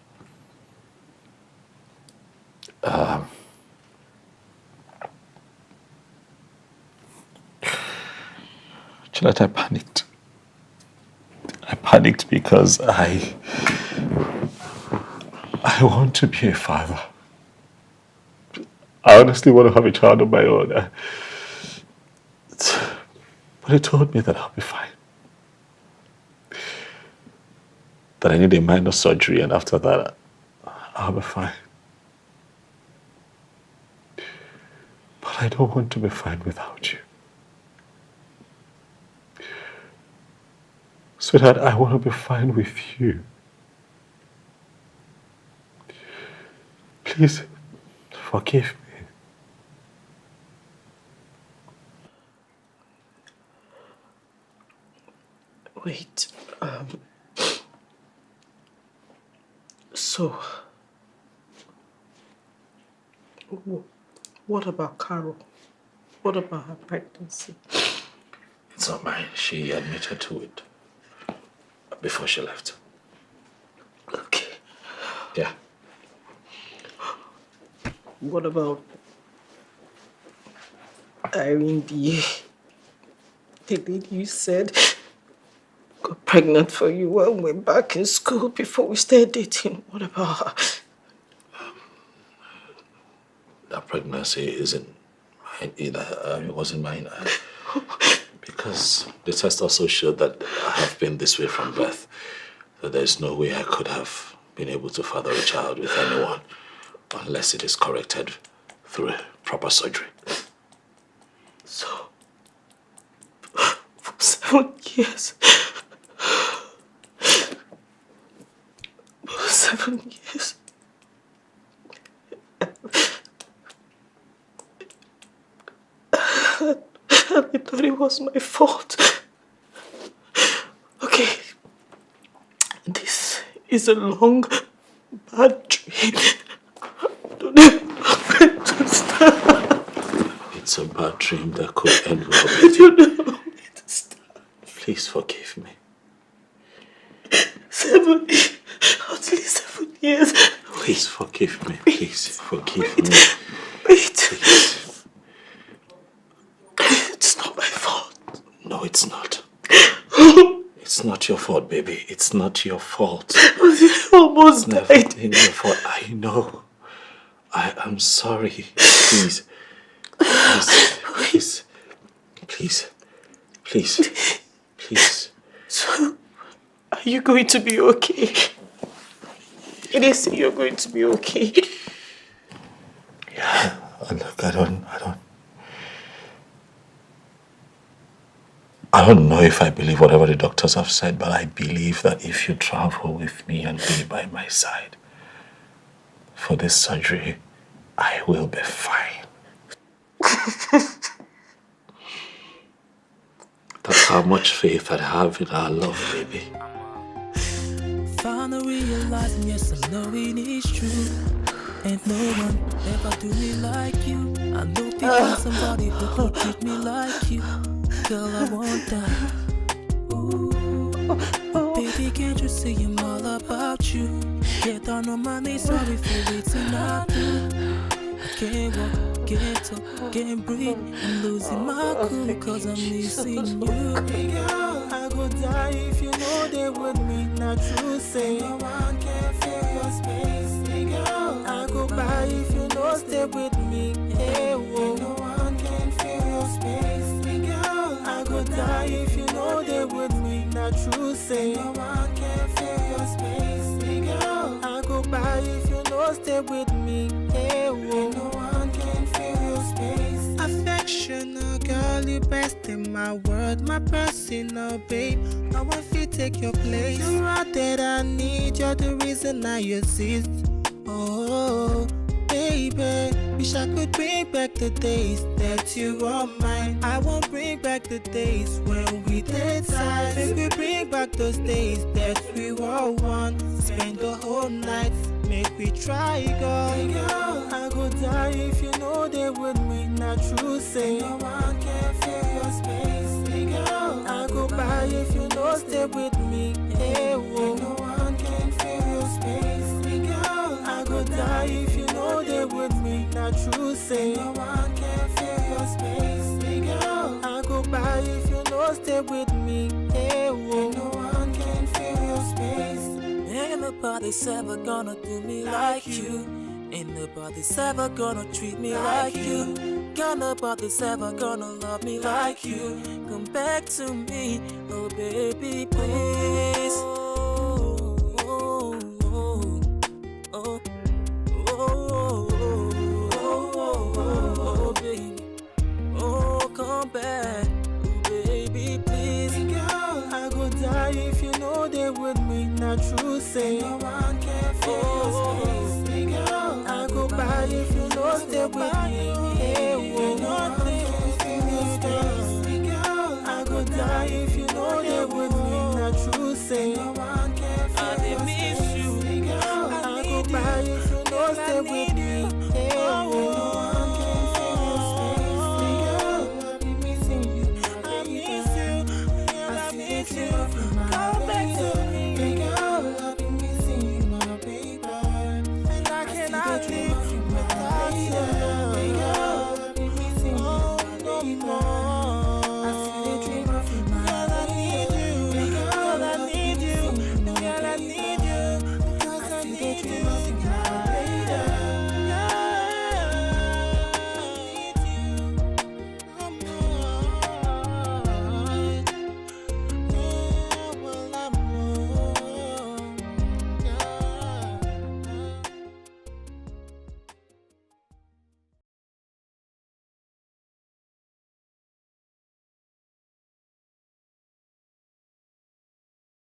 Juliet, I panicked. I panicked because I want to be a father. I honestly want to have a child of my own. But he told me that I'll be fine. That I need a minor surgery, and after that, I'll be fine. But I don't want to be fine without you. Sweetheart, I want to be fine with you. Please, forgive me. Wait, so, what about Carol? What about her pregnancy? It's not mine. She admitted to it before she left. Okay. Yeah. What about Irene, the lady you said got pregnant for you when we were back in school before we started dating? What about her? That pregnancy isn't mine either. It wasn't mine. Because the test also showed that I have been this way from birth. So there's no way I could have been able to father a child with anyone unless it is corrected through proper surgery. So, for 7 years. For 7 years. I thought it was my fault. Okay. This is a long, bad dream. I don't know where to start. It's a bad dream that could end well with You you. don't know where to start. Please forgive me. 7, at least 7 years. Please forgive me. Please forgive me. Wait. Please. It's not my fault. No, it's not. It's not your fault, baby. It's not your fault. Almost It's never died. been your fault. I know. I am sorry. Please. Please. Please. Please. Please. So, I Are you going to be okay? It you're going to be okay. Yeah, look, I don't know if I believe whatever the doctors have said, but I believe that if you travel with me and be by my side for this surgery, I will be fine. That's how much faith I have in our love, baby. Finally realizing, yes, I know it is true. Ain't no one ever do me like you. I know people somebody who could treat me like you. Girl, I want that. Ooh. Baby, can't you see I'm all about you? Get down on my knees, sorry for waiting I do. I can't walk, can't talk, can't breathe. I'm losing my cool cause I'm missing you. Girl, I go die if you know they with me. Not true, say no one can fill your space. Girl, I go by if you know stay with me. Hey, whoa. No one can fill your space. Girl, I go die if you know they with me. Not true, say no one can fill your space. Girl, I go by if you know stay with me. Hey, whoa. No one can fill your space. Affectional girl, you best in my world, my personal babe. No one feel take your place. You're out that I need, you're the reason I exist. Oh, baby, wish I could bring back the days that you were mine. I won't bring back the days when we did tight. Baby, bring back those days that we were one. Spend the whole night, make we try, girl. I go die if you know they with me. Not true, say no one can fill your space. Girl, I go by if you know stay with me. Hey, whoa. No one can fill your space. Girl, I go die if you know they with me. Not true, say no one can fill your space. Girl, I go by if you know stay with me. Hey, whoa. No one can fill your space. Ain't nobody's ever gonna do me like you. Ain't nobody's ever gonna treat me like you. Got nobody's ever gonna love me like you. Come back to me, oh baby, please. Oh, oh, oh, oh, oh, oh, oh, baby. Oh, come back, oh baby, please. Girl, I go die if you know they with me. Not true, say no one can fill your space. Girl, I go by if you know stay with me. Hey, whoa, nothing can fill your space. Girl, I go die if you know they with me. Not true, say no one can fill your space. Girl, I go by if you know stay with me.